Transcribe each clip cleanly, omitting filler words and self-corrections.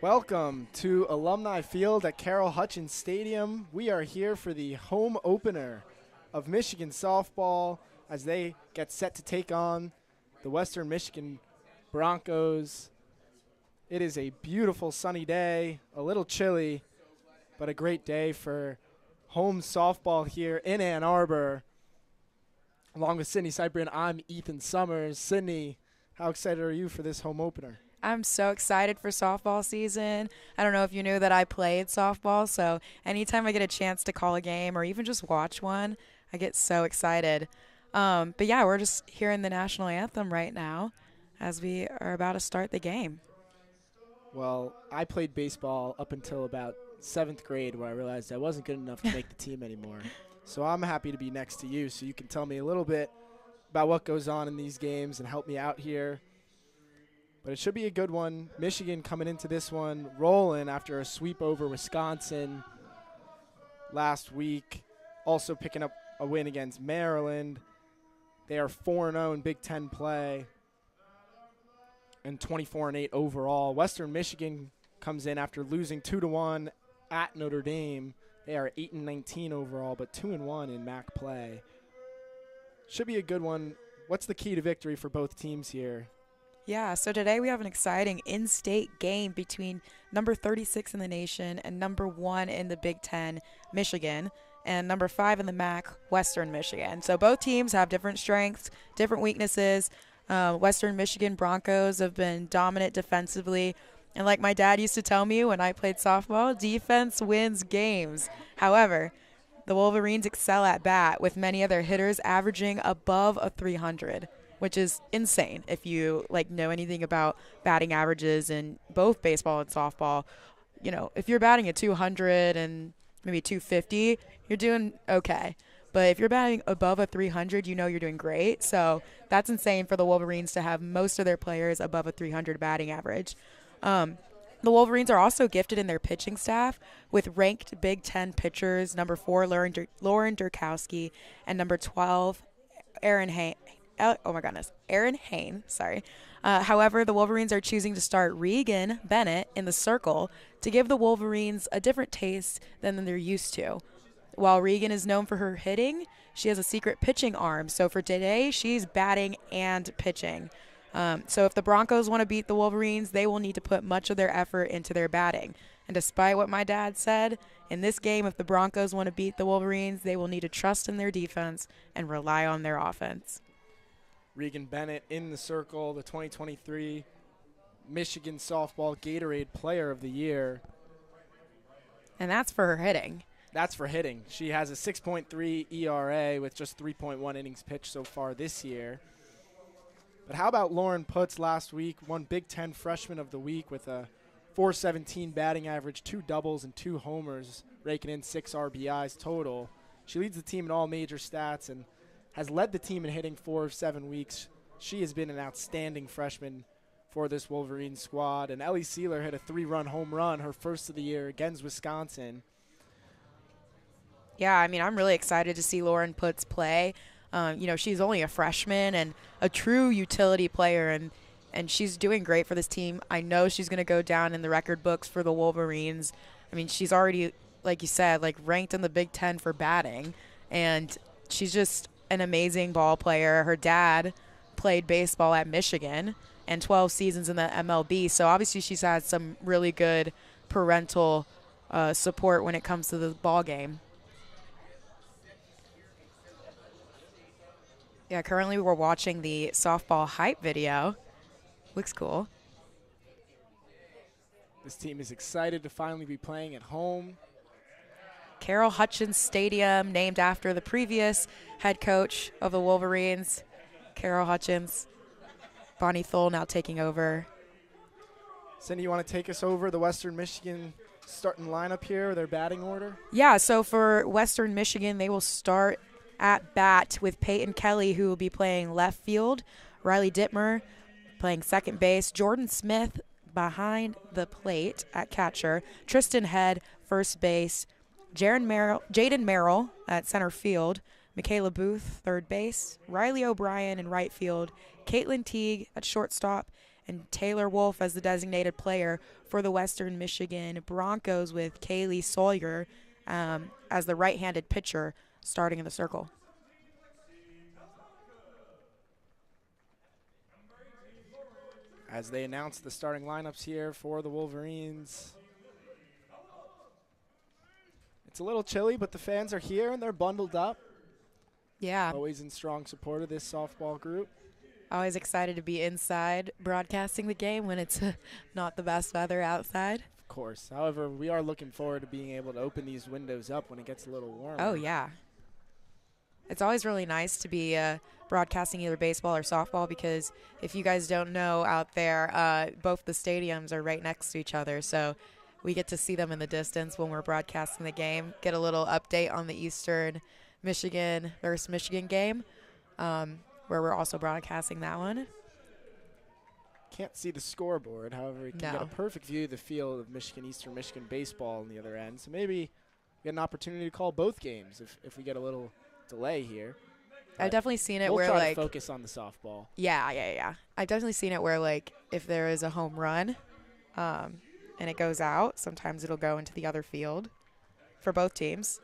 Welcome to Alumni Field at Carol Hutchins Stadium. We are here for the home opener of Michigan softball as they get set to take on the Western Michigan Broncos. It is a beautiful sunny day, a little chilly, but a great day for home softball here in Ann Arbor. Along with Sydney Cyprian, I'm Ethan Sommers. Sydney, how excited are you for this home opener? I'm so excited for softball season. I don't know if you knew that I played softball, so anytime I get a chance to call a game or even just watch one, I get so excited. But yeah, we're just hearing the national anthem right now as we are about to start the game. Well, I played baseball up until about 7th grade where I realized I wasn't good enough to make the team anymore. So I'm happy to be next to you so you can tell me a little bit about what goes on in these games and help me out here. But it should be a good one. Michigan coming into this one rolling after a sweep over Wisconsin last week. Also picking up a win against Maryland. They are 4-0 in Big Ten play and 24-8 overall. Western Michigan comes in after losing 2-1 at Notre Dame. They are 8-19 overall, but 2-1 in MAC play. Should be a good one. What's the key to victory for both teams here? Yeah, so today we have an exciting in-state game between number 36 in the nation and number 1 in the Big Ten, Michigan, and number 5 in the MAC, Western Michigan. So both teams have different strengths, different weaknesses. Western Michigan Broncos have been dominant defensively. And like my dad used to tell me when I played softball, defense wins games. However, the Wolverines excel at bat with many of their hitters averaging above a 300. Which is insane if you know anything about batting averages in both baseball and softball. You know, if you're batting at 200 and maybe 250, you're doing okay. But if you're batting above a 300, you know you're doing great. So that's insane for the Wolverines to have most of their players above a 300 batting average. The Wolverines are also gifted in their pitching staff with ranked Big Ten pitchers, number 4, Lauren Durkowski, and number 12, Aaron Hain, sorry. However, the Wolverines are choosing to start Regan Bennett in the circle to give the Wolverines a different taste than they're used to. While Regan is known for her hitting, she has a secret pitching arm. So for today, she's batting and pitching. So if the Broncos want to beat the Wolverines, they will need to put much of their effort into their batting. And despite what my dad said, in this game, if the Broncos want to beat the Wolverines, they will need to trust in their defense and rely on their offense. Regan Bennett in the circle, the 2023 Michigan Softball Gatorade Player of the Year. And that's for her hitting. That's for hitting. She has a 6.3 ERA with just 3.1 innings pitched so far this year. But how about Lauren Putz last week? Won Big Ten Freshman of the Week with a .417 batting average, 2 doubles and 2 homers, raking in 6 RBIs total. She leads the team in all major stats and has led the team in hitting 4 of 7 weeks. She has been an outstanding freshman for this Wolverine squad. And Ellie Sealer hit a 3-run home run, her first of the year against Wisconsin. Yeah, I mean, I'm really excited to see Lauren Putz play. She's only a freshman and a true utility player, and she's doing great for this team. I know she's going to go down in the record books for the Wolverines. I mean, she's already, like you said, ranked in the Big Ten for batting, and she's just an amazing ball player. Her dad played baseball at Michigan and 12 seasons in the MLB. So obviously she's had some really good parental support when it comes to the ball game. Yeah, currently we're watching the softball hype video. Looks cool. This team is excited to finally be playing at home. Carol Hutchins Stadium, named after the previous head coach of the Wolverines, Carol Hutchins. Bonnie Thole now taking over. Cindy, you want to take us over the Western Michigan starting lineup here, their batting order? Yeah, so for Western Michigan, they will start at bat with Peyton Kelly, who will be playing left field, Riley Dittmer playing second base, Jordan Smith behind the plate at catcher, Tristan Head first base, Jaden Merrill at center field, Michaela Booth, third base, Riley O'Brien in right field, Caitlin Teague at shortstop, and Taylor Wolf as the designated player for the Western Michigan Broncos, with Kaylee Sawyer as the right-handed pitcher starting in the circle. As they announce the starting lineups here for the Wolverines. It's a little chilly, but the fans are here and they're bundled up. Yeah. Always in strong support of this softball group. Always excited to be inside broadcasting the game when it's not the best weather outside. Of course. However, we are looking forward to being able to open these windows up when it gets a little warmer. Oh, yeah. It's always really nice to be broadcasting either baseball or softball, because if you guys don't know out there, both the stadiums are right next to each other. So we get to see them in the distance when we're broadcasting the game, get a little update on the Eastern Michigan versus Michigan game, where we're also broadcasting that one. Can't see the scoreboard. However, you can get a perfect view of the field of Eastern Michigan baseball on the other end. So maybe get an opportunity to call both games if we get a little delay here. I've definitely seen it we'll where, try to focus on the softball. Yeah. I've definitely seen it where, like, if there is a home run and it goes out, sometimes it'll go into the other field for both teams.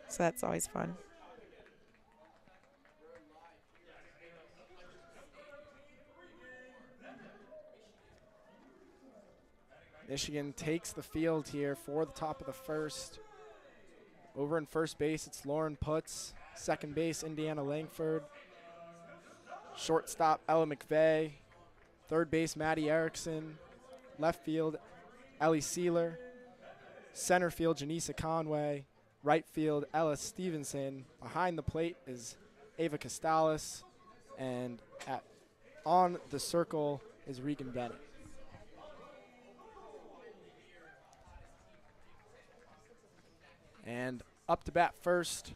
So that's always fun. Michigan takes the field here for the top of the first. Over in first base, it's Lauren Putz. Second base, Indiana Langford. Shortstop, Ella McVeigh. Third base, Maddie Erickson. Left field, Ellie Sealer. Center field, Janisa Conway. Right field, Ella Stevenson. Behind the plate is Ava Costalis. And on the circle is Regan Bennett. And up to bat first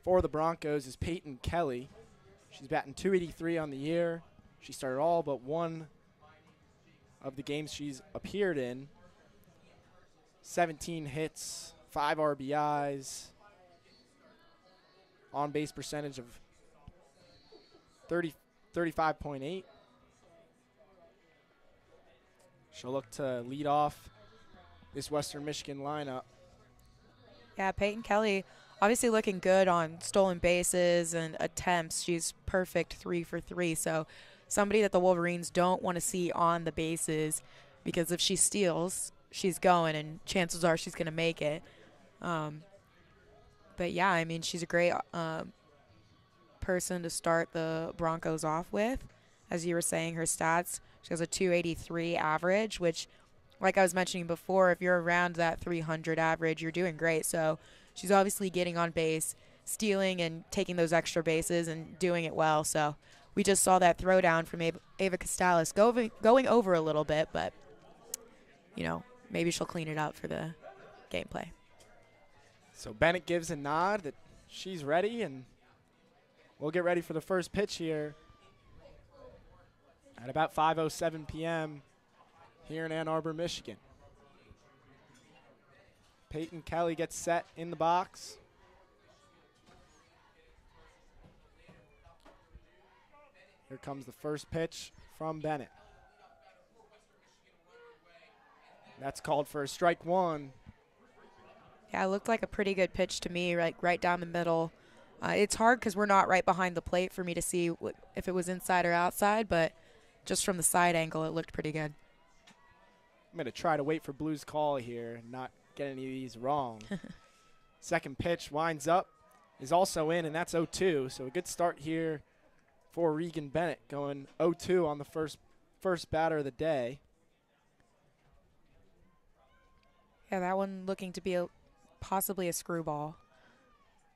for the Broncos is Peyton Kelly. She's batting .283 on the year. She started all but one of the games she's appeared in. 17 hits, 5 RBIs, on-base percentage of 35.8. She'll look to lead off this Western Michigan lineup. Yeah, Peyton Kelly obviously looking good on stolen bases and attempts. She's perfect 3 for 3. So somebody that the Wolverines don't want to see on the bases, because if she steals, she's going, and chances are she's going to make it. But, yeah, I mean, she's a great person to start the Broncos off with. As you were saying, her stats, she has a .283 average, which, like I was mentioning before, if you're around that 300 average, you're doing great. So she's obviously getting on base, stealing and taking those extra bases and doing it well. So we just saw that throwdown from Ava Costalis going over a little bit, but, you know, maybe she'll clean it up for the gameplay. So Bennett gives a nod that she's ready, and we'll get ready for the first pitch here at about 5:07 p.m. here in Ann Arbor, Michigan. Peyton Kelly gets set in the box. Here comes the first pitch from Bennett. That's called for a strike one. Yeah, it looked like a pretty good pitch to me, right down the middle. It's hard because we're not right behind the plate for me to see if it was inside or outside, but just from the side angle, it looked pretty good. I'm going to try to wait for Blue's call here and not get any of these wrong. Second pitch winds up, is also in, and that's 0-2. So a good start here for Regan Bennett, going 0-2 on the first batter of the day. Yeah, that one looking to be possibly a screwball.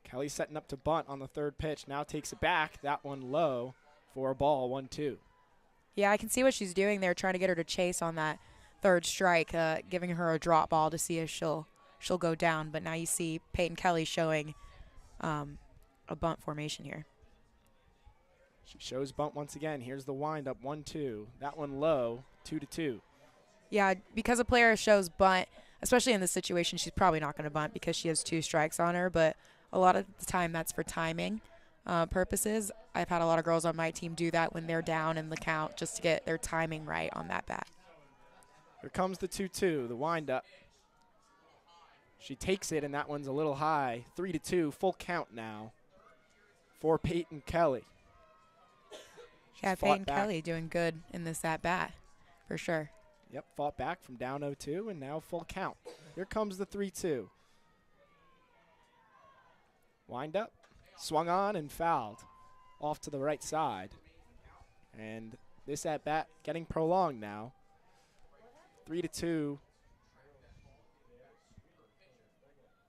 Kelly setting up to bunt on the third pitch. Now takes it back. That one low for a ball, 1-2. Yeah, I can see what she's doing there, trying to get her to chase on that third strike, giving her a drop ball to see if she'll go down. But now you see Peyton Kelly showing a bunt formation here. She shows bunt once again. Here's the windup, 1-2. That one low, 2-2. Yeah, because a player shows bunt, especially in this situation, she's probably not going to bunt because she has 2 strikes on her. But A lot of the time that's for timing purposes. I've had a lot of girls on my team do that when they're down in the count just to get their timing right on that bat. Here comes the 2-2, the windup. She takes it, and that one's a little high. 3-2, full count now for Peyton Kelly. Yeah, Peyton Kelly doing good in this at-bat, for sure. Yep, fought back from down 0-2, and now full count. Here comes the 3-2. Wind up, swung on and fouled off to the right side. And this at-bat getting prolonged now. 3-2.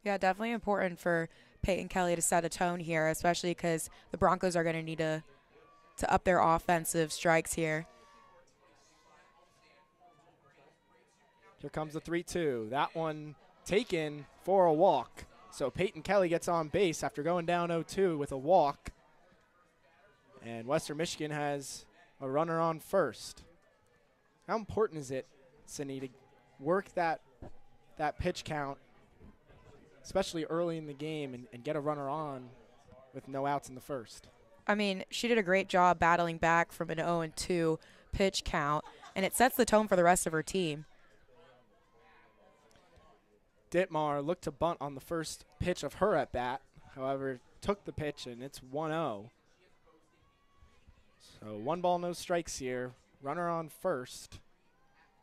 Yeah, definitely important for Peyton Kelly to set a tone here, especially because the Broncos are going to need to up their offensive strikes here. Here comes the 3-2. That one taken for a walk. So Peyton Kelly gets on base after going down 0-2 with a walk. And Western Michigan has a runner on first. How important is it, Cindy, to work that pitch count, especially early in the game, and get a runner on with no outs in the first? I mean, she did a great job battling back from an 0-2 pitch count, and it sets the tone for the rest of her team. Dittmar looked to bunt on the first pitch of her at-bat. However, took the pitch, and it's 1-0. So 1 ball, no strikes here. Runner on first.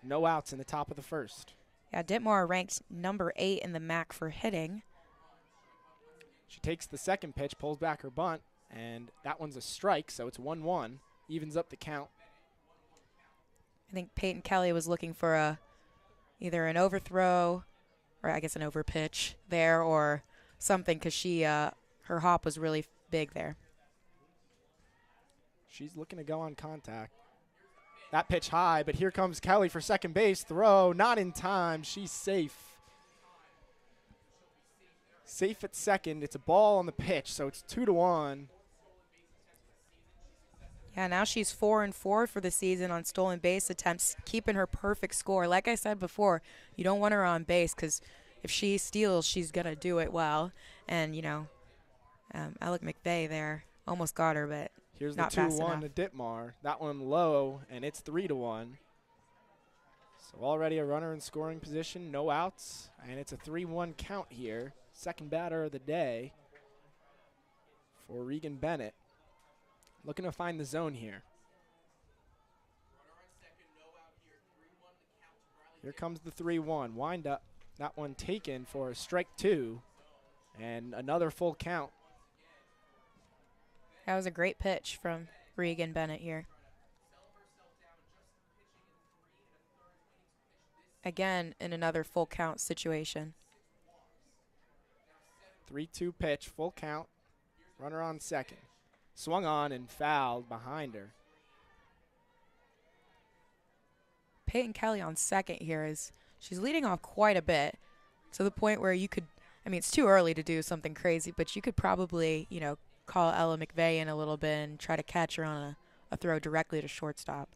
No outs in the top of the first. Yeah, Dittmar ranked number 8 in the MAC for hitting. She takes the second pitch, pulls back her bunt, and that one's a strike, so it's 1-1. Evens up the count. I think Peyton Kelly was looking for either an overthrow, or I guess an overpitch there, or something, because her hop was really big there. She's looking to go on contact. That pitch high, but here comes Kelly for second base. Throw, not in time. She's safe. Safe at second. It's a ball on the pitch, so it's 2-1. Yeah, now she's 4-4 for the season on stolen base attempts, keeping her perfect score. Like I said before, you don't want her on base because if she steals, she's going to do it well. And, Alec McVeigh there almost got her, but here's not the fast 2-1 enough. to Dittmar. That one low, and it's 3-1. So already a runner in scoring position, no outs, and it's a 3-1 count here. Second batter of the day for Regan Bennett. Looking to find the zone here. Here comes the 3-1. Wind up. That one taken for a strike 2. And another full count. That was a great pitch from Regan Bennett here. Again, in another full count situation. 3-2 pitch, full count. Runner on second. Swung on and fouled behind her. Peyton Kelly on second here she's leading off quite a bit to the point where you could, it's too early to do something crazy, but you could probably, call Ella McVeigh in a little bit and try to catch her on a throw directly to shortstop.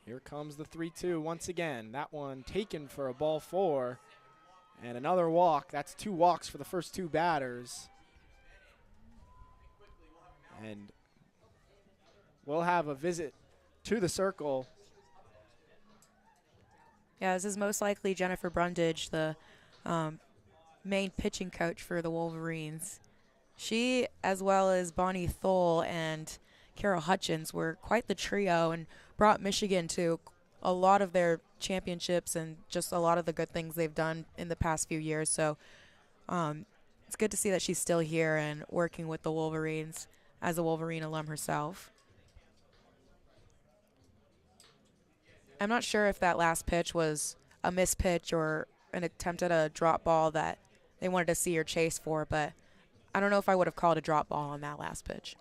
Here comes the 3-2 once again. That one taken for a ball 4. And another walk. That's 2 walks for the first 2 batters. And we'll have a visit to the circle. Yeah, this is most likely Jennifer Brundage, the main pitching coach for the Wolverines. She, as well as Bonnie Thole and Carol Hutchins, were quite the trio and brought Michigan to a lot of their championships and just a lot of the good things they've done in the past few years. So it's good to see that she's still here and working with the Wolverines as a Wolverine alum herself. I'm not sure if that last pitch was a missed pitch or an attempt at a drop ball that they wanted to see her chase for, but I don't know if I would have called a drop ball on that last pitch.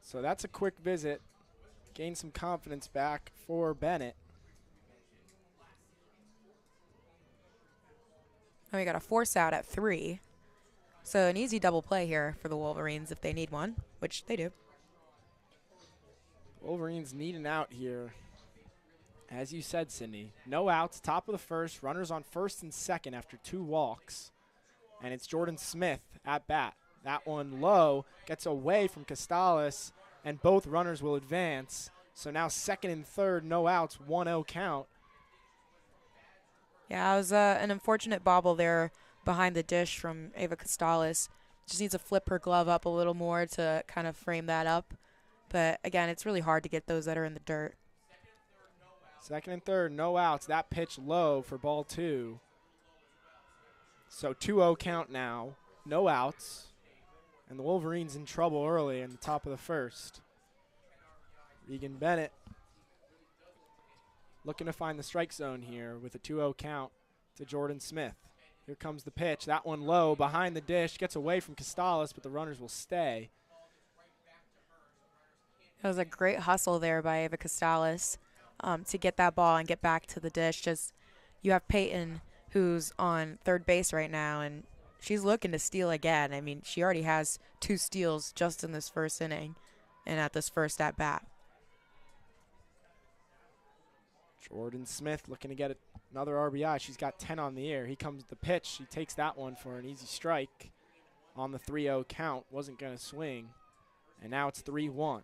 So that's a quick visit. Gain some confidence back for Bennett. We got a force out at 3. So an easy double play here for the Wolverines if they need one, which they do. Wolverines need an out here. As you said, Sydney, no outs, top of the first, runners on first and second after 2 walks. And it's Jordan Smith at bat. That one low, gets away from Costales, and both runners will advance. So now second and third, no outs, 1-0 count. Yeah, it was an unfortunate bobble there behind the dish from Ava Costales. Just needs to flip her glove up a little more to kind of frame that up. But, again, it's really hard to get those that are in the dirt. Second and third, no outs. That pitch low for ball 2. So 2-0 count now, no outs. And the Wolverines in trouble early in the top of the first. Regan Bennett looking to find the strike zone here with a 2-0 count to Jordan Smith. Here comes the pitch. That one low behind the dish. Gets away from Costales, but the runners will stay. It was a great hustle there by Ava Costales to get that ball and get back to the dish. Just you have Peyton, who's on third base right now, and she's looking to steal again. I mean, she already has 2 steals just in this first inning and at this first at-bat. Jordan Smith looking to get another RBI. She's got 10 on the year. He comes the pitch. She takes that one for an easy strike on the 3-0 count. Wasn't going to swing. And now it's 3-1.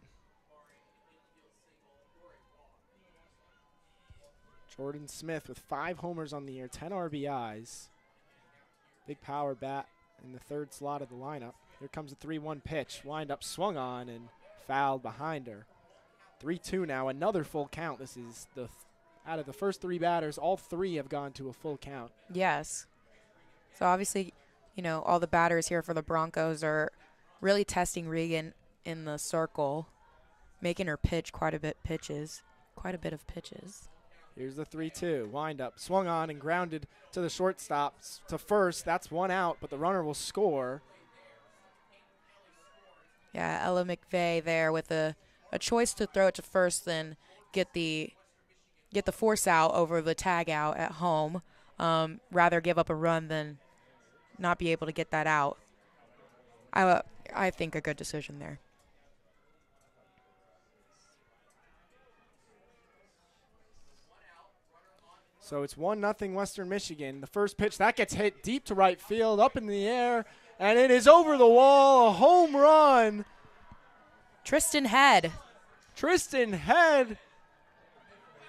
Jordan Smith with 5 homers on the year, 10 RBIs. Big power bat in the third slot of the lineup. Here comes a 3-1 pitch. Wind up swung on and fouled behind her. 3-2 now, another full count. This is the out of the first 3 batters, all 3 have gone to a full count. Yes. So obviously, you know, all the batters here for the Broncos are really testing Regan in the circle, making her pitch quite a bit of pitches. Here's the 3-2. Wind up, swung on and grounded to the shortstop to first. That's 1 out, but the runner will score. Yeah, Ella McVeigh there with a choice to throw it to first, then get the force out over the tag out at home. Rather give up a run than not be able to get that out. I think a good decision there. So it's 1-0 Western Michigan. The first pitch, that gets hit deep to right field, up in the air, and it is over the wall, a home run. Tristan Head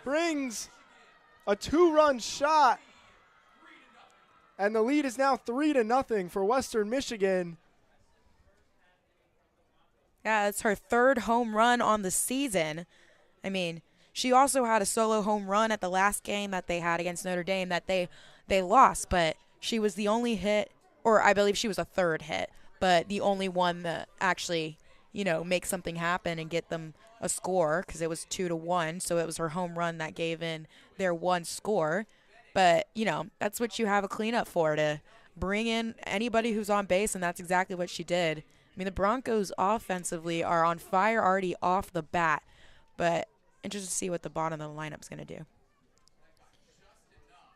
brings a 2-run shot, and the lead is now 3-0 for Western Michigan. Yeah, it's her 3rd home run on the season. I mean, she also had a solo home run at the last game that they had against Notre Dame that they lost, but she was the only hit, or I believe she was a 3rd hit, but the only one that actually, you know, make something happen and get them a score, because it was 2-1, so it was her home run that gave in their 1 score. But, you know, that's what you have a cleanup for, to bring in anybody who's on base, and that's exactly what she did. I mean, the Broncos offensively are on fire already off the bat, but interested to see what the bottom of the lineup's going to do.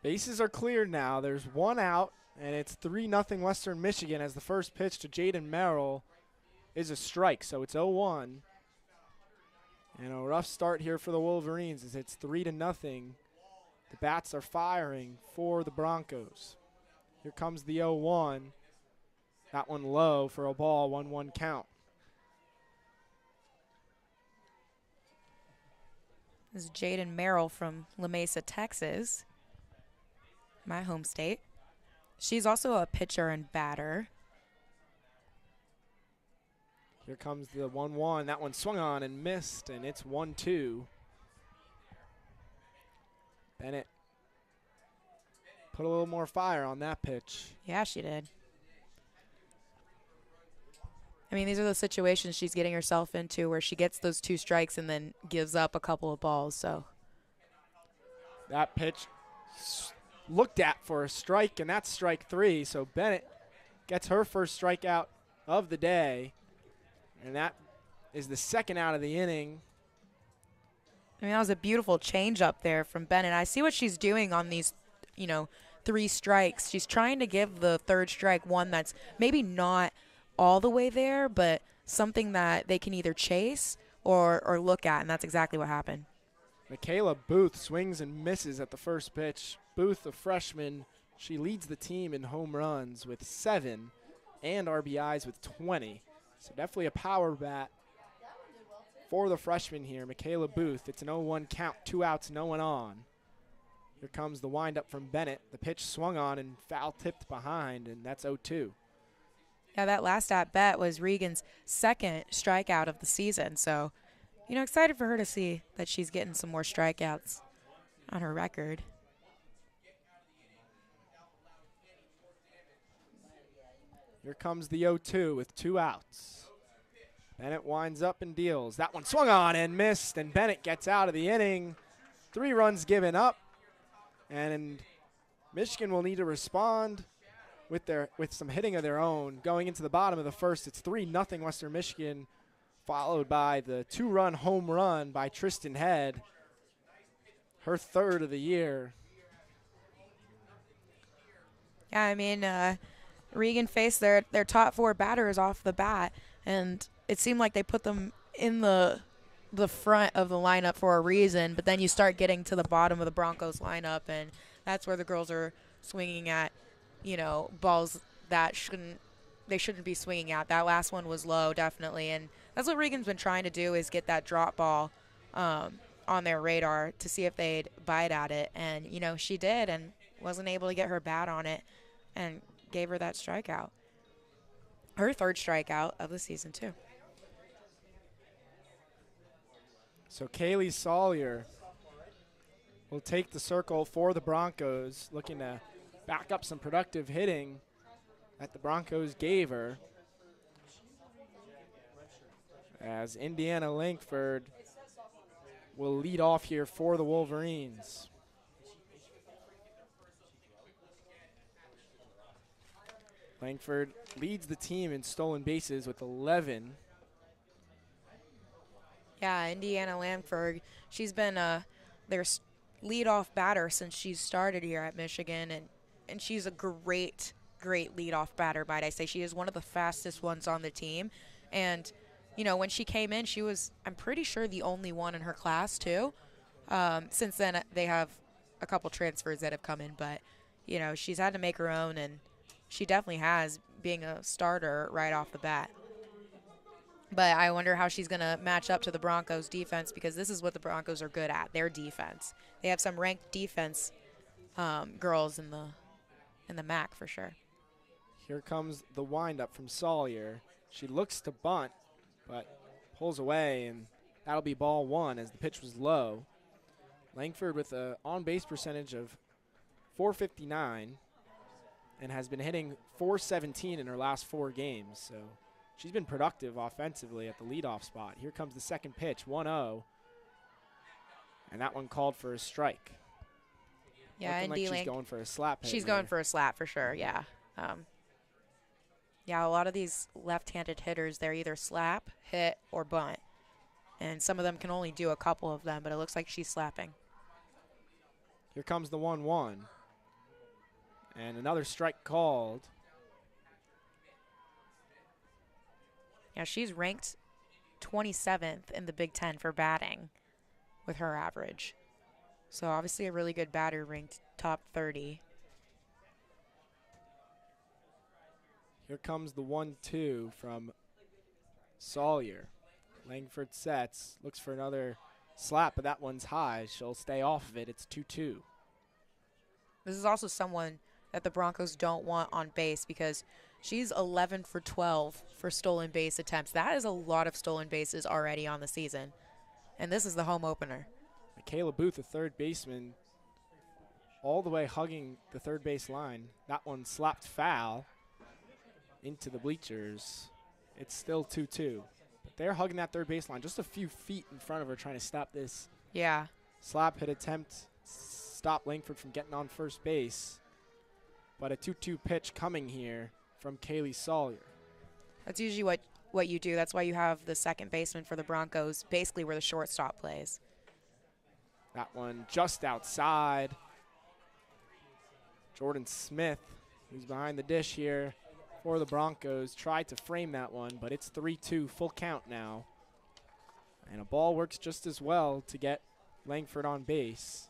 Bases are cleared now. There's 1 out, and it's 3-0 Western Michigan as the first pitch to Jaden Merrill is a strike, so it's 0-1. And a rough start here for the Wolverines as it's 3-0. The bats are firing for the Broncos. Here comes the 0-1. That one low for a ball, 1-1 count. This is Jaden Merrill from La Mesa, Texas, my home state. She's also a pitcher and batter. Here comes the 1-1. That one swung on and missed, and it's 1-2. Bennett put a little more fire on that pitch. Yeah, she did. I mean, these are the situations she's getting herself into where she gets those 2 strikes and then gives up a couple of balls. So that pitch looked at for a strike, and that's strike 3. So Bennett gets her first strikeout of the day, and that is the 2nd out of the inning. I mean, that was a beautiful change up there from Bennett. I see what she's doing on these, 3 strikes. She's trying to give the 3rd strike one that's maybe not all the way there, but something that they can either chase or look at, and that's exactly what happened. Michaela Booth swings and misses at the first pitch. Booth, a freshman, she leads the team in home runs with 7 and RBIs with 20. So definitely a power bat for the freshman here, Michaela Booth. It's an 0-1 count, 2 outs, no one on. Here comes the windup from Bennett. The pitch swung on and foul tipped behind, and that's 0-2. Yeah, that last at-bat was Regan's second strikeout of the season. So, you know, excited for her to see that she's getting some more strikeouts on her record. Here comes the 0-2 with 2 outs. Bennett winds up and deals. That one swung on and missed, and Bennett gets out of the inning. 3 runs given up, and Michigan will need to respond with some hitting of their own. Going into the bottom of the first, it's 3-0 Western Michigan, followed by the 2-run home run by Tristan Head, her 3rd of the year. Yeah, I mean, Regan faced their top 4 batters off the bat, and it seemed like they put them in the front of the lineup for a reason, but then you start getting to the bottom of the Broncos lineup, and that's where the girls are swinging at, you know, balls that they shouldn't be swinging at. That last one was low, definitely, and that's what Regan's been trying to do, is get that drop ball on their radar to see if they'd bite at it, and, you know, she did, and wasn't able to get her bat on it and gave her that strikeout. Her 3rd strikeout of the season, too. So Kaylee Sawyer will take the circle for the Broncos, looking to back up some productive hitting that the Broncos gave her. As Indiana Langford will lead off here for the Wolverines. Langford leads the team in stolen bases with 11. Yeah, Indiana Langford, she's been their leadoff batter since she started here at Michigan, and she's a great leadoff batter, might I say. She is one of the fastest ones on the team, and, you know, when she came in, she was, I'm pretty sure, the only one in her class, too. Since then, they have a couple transfers that have come in, but, you know, she's had to make her own, and she definitely has, being a starter right off the bat. But I wonder how she's going to match up to the Broncos' defense, because this is what the Broncos are good at, their defense. They have some ranked defense girls in the MAC for sure. Here comes the windup from Sawyer. She looks to bunt, but pulls away, and that'll be ball 1 as the pitch was low. Langford with an on-base percentage of .459 and has been hitting .417 in her last 4 games. So she's been productive offensively at the leadoff spot. Here comes the second pitch, 1-0. And that one called for a strike. Yeah, and like she's going for a slap. She's going for a slap for sure, yeah. Yeah, a lot of these left-handed hitters, they're either slap, hit, or bunt. And some of them can only do a couple of them, but it looks like she's slapping. Here comes the 1-1. And another strike called. Yeah, she's ranked 27th in the Big Ten for batting with her average. So obviously a really good batter, ranked top 30. Here comes the 1-2 from Sawyer. Langford sets, looks for another slap, but that one's high. She'll stay off of it. It's 2-2. This is also someone that the Broncos don't want on base, because she's 11 for 12 for stolen base attempts. That is a lot of stolen bases already on the season. And this is the home opener. Michaela Booth, a third baseman, all the way hugging the third base line. That one slapped foul into the bleachers. It's still 2-2. But they're hugging that third base line just a few feet in front of her, trying to stop this slap hit attempt. Stop Langford from getting on first base. But a 2-2 pitch coming here from Kaylee Sawyer. That's usually what you do. That's why you have the second baseman for the Broncos, basically where the shortstop plays. That one just outside. Jordan Smith, who's behind the dish here for the Broncos, tried to frame that one, but it's 3-2, full count now. And a ball works just as well to get Langford on base.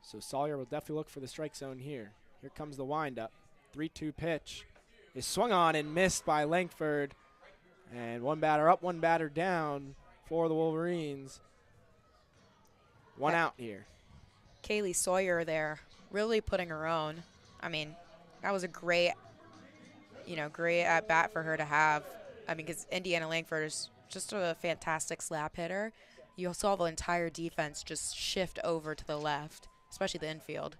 So Sawyer will definitely look for the strike zone here. Here comes the windup. 3-2 pitch is swung on and missed by Langford. And one batter up, one batter down for the Wolverines. One out here. Kaylee Sawyer there really putting her own. I mean, that was a great, great at bat for her to have. I mean, because Indiana Langford is just a fantastic slap hitter. You saw the entire defense just shift over to the left, especially the infield.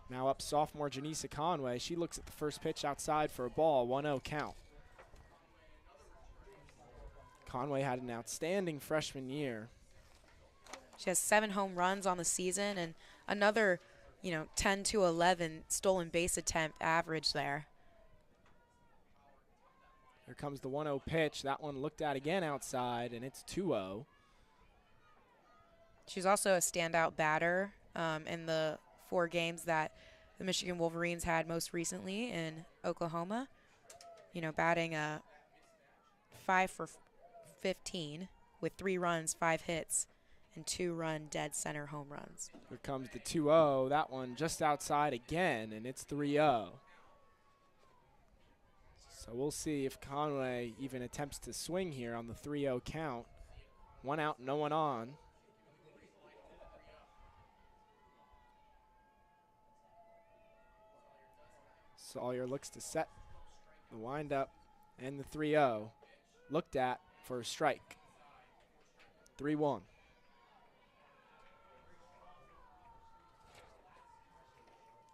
Now up sophomore Janisa Conway. She looks at the first pitch outside for a ball, 1-0 count. Conway had an outstanding freshman year. She has 7 home runs on the season and another, 10 to 11 stolen base attempt average there. Here comes the 1-0 pitch. That one looked at again outside, and it's 2-0. She's also a standout batter in the 4 games that the Michigan Wolverines had most recently in Oklahoma. Batting 5 for 15 with 3 runs, 5 hits, and 2-run dead center home runs. Here comes the 2-0. That one just outside again, and it's 3-0. So we'll see if Conway even attempts to swing here on the 3-0 count. 1 out, no one on. Sawyer looks to set the windup and the 3-0. Looked at for a strike. 3-1.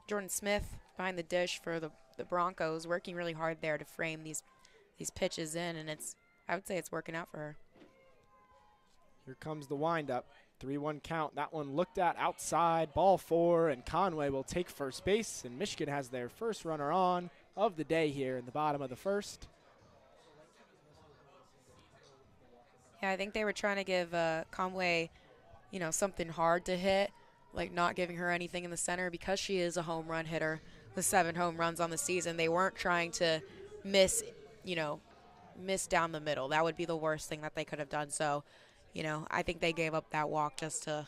Jordan Smith behind the dish for the Broncos, working really hard there to frame these pitches in, and I would say it's working out for her. Here comes the windup. 3-1 count. That one looked at outside, ball 4, and Conway will take first base, and Michigan has their first runner on of the day here in the bottom of the first. Yeah, I think they were trying to give Conway, something hard to hit, like not giving her anything in the center because she is a home run hitter with 7 home runs on the season. They weren't trying to miss down the middle. That would be the worst thing that they could have done. So, I think they gave up that walk just to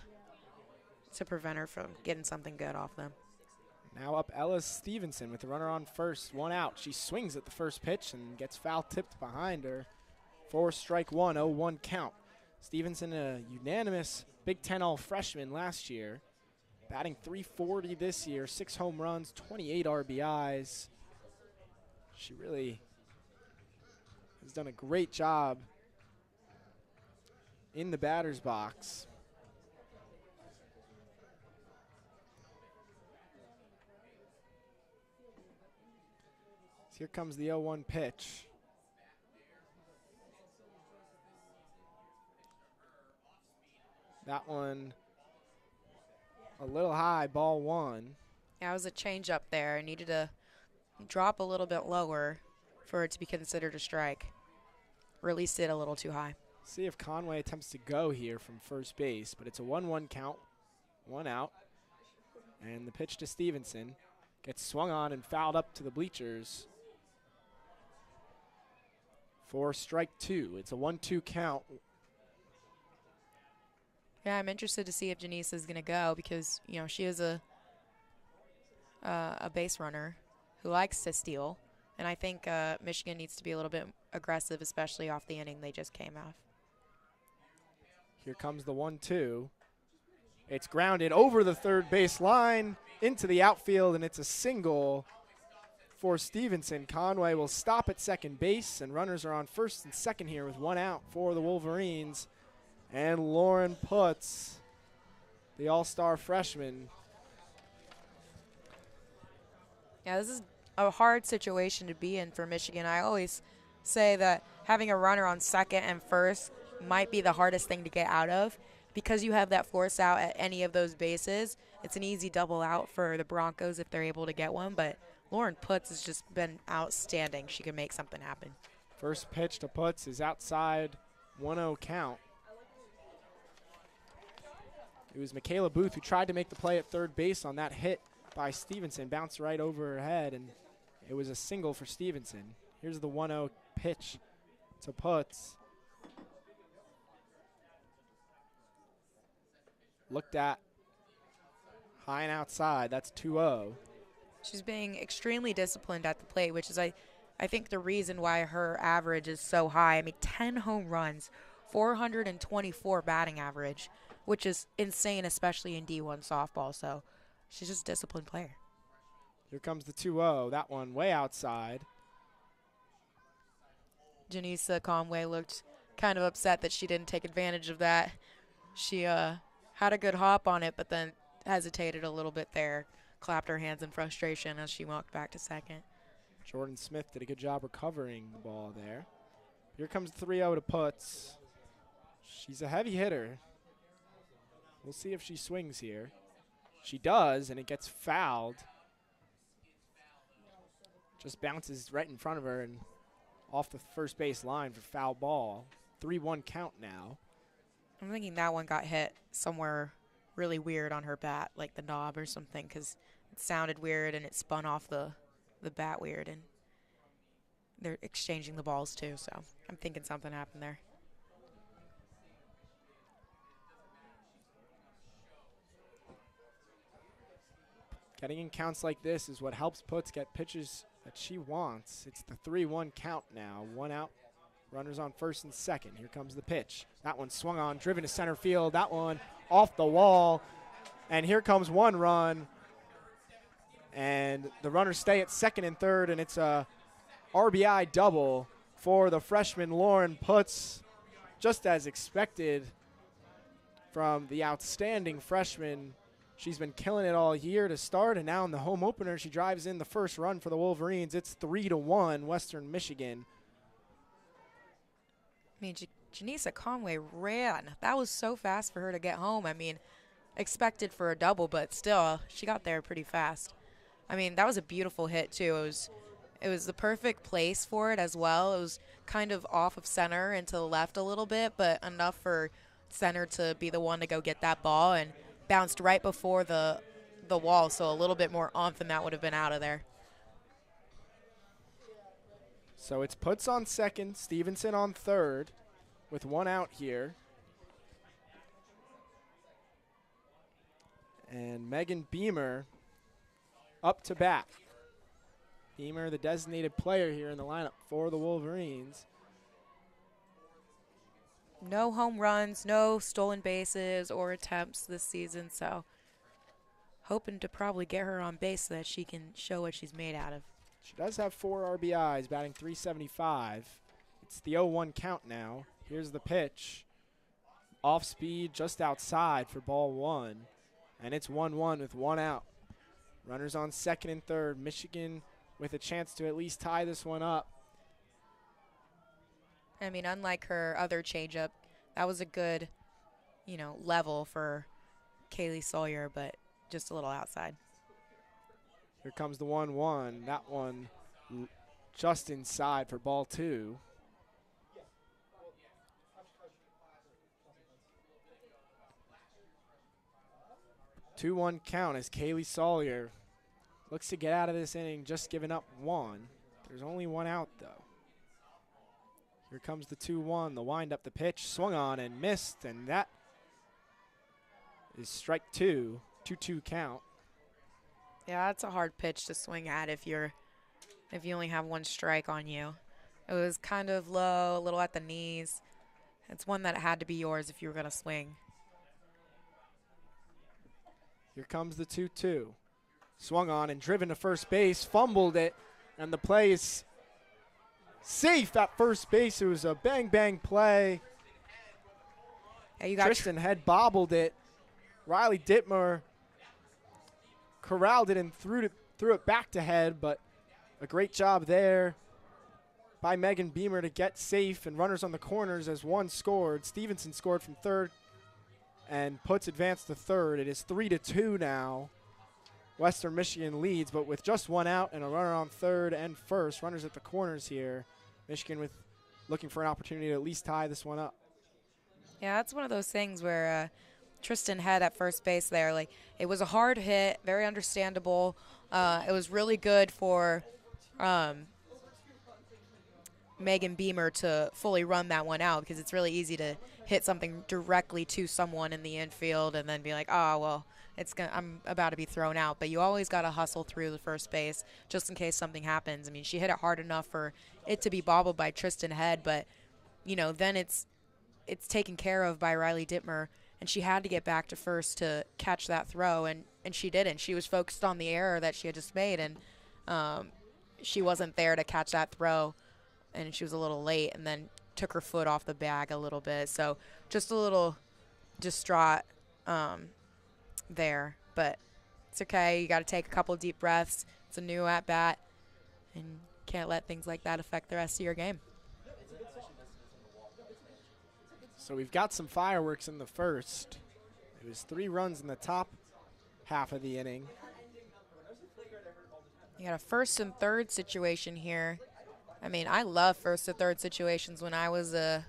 prevent her from getting something good off them. Now up Ellis Stevenson with the runner on first, 1 out. She swings at the first pitch and gets foul tipped behind her. 4 strike 1, 0-1 count. Stevenson, a unanimous Big Ten All-Freshman last year, batting .340 this year, 6 home runs, 28 RBIs. She really has done a great job in the batter's box. So here comes the 0-1 pitch. That one a little high, ball 1. Yeah, it was a change up there. It needed to drop a little bit lower for it to be considered a strike. Released it a little too high. See if Conway attempts to go here from first base, but it's a 1-1 count, 1 out. And the pitch to Stevenson gets swung on and fouled up to the bleachers for strike 2. It's a 1-2 count. Yeah, I'm interested to see if Janice is going to go because, she is a base runner who likes to steal. And I think Michigan needs to be a little bit aggressive, especially off the inning they just came off. Here comes the 1-2. It's grounded over the third base line into the outfield, and it's a single for Stevenson. Conway will stop at second base, and runners are on first and second here with 1 out for the Wolverines. And Lauren Putz, the all-star freshman. Yeah, this is a hard situation to be in for Michigan. I always say that having a runner on second and first might be the hardest thing to get out of because you have that force out at any of those bases. It's an easy double out for the Broncos if they're able to get one, but Lauren Putz has just been outstanding. She can make something happen. First pitch to Putz is outside, 1-0 count. It was Michaela Booth who tried to make the play at third base on that hit by Stevenson. Bounced right over her head, and it was a single for Stevenson. Here's the 1-0 pitch to Putz. looked at high and outside. That's 2-0. She's being extremely disciplined at the plate, which is, I think, the reason why her average is so high. I mean, 10 home runs, 424 batting average, which is insane, especially in D1 softball. So she's just a disciplined player. Here comes the 2-0. That one way outside. Janisa Conway looked kind of upset that she didn't take advantage of that. She had a good hop on it, but then hesitated a little bit there, clapped her hands in frustration as she walked back to second. Jordan Smith did a good job recovering the ball there. Here comes 3-0 to Putz. She's a heavy hitter. We'll see if she swings here. She does, and it gets fouled. Just bounces right in front of her and off the first base line for foul ball. 3-1 count now. I'm thinking that one got hit somewhere really weird on her bat, like the knob or something, because it sounded weird and it spun off the bat weird, and they're exchanging the balls too, so I'm thinking something happened there. Getting in counts like this is what helps Putz get pitches that she wants. It's the 3-1 count now. 1 out. Runners on first and second. Here comes the pitch. That one swung on, driven to center field. That one off the wall. And here comes 1 run. And the runners stay at second and third, and it's a RBI double for the freshman Lauren Putz, just as expected from the outstanding freshman. She's been killing it all year to start, and now in the home opener, she drives in the first run for the Wolverines. It's 3-1 Western Michigan. I mean, Janisa Conway ran. That was so fast for her to get home. I mean, expected for a double, but still, she got there pretty fast. I mean, that was a beautiful hit, too. It was the perfect place for it as well. It was kind of off of center and to the left a little bit, but enough for center to be the one to go get that ball, and bounced right before the wall, so a little bit more oomph and that would have been out of there. So it's Putz on second, Stevenson on third, with 1 out here. And Megan Beamer up to bat. Beamer, the designated player here in the lineup for the Wolverines. No home runs, no stolen bases or attempts this season, so hoping to probably get her on base so that she can show what she's made out of. She does have 4 RBIs, batting .375. It's the 0-1 count now. Here's the pitch. Off speed, just outside for ball 1. And it's 1-1 with 1 out. Runners on second and third. Michigan with a chance to at least tie this one up. I mean, unlike her other changeup, that was a good, level for Kaylee Sawyer, but just a little outside. Here comes the 1-1. That one just inside for ball 2. Two 2-1 count as Kaylee Sawyer looks to get out of this inning, just giving up 1. There's only 1 out, though. Here comes the 2-1, the windup, the pitch, swung on and missed, and that is strike 2, 2-2 count. Yeah, that's a hard pitch to swing at if you only have 1 strike on you. It was kind of low, a little at the knees. It's one that had to be yours if you were going to swing. Here comes the 2-2. Swung on and driven to first base, fumbled it, and the play is safe at first base. It was a bang-bang play. Yeah, you got Tristan Head bobbled it. Riley Dittmer corralled it and threw it back to Head, but a great job there by Megan Beamer to get safe and runners on the corners as 1 scored. Stevenson scored from third and Putz advanced to third. It is 3-2 now. Western Michigan leads, but with just 1 out and a runner on third and first, runners at the corners here. Michigan with looking for an opportunity to at least tie this one up. Yeah, that's one of those things where Tristan Head at first base there, like, it was a hard hit, very understandable. It was really good for Megan Beamer to fully run that one out, because it's really easy to hit something directly to someone in the infield and then be like, oh, well, I'm about to be thrown out. But you always got to hustle through the first base just in case something happens. I mean, she hit it hard enough for it to be bobbled by Tristan Head, but, then it's taken care of by Riley Dittmer, and she had to get back to first to catch that throw, and she didn't. She was focused on the error that she had just made, and she wasn't there to catch that throw, and she was a little late and then took her foot off the bag a little bit. So just a little distraught there, but it's okay. You got to take a couple deep breaths. It's a new at-bat, and can't let things like that affect the rest of your game. So we've got some fireworks in the first. It was 3 runs in the top half of the inning. You got a first and third situation here. I mean, I love first and third situations when I was a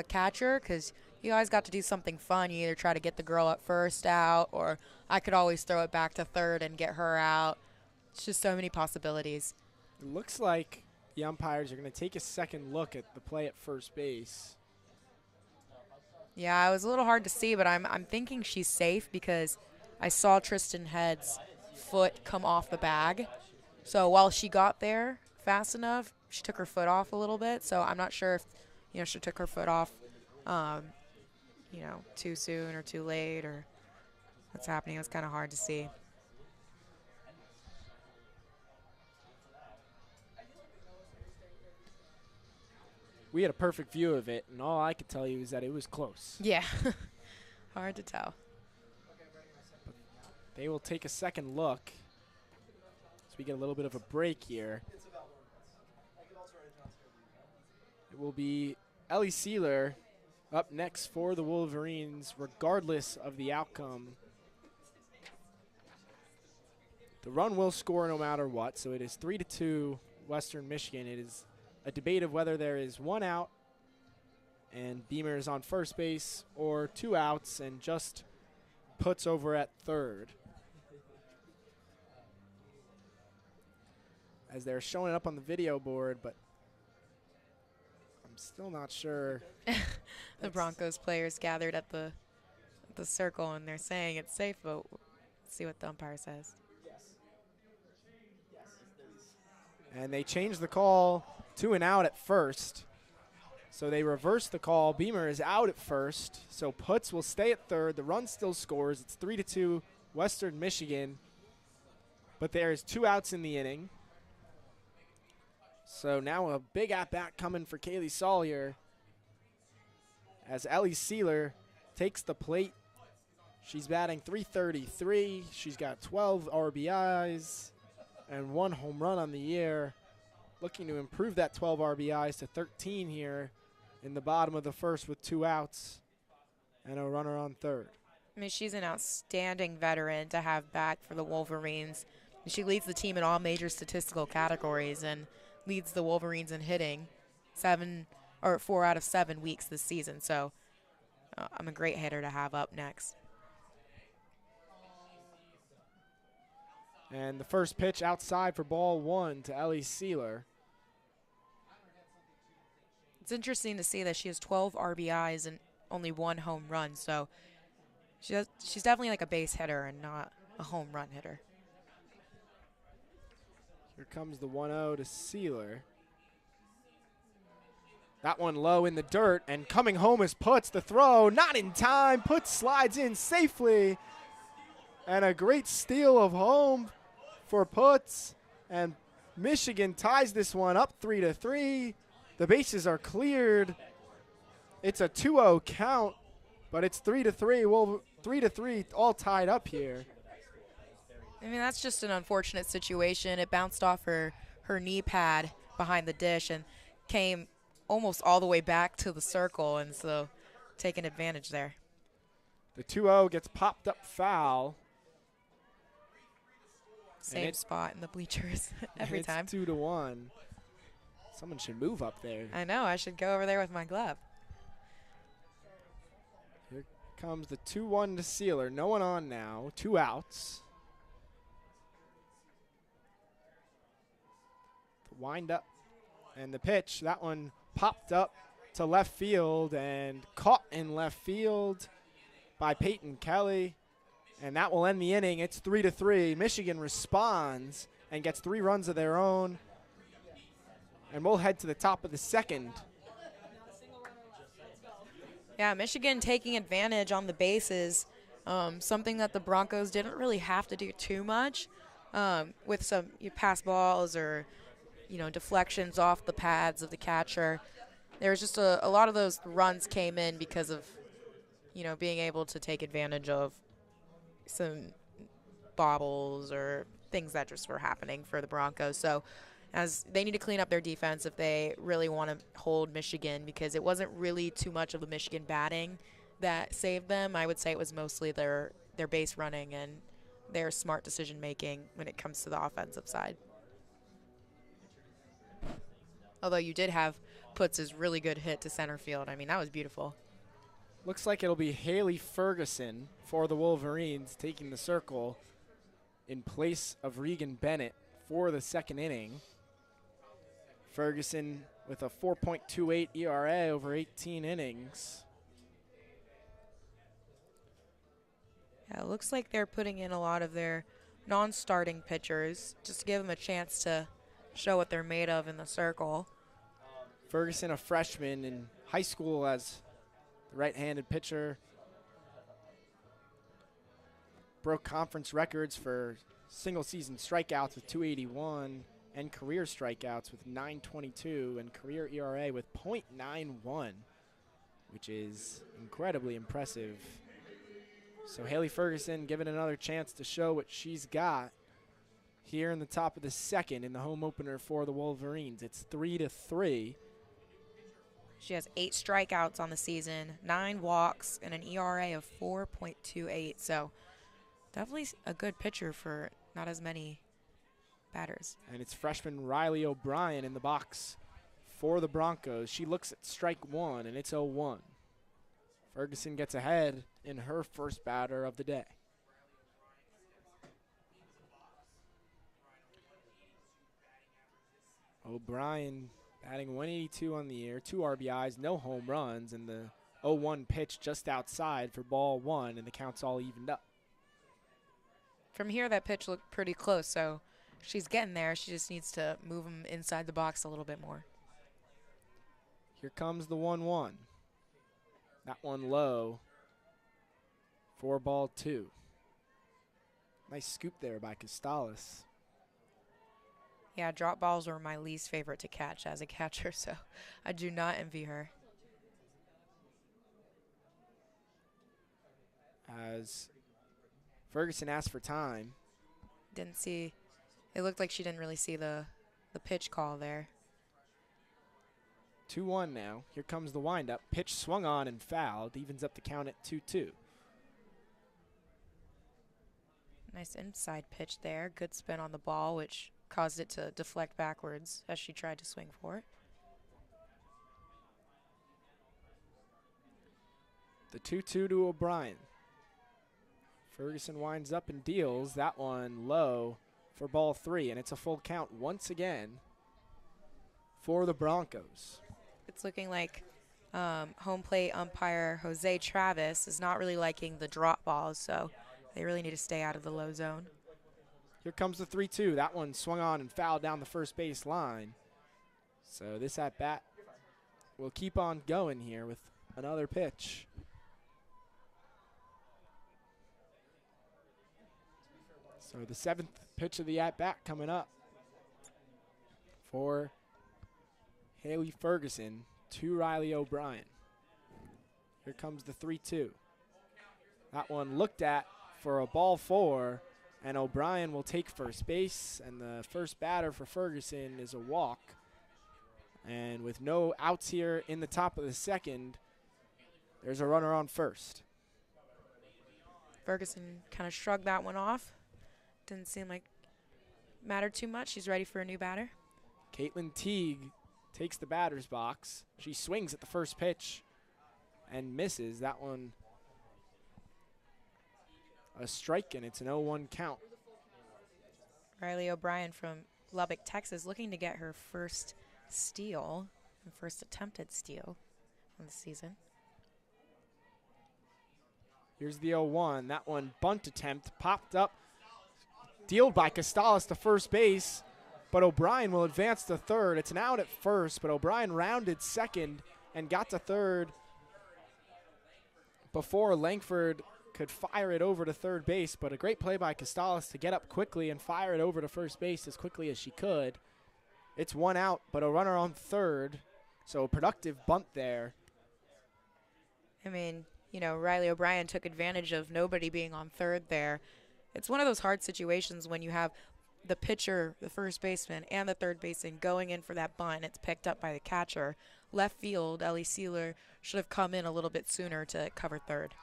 catcher, because you always got to do something fun. You either try to get the girl at first out, or I could always throw it back to third and get her out. It's just so many possibilities. It looks like the umpires are going to take a second look at the play at first base. Yeah, it was a little hard to see, but I'm thinking she's safe, because I saw Tristan Head's foot come off the bag. So while she got there fast enough, she took her foot off a little bit. So I'm not sure if, she took her foot off, too soon or too late, or what's happening. It was kind of hard to see. We had a perfect view of it, and all I could tell you is that it was close. Yeah, hard to tell. They will take a second look, so we get a little bit of a break here. It will be Ellie Sealer up next for the Wolverines, regardless of the outcome. The run will score no matter what, so it is 3-2 Western Michigan. It is a debate of whether there is 1 out and Beamer is on first base, or 2 outs and just puts over at third. As they're showing it up on the video board, but I'm still not sure. The Broncos players gathered at the circle, and they're saying it's safe, but let's see what the umpire says. And they changed the call to an out at first. So they reversed the call. Beamer is out at first. So Putz will stay at third. The run still scores. It's 3-2 Western Michigan. But there is 2 outs in the inning. So now a big at-bat coming for Kaylee Sawyer as Ellie Sealer takes the plate. She's batting .333. She's got 12 RBIs and 1 home run on the year. Looking to improve that 12 RBIs to 13 here in the bottom of the first with 2 outs and a runner on third. I mean, she's an outstanding veteran to have back for the Wolverines. She leads the team in all major statistical categories and leads the Wolverines in hitting 4 out of 7 weeks this season. So I'm a great hitter to have up next. And the first pitch outside for ball 1 to Ellie Sealer. It's interesting to see that she has 12 RBIs and only 1 home run. So she's definitely like a base hitter and not a home run hitter. Here comes the 1-0 to Sealer. That one low in the dirt, and coming home is Putz. The throw, not in time. Putz slides in safely. And a great steal of home for Putz. And Michigan ties this one up 3-3. The bases are cleared. It's a 2-0 count, but it's 3-3. Well, 3-3 all tied up here. I mean, that's just an unfortunate situation. It bounced off her knee pad behind the dish and came almost all the way back to the circle, and so taking advantage there. The 2-0 gets popped up foul. Same spot in the bleachers every time. It's 2-1. Someone should move up there. I know. I should go over there with my glove. Here comes the 2-1 to Sealer. No one on now. 2 outs. The wind up And the pitch, that one popped up to left field and caught in left field by Peyton Kelly. And that will end the inning. It's 3-3. Michigan responds and gets 3 runs of their own. And we'll head to the top of the second. Yeah, Michigan taking advantage on the bases, something that the Broncos didn't really have to do too much with some pass balls or, deflections off the pads of the catcher. There was just a lot of those runs came in because of, being able to take advantage of some bobbles or things that just were happening for the Broncos. So as they need to clean up their defense if they really want to hold Michigan, because it wasn't really too much of the Michigan batting that saved them. I would say it was mostly their base running and their smart decision making when it comes to the offensive side. Although you did have Putz's really good hit to center field. I mean, that was beautiful. Looks like it'll be Haley Ferguson for the Wolverines taking the circle in place of Regan Bennett for the second inning. Ferguson with a 4.28 ERA over 18 innings. Yeah, it looks like they're putting in a lot of their non-starting pitchers just to give them a chance to show what they're made of in the circle. Ferguson, a freshman in high school as the right-handed pitcher. Broke conference records for single-season strikeouts with 281 and career strikeouts with 922 and career ERA with .91, which is incredibly impressive. So Haley Ferguson given another chance to show what she's got here in the top of the second in the home opener for the Wolverines. It's 3-3. She has 8 strikeouts on the season, 9 walks, and an ERA of 4.28. So definitely a good pitcher for not as many batters. And it's freshman Riley O'Brien in the box for the Broncos. She looks at strike 1, and it's 0-1. Ferguson gets ahead in her first batter of the day. O'Brien batting 182 on the year, 2 RBIs, no home runs, and the 0-1 pitch just outside for ball 1, and the count's all evened up. From here, that pitch looked pretty close, so she's getting there. She just needs to move him inside the box a little bit more. Here comes the 1-1. That one low for ball 2. Nice scoop there by Costales. Yeah, drop balls were my least favorite to catch as a catcher, so I do not envy her. As Ferguson asked for time. Didn't see, it looked like she didn't really see the pitch call there. 2-1 now. Here comes the windup. Pitch swung on and fouled. Evens up the count at 2-2. Nice inside pitch there. Good spin on the ball, which caused it to deflect backwards as she tried to swing for it. The 2-2 to O'Brien. Ferguson winds up and deals. That one low for ball 3, and it's a full count once again for the Broncos. It's looking like home plate umpire Jose Travis is not really liking the drop balls, so they really need to stay out of the low zone. Here comes the 3-2. That one swung on and fouled down the first base line. So this at-bat will keep on going here with another pitch. So the 7th pitch of the at-bat coming up for Haley Ferguson to Riley O'Brien. Here comes the 3-2. That one looked at for a ball 4, and O'Brien will take first base, and the first batter for Ferguson is a walk. And with no outs here in the top of the second, there's a runner on first. Ferguson kind of shrugged that one off. Didn't seem like mattered too much. She's ready for a new batter. Caitlin Teague takes the batter's box. She swings at the first pitch and misses. That one a strike, and it's an 0-1 count. Riley O'Brien from Lubbock, Texas, looking to get her first steal, first attempted steal of the season. Here's the 0-1. That one bunt attempt popped up. Dealed by Costales to first base, but O'Brien will advance to third. It's an out at first, but O'Brien rounded second and got to third before Langford could fire it over to third base. But a great play by Costales to get up quickly and fire it over to first base as quickly as she could. It's one out, but a runner on third, so a productive bunt there. I mean, you know, Riley O'Brien took advantage of nobody being on third there. It's one of those hard situations when you have the pitcher, the first baseman, and the third baseman going in for that bunt. It's picked up by the catcher. Left field, Ellie Sealer should have come in a little bit sooner to cover third.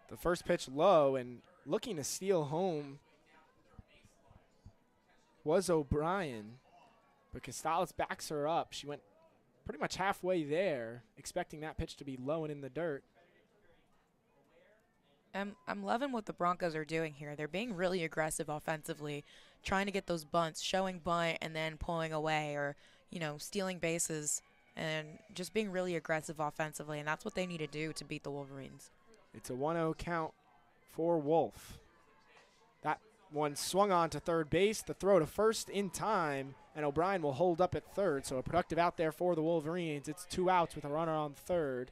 The first pitch low and looking to steal home was O'Brien, but Costales backs her up. She went pretty much halfway there, expecting that pitch to be low and in the dirt. I'm loving what the Broncos are doing here. They're being really aggressive offensively, trying to get those bunts, showing bunt and then pulling away, or, you know, stealing bases and just being really aggressive offensively, and that's what they need to do to beat the Wolverines. It's a 1-0 count for Wolf. That one swung on to third base. The throw to first in time, and O'Brien will hold up at third, so a productive out there for the Wolverines. It's 2 outs with a runner on third.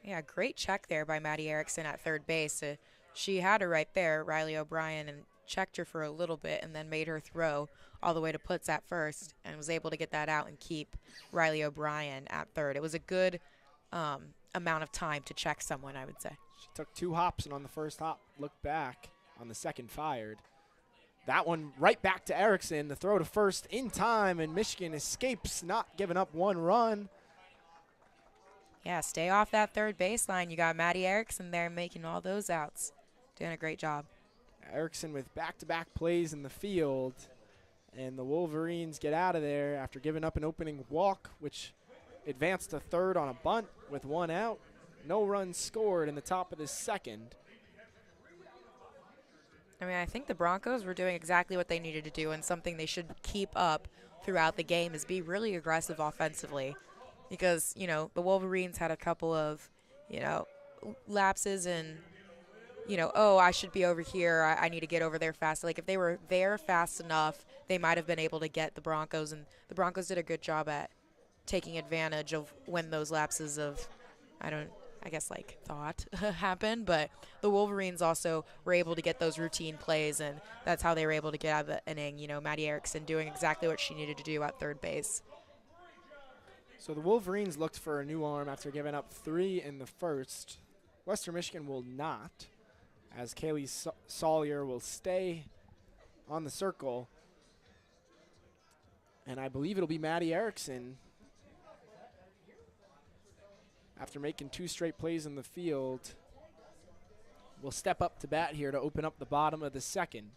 Yeah, great check there by Maddie Erickson at third base. She had her right there, Riley O'Brien, and checked her for a little bit and then made her throw all the way to Putz at first and was able to get that out and keep Riley O'Brien at third. It was a good amount of time to check someone, I would say. She took 2 hops, and on the first hop, looked back. On the second, fired. That one right back to Erickson. The throw to first in time, and Michigan escapes, not giving up 1 run. Yeah, stay off that third baseline. You got Maddie Erickson there making all those outs. Doing a great job. Erickson with back-to-back plays in the field, and the Wolverines get out of there after giving up an opening walk, which advanced to third on a bunt with 1 out. No runs scored in the top of the second. I mean, I think the Broncos were doing exactly what they needed to do, and something they should keep up throughout the game is be really aggressive offensively. Because, you know, the Wolverines had a couple of, you know, lapses and, you know, oh, I should be over here. I need to get over there fast. Like, if they were there fast enough, they might have been able to get the Broncos. And the Broncos did a good job at taking advantage of when those lapses of, I guess, like, thought happened. But the Wolverines also were able to get those routine plays, and that's how they were able to get out of the inning. You know, Maddie Erickson doing exactly what she needed to do at third base. So the Wolverines looked for a new arm after giving up 3 in the first. Western Michigan will not, as Kaylee Sawyer will stay on the circle. And I believe it'll be Maddie Erickson, after making 2 straight plays in the field, will step up to bat here to open up the bottom of the second.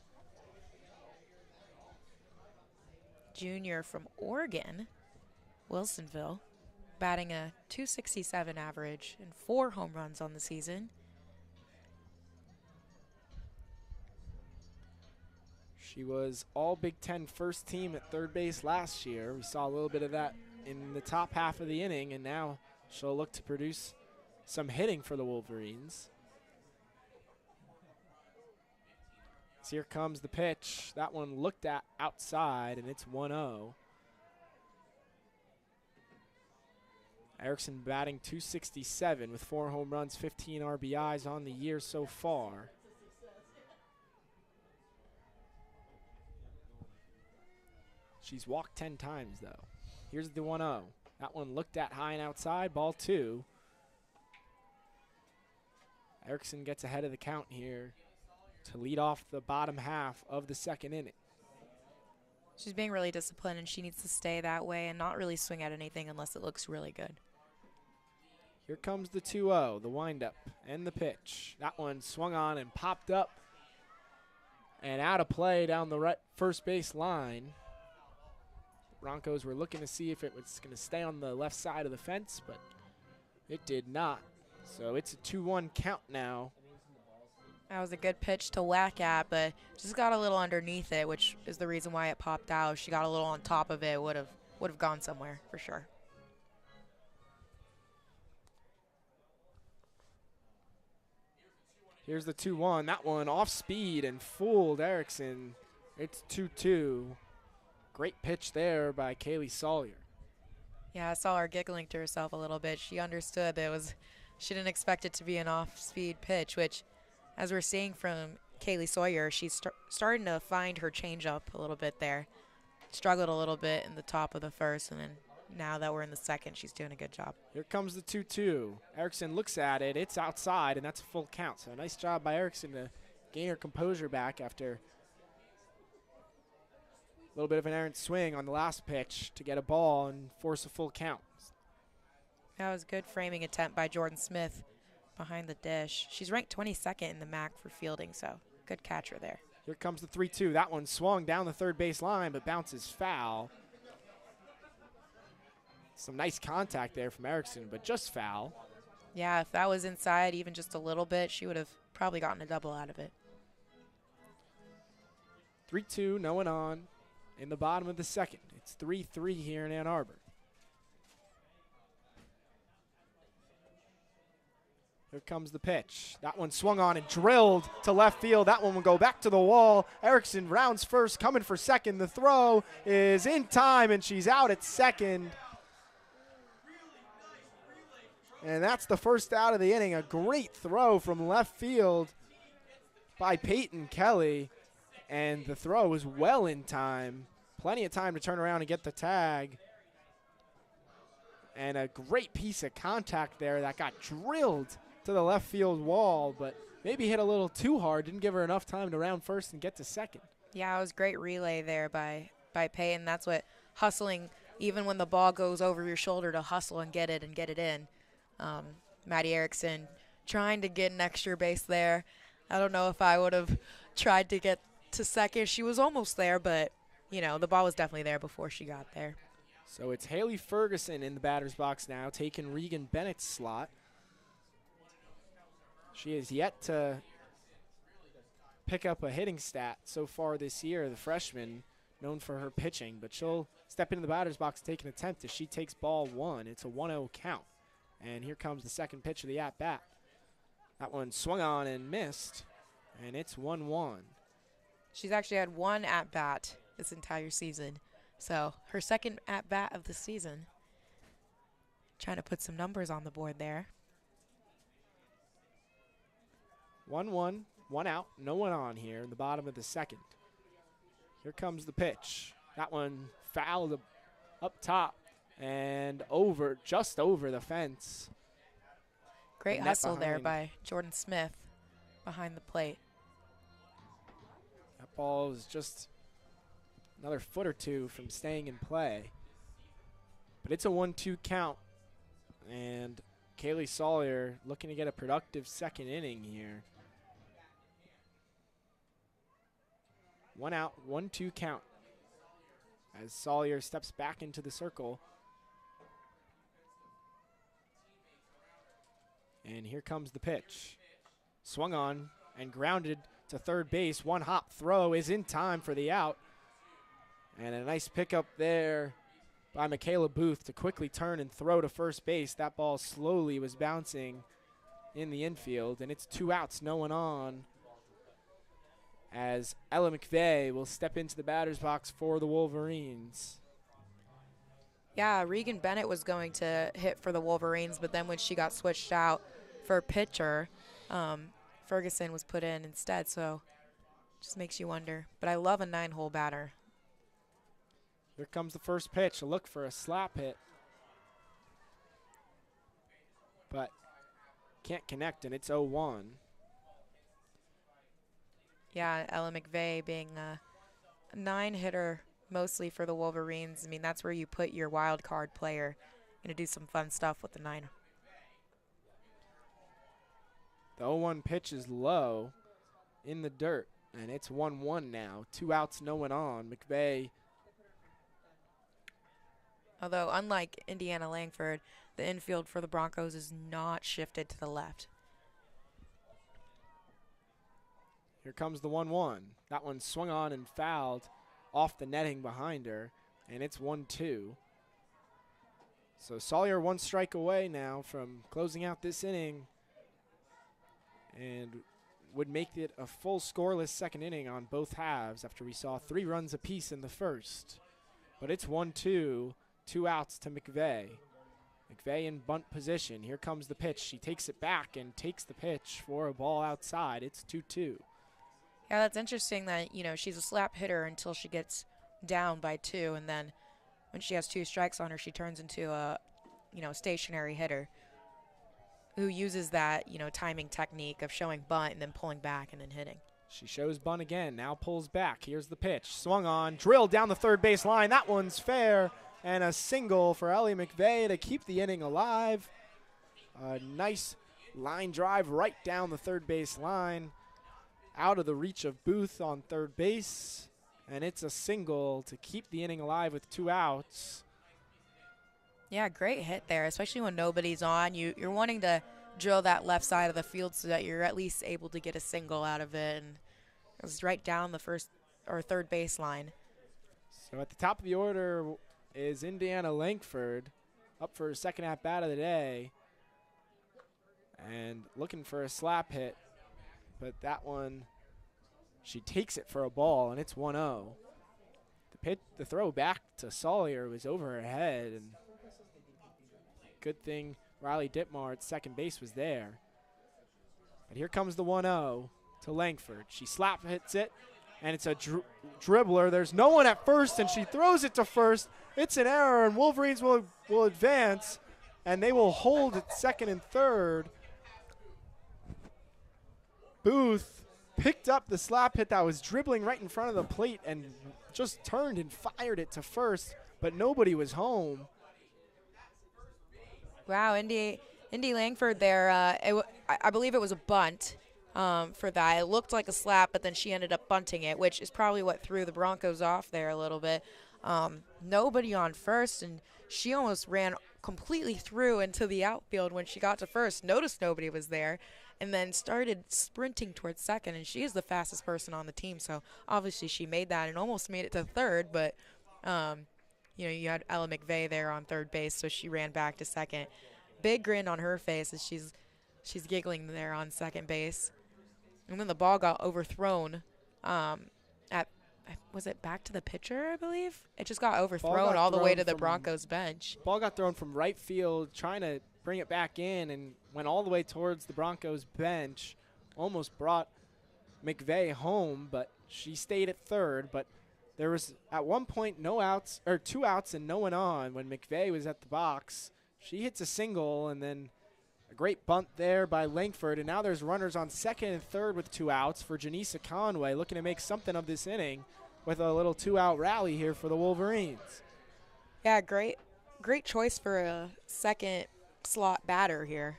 Junior from Oregon, Wilsonville, batting a .267 average and 4 home runs on the season. She was all Big Ten first team at third base last year. We saw a little bit of that in the top half of the inning, and now she'll look to produce some hitting for the Wolverines. So here comes the pitch. That one looked at outside, and it's 1-0. Erickson batting .267 with 4 home runs, 15 RBIs on the year so far. She's walked 10 times, though. Here's the 1-0. That one looked at high and outside, ball 2. Erickson gets ahead of the count here to lead off the bottom half of the second inning. She's being really disciplined, and she needs to stay that way and not really swing at anything unless it looks really good. Here comes the 2-0, the windup and the pitch. That one swung on and popped up and out of play down the right first base line. Broncos were looking to see if it was going to stay on the left side of the fence, but it did not. So it's a 2-1 count now. That was a good pitch to whack at, but just got a little underneath it, which is the reason why it popped out. If she got a little on top of it, would have gone somewhere for sure. Here's the 2-1. That one off speed and fooled Erickson. It's 2-2. Great pitch there by Kaylee Sawyer. Yeah, I saw her giggling to herself a little bit. She understood that she didn't expect it to be an off-speed pitch, which, as we're seeing from Kaylee Sawyer, she's starting to find her changeup a little bit there. Struggled a little bit in the top of the first, and then now that we're in the second, she's doing a good job. Here comes the 2-2. Erickson looks at it. It's outside, and that's a full count. So nice job by Erickson to gain her composure back after a little bit of an errant swing on the last pitch to get a ball and force a full count. That was a good framing attempt by Jordan Smith behind the dish. She's ranked 22nd in the MAC for fielding, so good catcher there. Here comes the 3-2. That one swung down the third base line, but bounces foul. Some nice contact there from Erickson, but just foul. Yeah, if that was inside even just a little bit, she would have probably gotten a double out of it. 3-2, no one on in the bottom of the second. It's 3-3 here in Ann Arbor. Here comes the pitch. That one swung on and drilled to left field. That one will go back to the wall. Erickson rounds first, coming for second. The throw is in time, and she's out at second. And that's the first out of the inning. A great throw from left field by Peyton Kelly. And the throw was well in time. Plenty of time to turn around and get the tag. And a great piece of contact there that got drilled to the left field wall, but maybe hit a little too hard. Didn't give her enough time to round first and get to second. Yeah, it was great relay there by Peyton. That's what hustling, even when the ball goes over your shoulder, to hustle and get it in. Maddie Erickson trying to get an extra base there. I don't know if I would have tried to get to second. She was almost there, but, the ball was definitely there before she got there. So it's Haley Ferguson in the batter's box now, taking Regan Bennett's slot. She has yet to pick up a hitting stat so far this year, the freshman, known for her pitching, but she'll step into the batter's box and take an attempt as she takes ball one. It's a 1-0 count. And here comes the second pitch of the at-bat. That one swung on and missed, and it's 1-1. She's actually had one at-bat this entire season. So her second at-bat of the season. Trying to put some numbers on the board there. 1-1, one out, no one on here in the bottom of the second. Here comes the pitch. That one fouled up top and just over the fence. Great hustle there by Jordan Smith behind the plate. That ball is just another foot or two from staying in play. But it's a 1-2 count. And Kaylee Sawyer looking to get a productive second inning here. 1 out, 1-2 count. As Sawyer steps back into the circle. And here comes the pitch. Swung on and grounded to third base. One hop throw is in time for the out. And a nice pickup there by Michaela Booth to quickly turn and throw to first base. That ball slowly was bouncing in the infield. And it's 2 outs, no one on, as Ella McVeigh will step into the batter's box for the Wolverines. Yeah, Regan Bennett was going to hit for the Wolverines, but then when she got switched out for pitcher, Ferguson was put in instead, so just makes you wonder. But I love a 9-hole batter. Here comes the first pitch, a look for a slap hit. But can't connect, and it's 0-1. Yeah, Ella McVeigh being a 9-hitter mostly for the Wolverines. I mean, that's where you put your wild card player. Going to do some fun stuff with the 9. The 0-1 pitch is low in the dirt, and it's 1-1 now. 2 outs, no one on. McVeigh. Although, unlike Indiana Langford, the infield for the Broncos is not shifted to the left. Here comes the 1-1. That one swung on and fouled off the netting behind her, and it's 1-2. So Sawyer 1 strike away now from closing out this inning and would make it a full scoreless second inning on both halves after we saw 3 runs apiece in the first. But it's 1-2, 2 outs to McVeigh. McVeigh in bunt position. Here comes the pitch. She takes it back and takes the pitch for a ball outside. It's 2-2. Yeah, that's interesting that, you know, she's a slap hitter until she gets down by 2, and then when she has 2 strikes on her, she turns into a, you know, stationary hitter who uses that, you know, timing technique of showing bunt and then pulling back and then hitting. She shows bunt again, now pulls back. Here's the pitch. Swung on, drilled down the third base line. That one's fair, and a single for Ellie McVeigh to keep the inning alive. A nice line drive right down the third base line, out of the reach of Booth on third base, and it's a single to keep the inning alive with 2 outs. Yeah, great hit there, especially when nobody's on. You're wanting to drill that left side of the field so that you're at least able to get a single out of it, and it was right down the first or third base line. So at the top of the order is Indiana Langford, up for her second at bat of the day, and looking for a slap hit. But that one, she takes it for a ball, and it's 1-0. The throw back to Sawyer was over her head, and good thing Riley Ditmar at second base was there. But here comes the 1-0 to Langford. She slap hits it, and it's a dribbler. There's no one at first, and she throws it to first. It's an error, and Wolverines will advance, and they will hold at second and third. Booth picked up the slap hit that was dribbling right in front of the plate and just turned and fired it to first, but nobody was home. Wow, Indy Langford there, I believe it was a bunt for that. It looked like a slap, but then she ended up bunting it, which is probably what threw the Broncos off there a little bit. Nobody on first, and she almost ran completely through into the outfield when she got to first, noticed nobody was there, and then started sprinting towards second, and she is the fastest person on the team, so obviously she made that and almost made it to third, but you know, you had Ella McVeigh there on third base, so she ran back to second. Big grin on her face as she's giggling there on second base. And then the ball got overthrown was it back to the pitcher, I believe? It just got overthrown all the way to the Broncos bench. Ball got thrown from right field, trying to bring it back in, and went all the way towards the Broncos bench. Almost brought McVeigh home, but she stayed at third. But there was at one point 2 outs and no one on when McVeigh was at the box. She hits a single, and then a great bunt there by Langford, and now there's runners on second and third with 2 outs for Janisa Conway, looking to make something of this inning with a little 2-out rally here for the Wolverines. Yeah, great choice for a second slot batter here.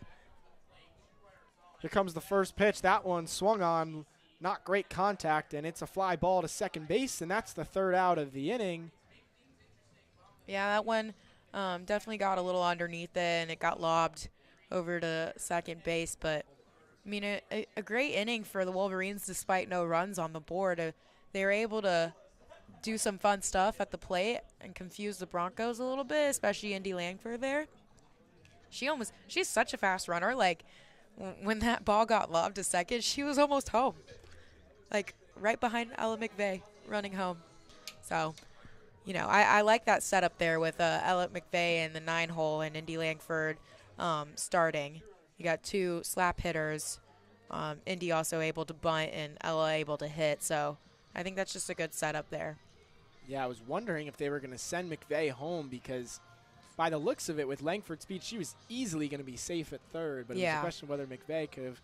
Here comes the first pitch. That one swung on, not great contact, and it's a fly ball to second base, and that's the 3rd out of the inning. Yeah, that one definitely got a little underneath it, and it got lobbed over to second base. But, I mean, a great inning for the Wolverines despite no runs on the board. They were able to do some fun stuff at the plate and confuse the Broncos a little bit, especially Indy Langford there. She's such a fast runner. Like, when that ball got lobbed to second, she was almost home. Like, right behind Ella McVeigh running home. So, you know, I like that setup there with Ella McVeigh in the 9-hole and Indy Langford starting. You got 2 slap hitters. Indy also able to bunt and Ella able to hit. So I think that's just a good setup there. Yeah, I was wondering if they were going to send McVeigh home because by the looks of it, with Langford's speed, she was easily going to be safe at third. But it was a question of whether McVeigh could have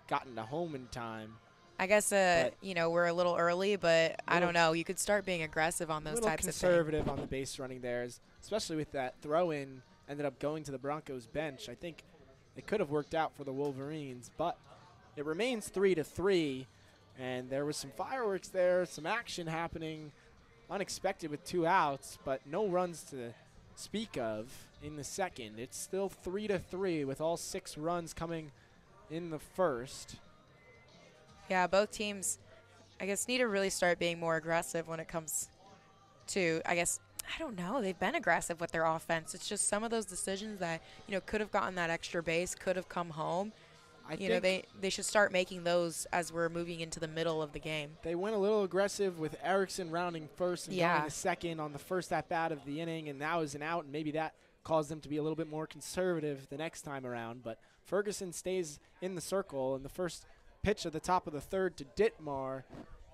gotten to home in time. I guess, you know, we're a little early, but I don't know. You could start being aggressive on those types of things. Conservative on the base running there, especially with that throw-in ended up going to the Broncos bench. I think it could have worked out for the Wolverines, but it remains 3-3, and there was some fireworks there, some action happening, unexpected with 2 outs, but no runs to speak of in the second. It's still 3-3 with all 6 runs coming in the first. Yeah, both teams, I guess, need to really start being more aggressive when it comes to, I don't know. They've been aggressive with their offense. It's just some of those decisions that, could have gotten that extra base, could have come home. I think They should start making those as we're moving into the middle of the game. they went a little aggressive with Erickson rounding first and going to second on the first at-bat of the inning, and that was an out, and maybe that caused them to be a little bit more conservative the next time around. But Ferguson stays in the circle, and the first pitch at the top of the third to Ditmar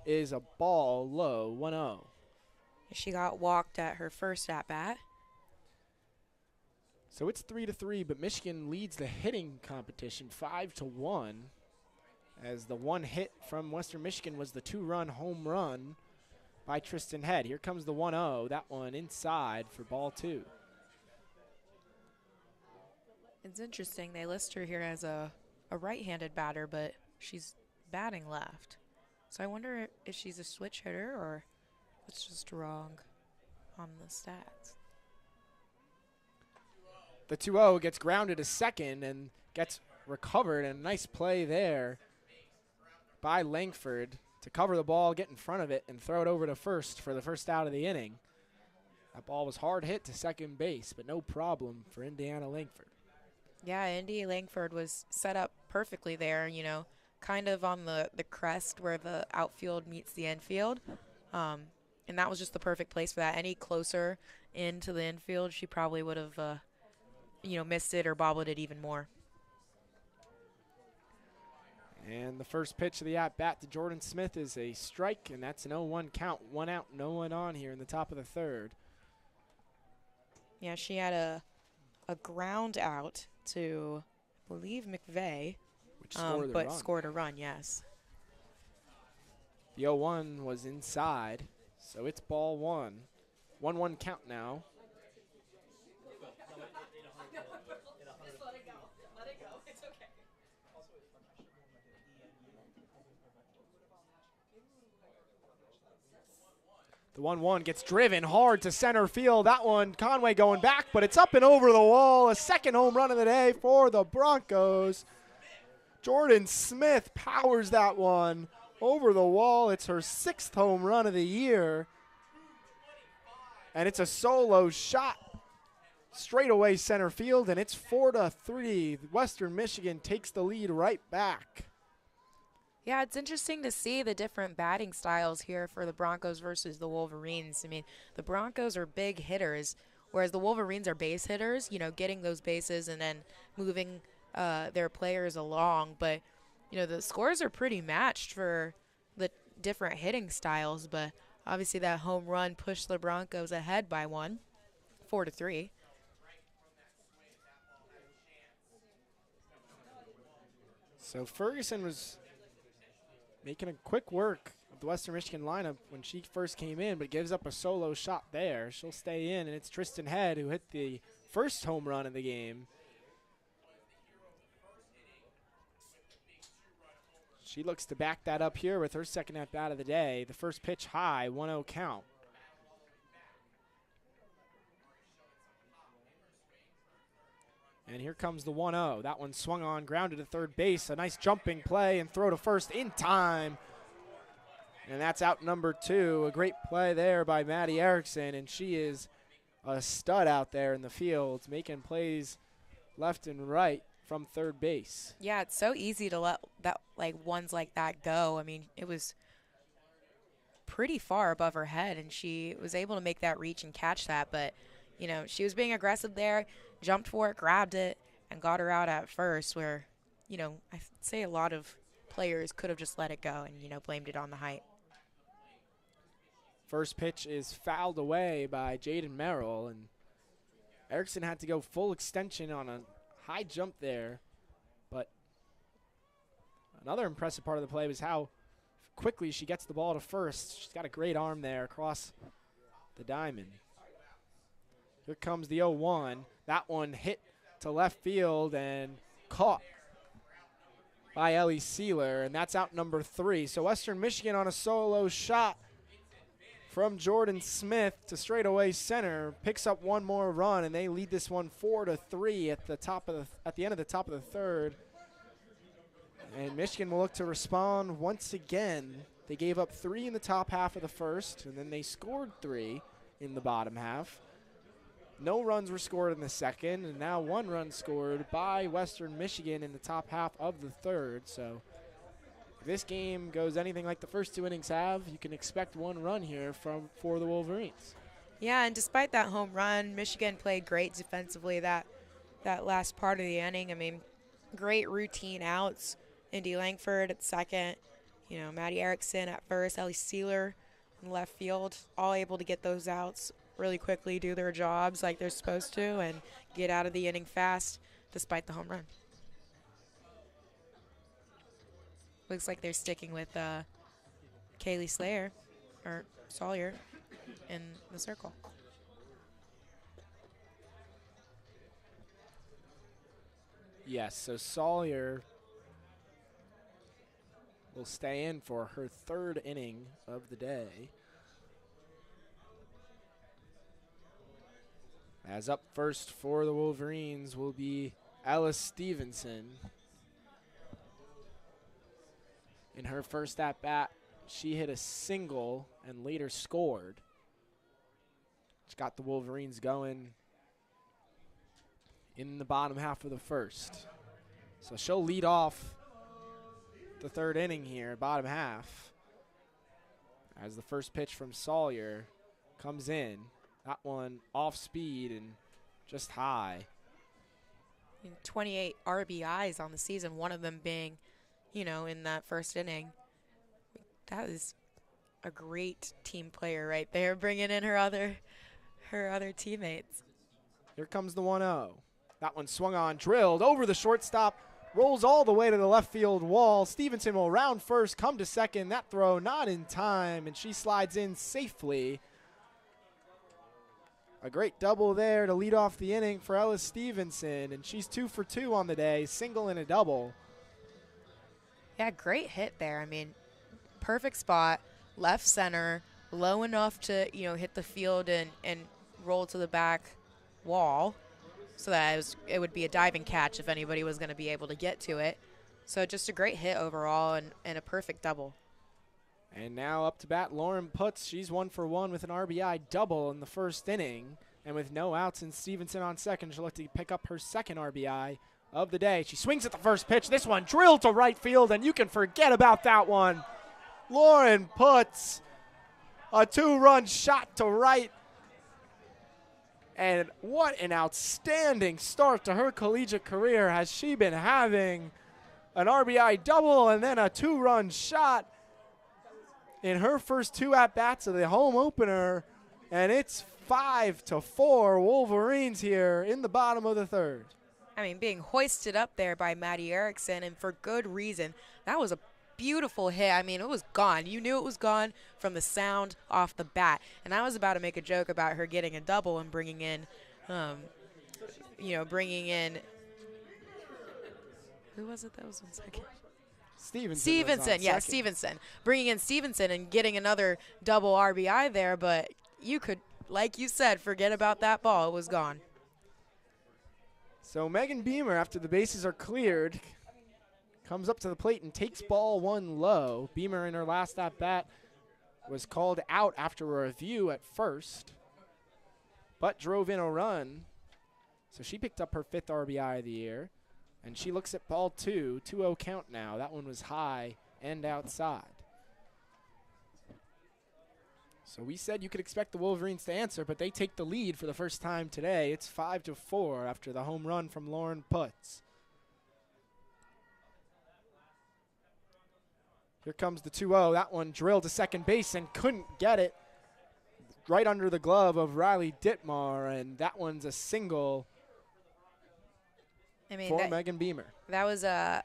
is a ball low, 1-0. She got walked at her first at-bat. So it's 3-3, but Michigan leads the hitting competition 5-1, as the one hit from Western Michigan was the 2-run home run by Tristan Head. Here comes the 1-0, that one inside for ball 2. It's interesting. They list her here as a right-handed batter, but she's batting left. So I wonder if she's a switch hitter or it's just wrong on the stats. The 2-0 gets grounded to second and gets recovered, and a nice play there by Langford to cover the ball, get in front of it, and throw it over to first for the first out of the inning. That ball was hard hit to second base, but no problem for Indiana Langford. Yeah, Indy Langford was set up perfectly there, kind of on the crest where the outfield meets the infield. And that was just the perfect place for that. Any closer into the infield, she probably would have missed it or bobbled it even more. And the first pitch of the at-bat to Jordan Smith is a strike, and that's an 0-1 count. 1 out, no one on here in the top of the third. Yeah, she had a ground out to, I believe, McVeigh, Which scored the but run. scored a run, yes. The 0-1 was inside, so it's ball 1. 1-1 count now. The 1-1 gets driven hard to center field. That one, Conway going back, but it's up and over the wall. A second home run of the day for the Broncos. Jordan Smith powers that one over the wall. It's her 6th home run of the year. And it's a solo shot straight away center field, and it's 4-3. Western Michigan takes the lead right back. Yeah, it's interesting to see the different batting styles here for the Broncos versus the Wolverines. I mean, the Broncos are big hitters, whereas the Wolverines are base hitters, getting those bases and then moving their players along. But, the scores are pretty matched for the different hitting styles. But obviously that home run pushed the Broncos ahead by 1, 4-3. So Ferguson was making a quick work of the Western Michigan lineup when she first came in, but gives up a solo shot there. She'll stay in, and it's Tristan Head who hit the first home run of the game. She looks to back that up here with her second at-bat of the day. The first pitch high, 1-0 count. And here comes the 1-0. That one swung on, grounded to third base. A nice jumping play and throw to first in time. And that's out number 2. A great play there by Maddie Erickson, and she is a stud out there in the field, making plays left and right from third base. Yeah, it's so easy to let ones like that go. I mean, it was pretty far above her head, and she was able to make that reach and catch that. But, she was being aggressive there, jumped for it, grabbed it, and got her out at first where, I'd say a lot of players could have just let it go and, blamed it on the height. First pitch is fouled away by Jaden Merrill, and Erickson had to go full extension on a high jump there. But another impressive part of the play was how quickly she gets the ball to first. She's got a great arm there across the diamond. Here comes the 0-1. That one hit to left field and caught by Ellie Sealer, and that's out number 3. So Western Michigan on a solo shot from Jordan Smith to straightaway center picks up one more run, and they lead this one 4-3 at the end of the top of the third. And Michigan will look to respond once again. They gave up 3 in the top half of the first, and then they scored 3 in the bottom half. No runs were scored in the second, and now 1 run scored by Western Michigan in the top half of the third. So if this game goes anything like the first 2 innings have, you can expect 1 run here for the Wolverines. Yeah, and despite that home run, Michigan played great defensively that last part of the inning. I mean, great routine outs. Indy Langford at second, Maddie Erickson at first, Ellie Sealer in left field, all able to get those outs really quickly, do their jobs like they're supposed to, and get out of the inning fast despite the home run. Looks like they're sticking with Kaylee Sawyer in the circle. Yes, so Sawyer will stay in for her 3rd inning of the day. As up first for the Wolverines will be Alice Stevenson. In her first at-bat, she hit a single and later scored. Which got the Wolverines going in the bottom half of the first. So she'll lead off the 3rd inning here, bottom half, as the first pitch from Sawyer comes in. That one off speed and just high. 28 RBIs on the season, one of them being, in that first inning. That is a great team player right there, bringing in her other teammates. Here comes the 1-0. That one swung on, drilled over the shortstop, rolls all the way to the left field wall. Stevenson will round first, come to second. That throw not in time, and she slides in safely. A great double there to lead off the inning for Ellis Stevenson, and she's 2 for 2 on the day, single and a double. Yeah, great hit there. I mean, perfect spot, left center, low enough to, hit the field and roll to the back wall so that it would be a diving catch if anybody was going to be able to get to it. So just a great hit overall and a perfect double. And now up to bat, Lauren Putz. She's 1 for 1 with an RBI double in the first inning. And with no outs and Stevenson on second, she'll look to pick up her 2nd RBI of the day. She swings at the first pitch. This one drilled to right field, and you can forget about that one. Lauren Putz, a 2-run shot to right. And what an outstanding start to her collegiate career has she been having. An RBI double and then a 2-run shot in her first 2 at-bats of the home opener, and it's 5-4 Wolverines here in the bottom of the 3rd. I mean, being hoisted up there by Maddie Erickson, and for good reason. That was a beautiful hit. I mean, it was gone. You knew it was gone from the sound off the bat. And I was about to make a joke about her getting a double and bringing in, who was it that was on second? Stevenson, yeah, Stevenson. Bringing in Stevenson and getting another double RBI there, but you could, like you said, forget about that ball. It was gone. So Megan Beamer, after the bases are cleared, comes up to the plate and takes ball 1 low. Beamer in her last at-bat was called out after a review at first, but drove in a run. So she picked up her 5th RBI of the year. And she looks at ball 2, 2-0 count now. That one was high and outside. So we said you could expect the Wolverines to answer, but they take the lead for the first time today. It's 5-4 after the home run from Lauren Putz. Here comes the 2-0. That one drilled to second base and couldn't get it. Right under the glove of Riley Dittmar, and that one's a single. For Megan Beamer. That was a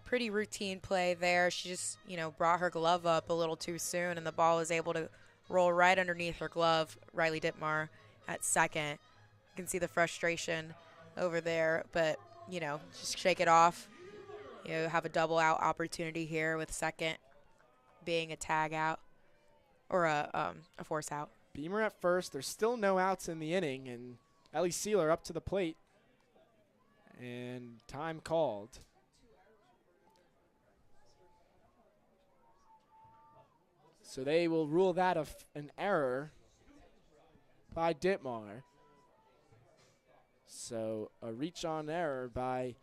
pretty routine play there. She just, brought her glove up a little too soon, and the ball was able to roll right underneath her glove. Riley Dittmar at second. You can see the frustration over there, but, just shake it off. Have a double out opportunity here with second being a tag out or a force out. Beamer at first. There's still no outs in the inning, and Ellie Sealer up to the plate. And time called. So they will rule that an error by Ditmar. So a reach on error by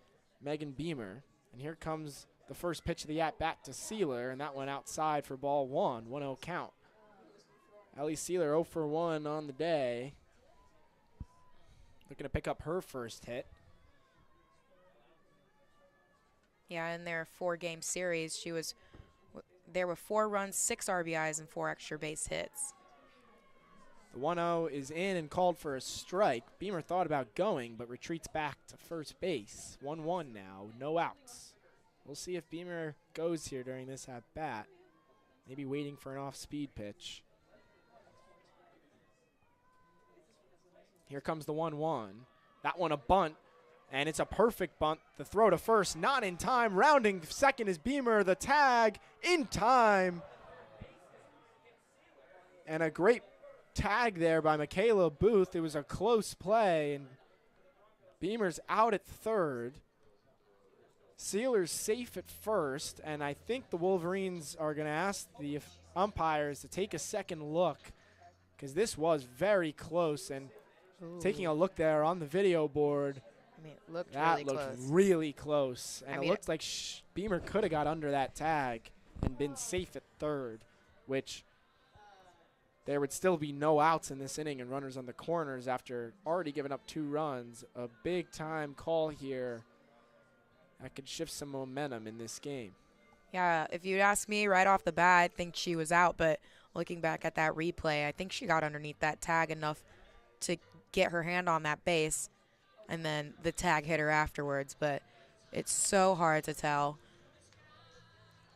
Megan Beamer. And here comes the first pitch of the at-bat to Sealer, and that went outside for ball one, 1-0 count. Ellie Sealer 0 for 1 on the day. Looking to pick up her first hit. Yeah, in their 4-game series, there were 4 runs, 6 RBIs, and 4 extra base hits. The 1-0 is in and called for a strike. Beamer thought about going, but retreats back to first base. 1-1 now, no outs. We'll see if Beamer goes here during this at-bat. Maybe waiting for an off-speed pitch. Here comes the 1-1. That one a bunt, and it's a perfect bunt. The throw to first, not in time. Rounding second is Beamer. The tag in time. And a great tag there by Michaela Booth. It was a close play, and Beamer's out at third. Sealer's safe at first, and I think the Wolverines are going to ask the umpires to take a second look because this was very close. And taking a look there on the video board, I mean, it looked that really looked close. really close. And I it mean, looked like Beamer could have got under that tag and been safe at third, which there would still be no outs in this inning and runners on the corners after already giving up 2 runs. A big-time call here that could shift some momentum in this game. Yeah, if you'd ask me right off the bat, I think she was out. But looking back at that replay, I think she got underneath that tag enough to get her hand on that base, and then the tag hit her afterwards. But it's so hard to tell.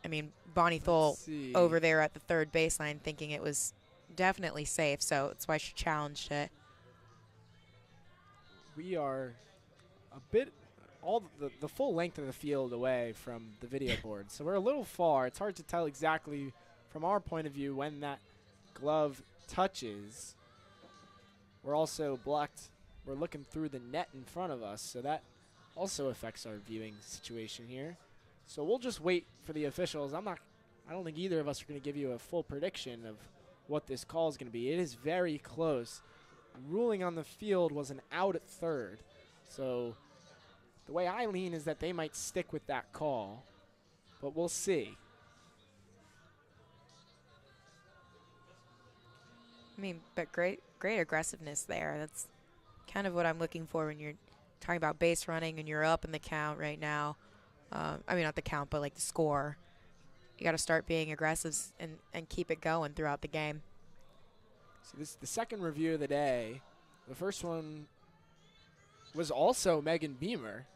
I mean, Bonnie Thole over there at the third baseline thinking it was definitely safe, so that's why she challenged it. We are a bit the full length of the field away from the video board, so we're a little far. It's hard to tell exactly from our point of view when that glove touches. We're also blocked. We're looking through the net in front of us, so that also affects our viewing situation here. So we'll just wait for the officials. I don't think either of us are going to give you a full prediction of what this call is going to be. It is very close. Ruling on the field was an out at third. So the way I lean is that they might stick with that call, but we'll see. I mean, but great aggressiveness there. That's kind of what I'm looking for when you're talking about base running and you're up in the count right now. I mean, not the count, but like the score. You got to start being aggressive and keep it going throughout the game. So this is the second review of the day. The first one was also Megan Beamer.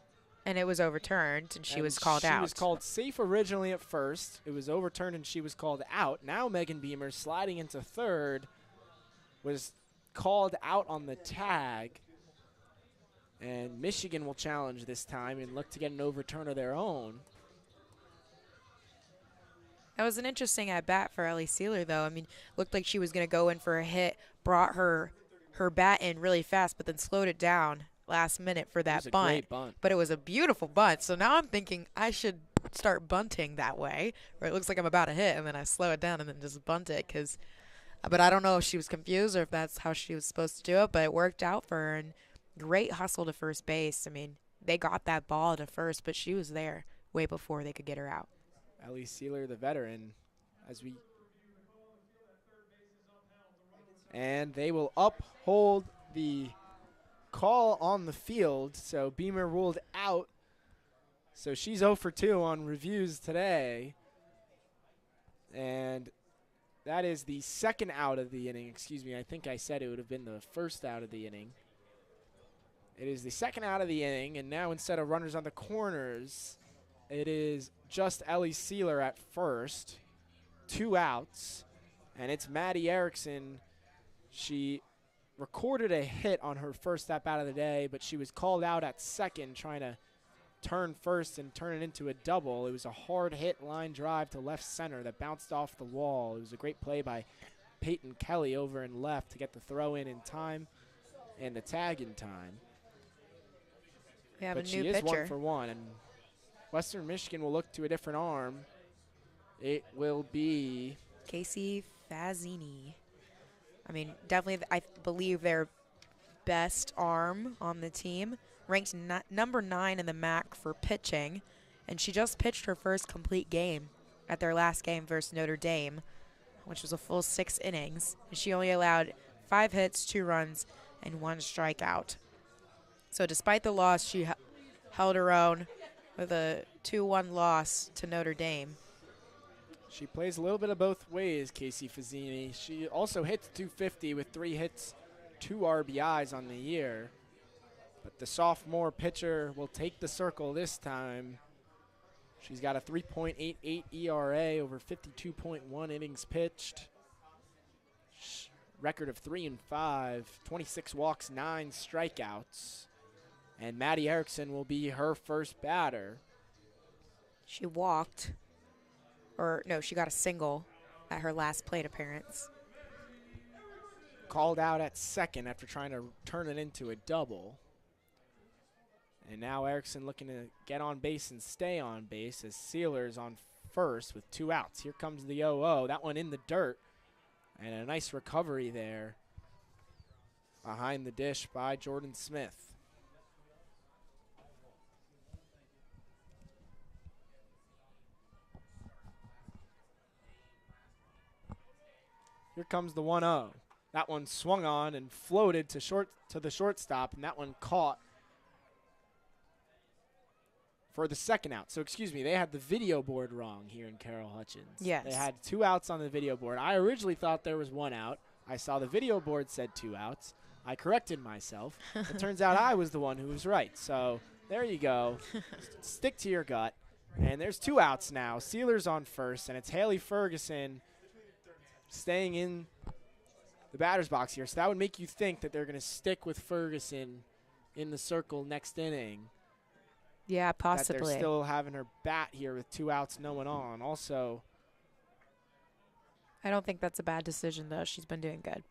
And it was overturned, and she was called out. She was called safe originally at first. It was overturned, and she was called out. Now Megan Beamer, sliding into third, was called out on the tag. And Michigan will challenge this time and look to get an overturn of their own. That was an interesting at-bat for Ellie Sealer, though. I mean, looked like she was going to go in for a hit, brought her bat in really fast, but then slowed it down last minute for that bunt. Great bunt. But it was a beautiful bunt. So now I'm thinking I should start bunting that way, where it looks like I'm about to hit, and then I slow it down and then just bunt it. But I don't know if she was confused or if that's how she was supposed to do it, but it worked out for her. And great hustle to first base. I mean, they got that ball to first, but she was there way before they could get her out. Ellie Sealer, the veteran, and they will uphold the call on the field. So Beamer ruled out. So she's 0 for 2 on reviews today. And that is the second out of the inning. Excuse me, I think I said it would have been the first out of the inning. It is the second out of the inning, and now instead of runners on the corners, it is just Ellie Sealer at first, 2 outs, and it's Maddie Erickson. She recorded a hit on her first step out of the day, but she was called out at second trying to turn first and turn it into a double. It was a hard hit line drive to left center that bounced off the wall. It was a great play by Peyton Kelly over in left to get the throw in time and the tag in time. We have but a she new is pitcher. 1 for 1, and Western Michigan will look to a different arm. It will be Casey Fazzini. I mean, definitely, I believe their best arm on the team. Ranked number 9 in the MAC for pitching. And she just pitched her first complete game at their last game versus Notre Dame, which was a full 6 innings. And she only allowed 5 hits, 2 runs, and 1 strikeout. So despite the loss, she held her own with a 2-1 loss to Notre Dame. She plays a little bit of both ways, Casey Fazzini. She also hits .250 with 3 hits, 2 RBIs on the year. But the sophomore pitcher will take the circle this time. She's got a 3.88 ERA over 52.1 innings pitched. Record of 3-5, 26 walks, 9 strikeouts. And Maddie Erickson will be her first batter. She walked, or no, she got a single at her last plate appearance. Called out at second after trying to turn it into a double. And now Erickson looking to get on base and stay on base as Sealer's on first with 2 outs. Here comes the 0-0. That one in the dirt. And a nice recovery there behind the dish by Jordan Smith. Here comes the 1-0. That one swung on and floated to the shortstop, and that one caught for the second out. So, excuse me, they had the video board wrong here in Carol Hutchins. Yes. They had 2 outs on the video board. I originally thought there was 1 out. I saw the video board said 2 outs. I corrected myself. It turns out I was the one who was right. So, there you go. Stick to your gut. And there's 2 outs now. Sealer's on first, and it's Haley Ferguson staying in the batter's box here. So that would make you think that they're going to stick with Ferguson in the circle next inning. Yeah, possibly. That they're still having her bat here with 2 outs, no one on. Also, I don't think that's a bad decision, though. She's been doing good.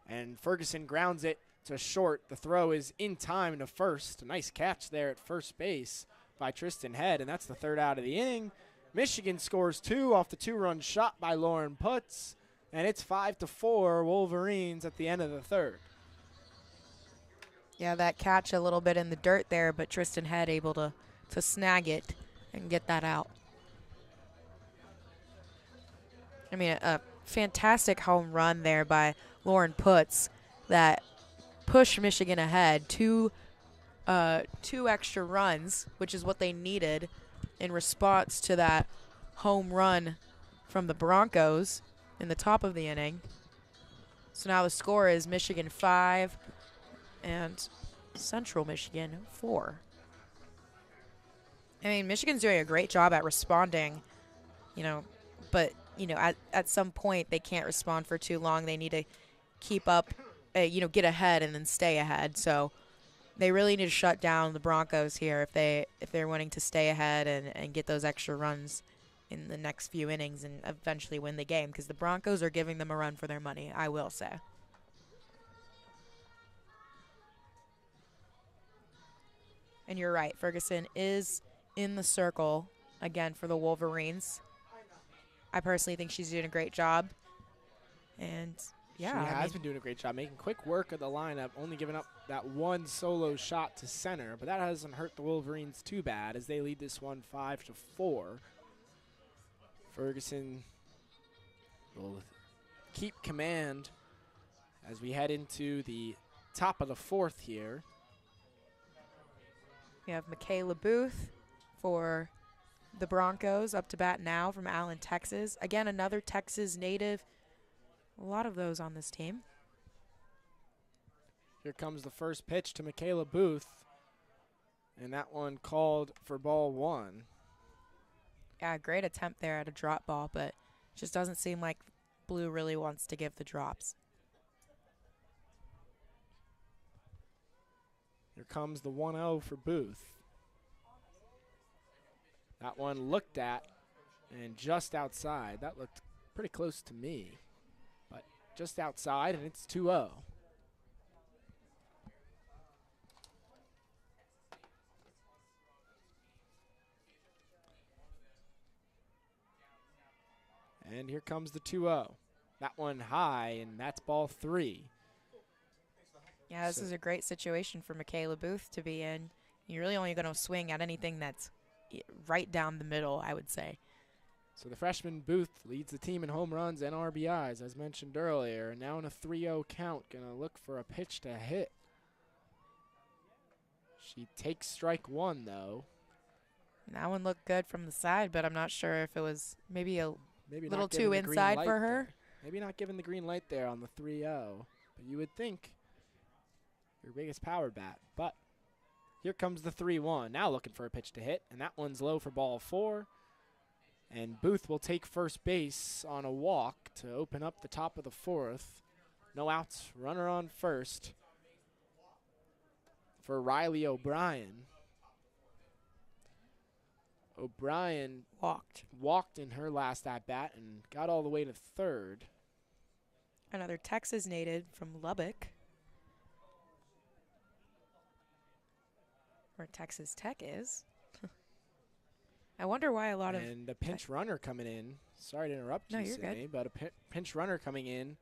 And Ferguson grounds it to short. The throw is in time to first. A nice catch there at first base by Tristan Head, and that's the 3rd out of the inning. Michigan scores 2 off the 2-run shot by Lauren Putz, and it's 5-4 Wolverines at the end of the 3rd. Yeah, that catch a little bit in the dirt there, but Tristan Head able to snag it and get that out. I mean, a fantastic home run there by Lauren Putz that pushed Michigan ahead. 2 extra runs, which is what they needed in response to that home run from the Broncos in the top of the inning. So now the score is Michigan 5 and Central Michigan 4. I mean, Michigan's doing a great job at responding, but, at some point they can't respond for too long. They need to keep up, get ahead and then stay ahead. So they really need to shut down the Broncos here if they're wanting to stay ahead and get those extra runs in the next few innings and eventually win the game, because the Broncos are giving them a run for their money, I will say. And you're right, Ferguson is in the circle again for the Wolverines. I personally think she's doing a great job. And yeah, she has been doing a great job, making quick work of the lineup, only giving up that 1 solo shot to center, but that hasn't hurt the Wolverines too bad as they lead this one 5-4. Ferguson will keep command as we head into the top of the 4th here. We have Michaela Booth for the Broncos up to bat now from Allen, Texas. Again, another Texas native. A lot of those on this team. Here comes the first pitch to Michaela Booth, and that one called for ball 1. Yeah, great attempt there at a drop ball, but just doesn't seem like Blue really wants to give the drops. Here comes the 1-0 for Booth. That one looked at and just outside. That looked pretty close to me, but just outside, and it's 2-0. And here comes the 2-0. That one high, and that's ball 3. Yeah, this is a great situation for Michaela Booth to be in. You're really only going to swing at anything that's right down the middle, I would say. So the freshman Booth leads the team in home runs and RBIs, as mentioned earlier. Now in a 3-0 count, going to look for a pitch to hit. She takes strike 1, though. That one looked good from the side, but I'm not sure if it was maybe a little not giving too the green inside light for her. there. Maybe not giving the green light there on the 3-0. But you would think your biggest power bat. But here comes the 3-1. Now looking for a pitch to hit, and that one's low for ball 4. And Booth will take first base on a walk to open up the top of the 4th. No outs, runner on first for Riley O'Brien. O'Brien walked in her last at-bat and got all the way to 3rd. Another Texas native from Lubbock, where Texas Tech is. I wonder why a lot of... And a pinch runner coming in. Sorry to interrupt you, Sydney, but a pinch runner coming in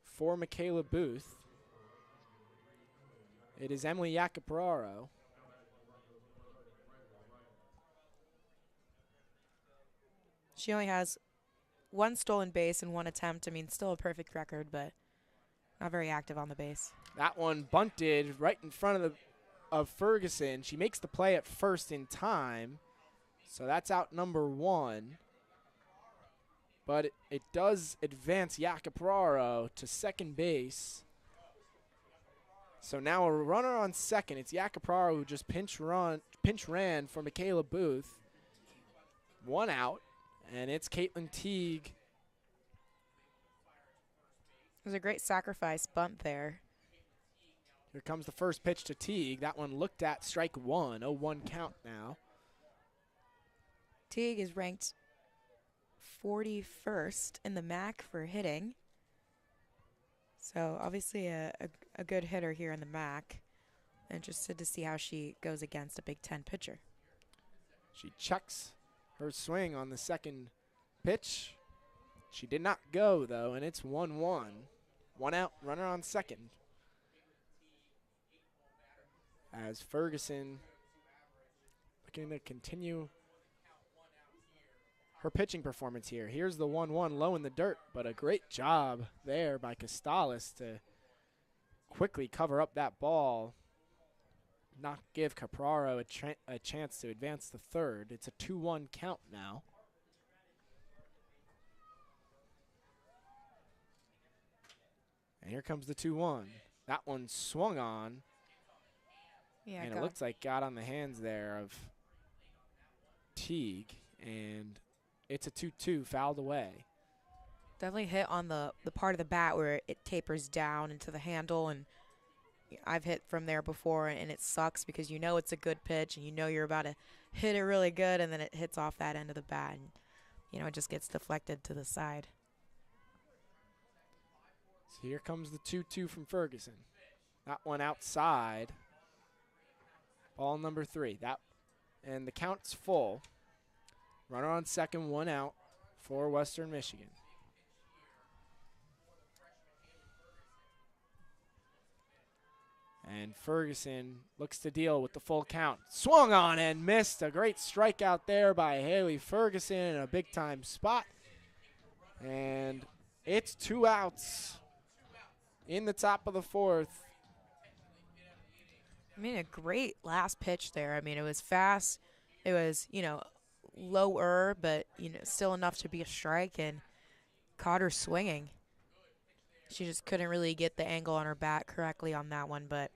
for Michaela Booth. It is Emily Yacapraro. She only has 1 stolen base and 1 attempt. I mean, still a perfect record, but not very active on the base. That one bunted right in front of Ferguson. She makes the play at first in time. So that's out number 1. But it does advance Yacapraro to second base. So now a runner on second. It's Yacapraro who just pinch ran for Michaela Booth. 1 out. And it's Caitlin Teague. It was a great sacrifice bunt there. Here comes the first pitch to Teague. That one looked at strike 1. 0-1 count now. Teague is ranked 41st in the MAC for hitting. So obviously a good hitter here in the MAC. Interested to see how she goes against a Big Ten pitcher. She chucks her swing on the second pitch. She did not go, though, and it's 1-1. 1 out, runner on second. As Ferguson looking to continue her pitching performance here. Here's the 1-1 low in the dirt, but a great job there by Costales to quickly cover up that ball. Not give Capraro a chance to advance to 3rd. It's a 2-1 count now. And here comes the 2-1. That one swung on. Yeah, and it looks like got on the hands there of Teague. And it's a 2-2, fouled away. Definitely hit on the part of the bat where it tapers down into the handle, and I've hit from there before, and it sucks because you know it's a good pitch and you know you're about to hit it really good, and then it hits off that end of the bat, and it just gets deflected to the side. So here comes the 2-2 from Ferguson. That one outside. Ball number 3. And the count's full. Runner on second, 1 out for Western Michigan. And Ferguson looks to deal with the full count. Swung on and missed. A great strikeout there by Haley Ferguson in a big-time spot. And it's 2 outs in the top of the 4th. I mean, a great last pitch there. I mean, it was fast. It was, lower, but, still enough to be a strike, and caught her swinging. She just couldn't really get the angle on her bat correctly on that one, but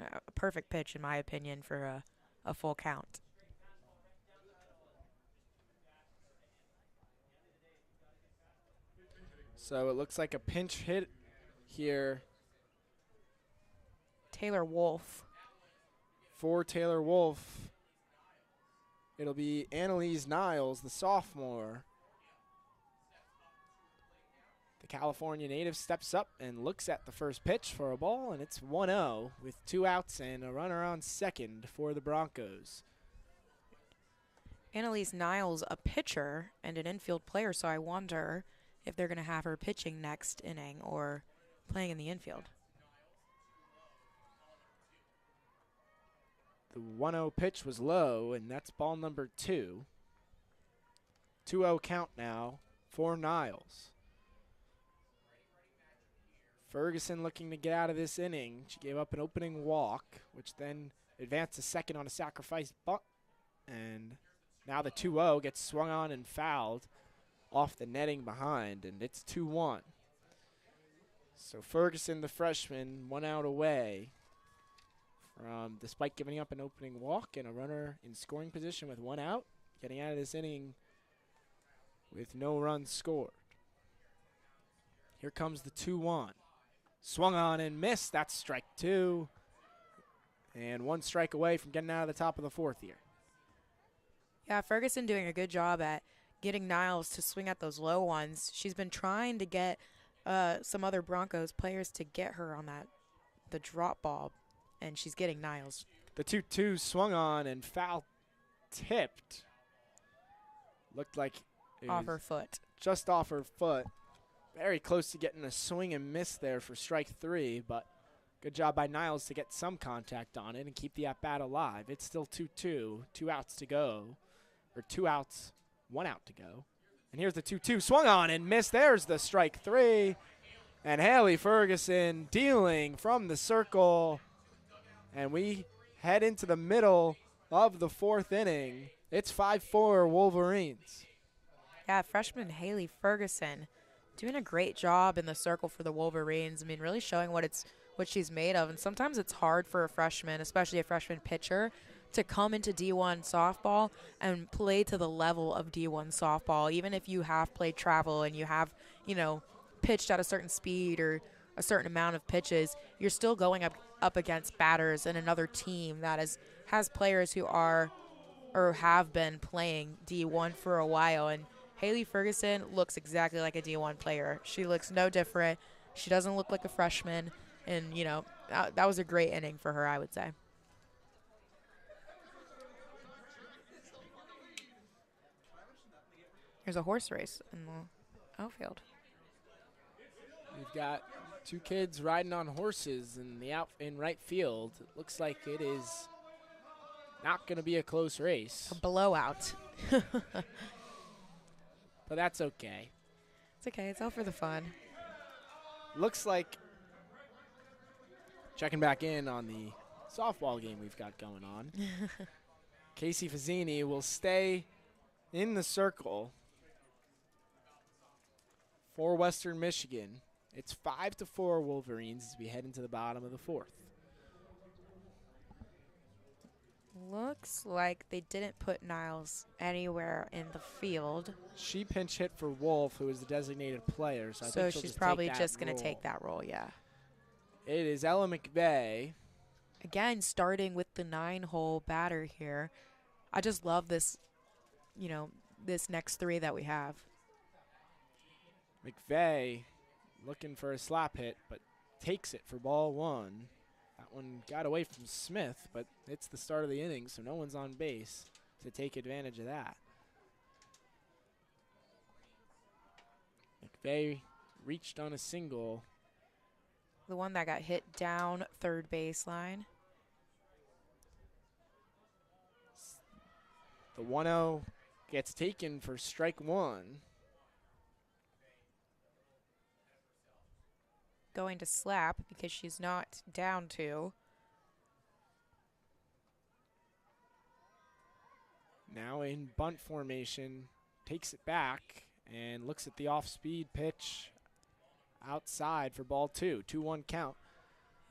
a perfect pitch, in my opinion, for a full count. So it looks like a pinch hit here. Taylor Wolf. For Taylor Wolf, it'll be Annalise Niles, the sophomore. The California native steps up and looks at the first pitch for a ball, and it's 1-0 with 2 outs and a runner on second for the Broncos. Annalise Niles a pitcher and an infield player, so I wonder if they're going to have her pitching next inning or playing in the infield. The 1-0 pitch was low, and that's ball number 2. 2-0 count now for Niles. Ferguson looking to get out of this inning. She gave up an opening walk, which then advanced to second on a sacrifice bunt. And now the 2-0 gets swung on and fouled off the netting behind, and it's 2-1. So Ferguson, the freshman, 1 out away from, despite giving up an opening walk and a runner in scoring position with 1 out, getting out of this inning with no runs scored. Here comes the 2-1. Swung on and missed. That's strike 2. And 1 strike away from getting out of the top of the 4th here. Yeah, Ferguson doing a good job at getting Niles to swing at those low ones. She's been trying to get some other Broncos players to get her on the drop ball, and she's getting Niles. The 2-2 swung on and foul tipped. Looked like it off was her foot. Just off her foot. Very close to getting a swing and miss there for strike 3, but good job by Niles to get some contact on it and keep the at-bat alive. It's still 2-2, 2 outs to go, or 2 outs, 1 out to go. And here's the 2-2, swung on and missed. There's the strike 3. And Haley Ferguson dealing from the circle. And we head into the middle of the 4th inning. It's 5-4 Wolverines. Yeah, freshman Haley Ferguson doing a great job in the circle for the Wolverines. I mean, really showing what she's made of. And sometimes it's hard for a freshman, especially a freshman pitcher, to come into D1 softball and play to the level of D1 softball. Even if you have played travel and you have, pitched at a certain speed or a certain amount of pitches, you're still going up against batters and another team that has players who are or have been playing D1 for a while. And Haley Ferguson looks exactly like a D1 player. She looks no different. She doesn't look like a freshman. And, that was a great inning for her, I would say. There's a horse race in the outfield. We've got 2 kids riding on horses in right field. It looks like it is not going to be a close race. A blowout. But that's okay. It's okay. It's all for the fun. Looks like, checking back in on the softball game we've got going on, Casey Fazzini will stay in the circle for Western Michigan. It's 5-4 Wolverines as we head into the bottom of the 4th. Looks like they didn't put Niles anywhere in the field. She pinch hit for Wolf, who is the designated player. So I think she's probably just going to take that role, yeah. It is Ella McVeigh. Again, starting with the 9-hole batter here. I just love this, this next 3 that we have. McVeigh looking for a slap hit, but takes it for ball 1. That one got away from Smith, but it's the start of the inning, so no one's on base to take advantage of that. McVeigh reached on a single. The one that got hit down third baseline. The 1-0 gets taken for strike 1. Going to slap because she's not down 2. Now in bunt formation, takes it back and looks at the off-speed pitch outside for ball 2. 2-1 count.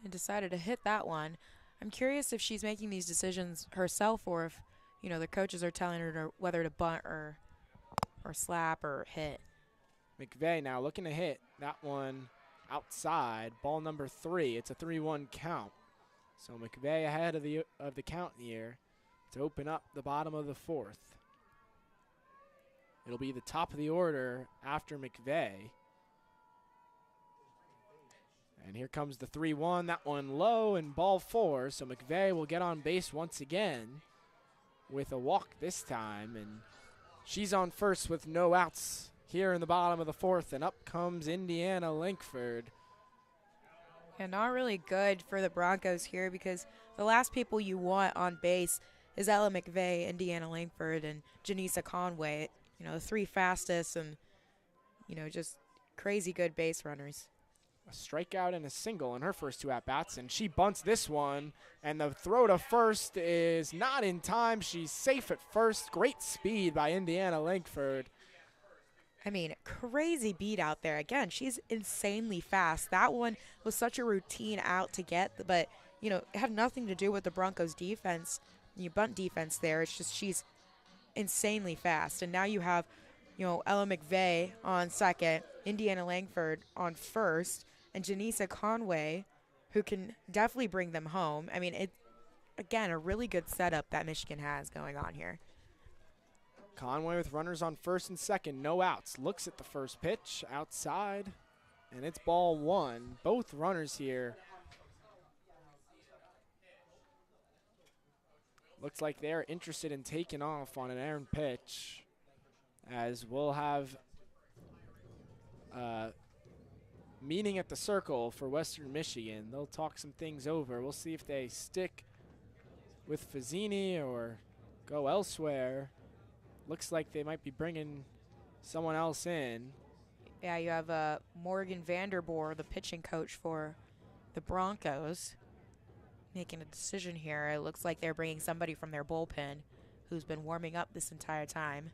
And decided to hit that one. I'm curious if she's making these decisions herself or if, the coaches are telling her whether to bunt or slap or hit. McVeigh now looking to hit that one outside, ball number 3. It's a 3-1 count. So McVeigh ahead of the count here to open up the bottom of the 4th. It'll be the top of the order after McVeigh. And here comes the 3-1. That one low and ball 4. So McVeigh will get on base once again with a walk this time, and she's on first with no outs here in the bottom of the fourth, and up comes Indiana Lankford. Yeah, not really good for the Broncos here because the last people you want on base is Ella McVeigh, Indiana Lankford, and Janisa Conway. You know, the three fastest and, you know, just crazy good base runners. A strikeout and a single in her first two at-bats, and she bunts this one, and the throw to first is not in time. She's safe at first. Great speed by Indiana Lankford. I mean, crazy beat out there. Again, she's insanely fast. That one was such a routine out to get, but, you know, it had nothing to do with the Broncos' defense, bunt defense there. It's just she's insanely fast. And now you have, you know, Ella McVeigh on second, Indiana Lankford on first, and Janisa Conway, who can definitely bring them home. I mean, again, a really good setup that Michigan has going on here. Conway with runners on first and second, no outs. Looks at the first pitch, outside, and it's ball one. Both runners here. Looks like they're interested in taking off on an errant pitch, as we'll have meeting at the circle for Western Michigan. They'll talk some things over. We'll see if they stick with Fazzini or go elsewhere. Looks like they might be bringing someone else in. Yeah, you have Morgan Vanderboer, the pitching coach for the Broncos, making a decision here. It looks like they're bringing somebody from their bullpen who's been warming up this entire time.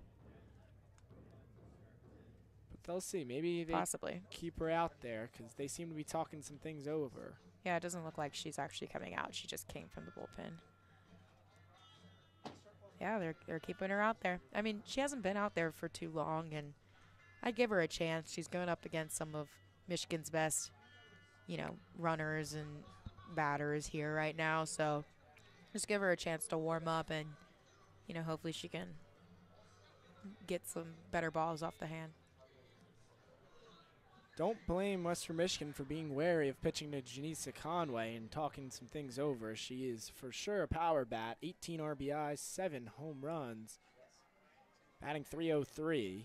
But they'll see. Maybe they possibly keep her out there because they seem to be talking some things over. Yeah, it doesn't look like she's actually coming out. She just came from the bullpen. Yeah, they're keeping her out there. I mean, she hasn't been out there for too long, and I'd give her a chance. She's going up against some of Michigan's best, you know, runners and batters here right now. So just give her a chance to warm up, and, you know, hopefully she can get some better balls off the hand. Don't blame Western Michigan for being wary of pitching to Janisa Conway and talking some things over. She is for sure a power bat. 18 RBIs, 7 home runs, batting .303.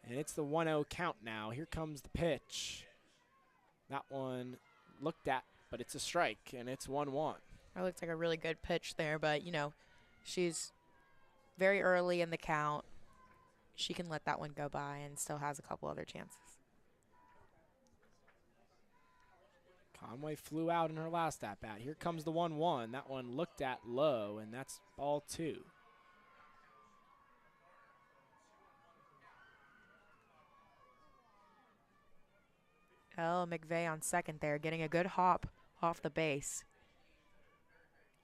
And it's the 1-0 count now. Here comes the pitch. That one looked at, but it's a strike, and it's 1-1. That looks like a really good pitch there, but, you know, she's very early in the count. She can let that one go by and still has a couple other chances. Conway flew out in her last at-bat. Here comes the 1-1. That one looked at low, and that's ball 2. Ella McVeigh on second there, getting a good hop off the base.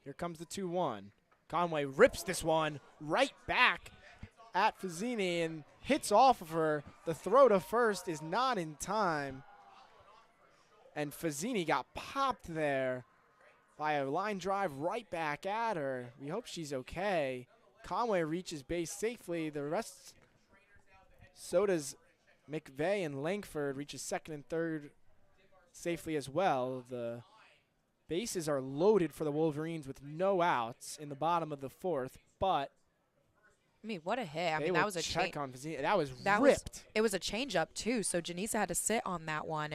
Here comes the 2-1. Conway rips this one right back at Fazzini and hits off of her. The throw to first is not in time. And Fazzini got popped there by a line drive right back at her. We hope she's okay. Conway reaches base safely. The rest, so does McVeigh, and Lankford reaches second and third safely as well. The bases are loaded for the Wolverines with no outs in the bottom of the fourth, but I mean, what a hit. I mean, that was a check on Fazzini. That was ripped. It was a changeup, too, so Janisa had to sit on that one,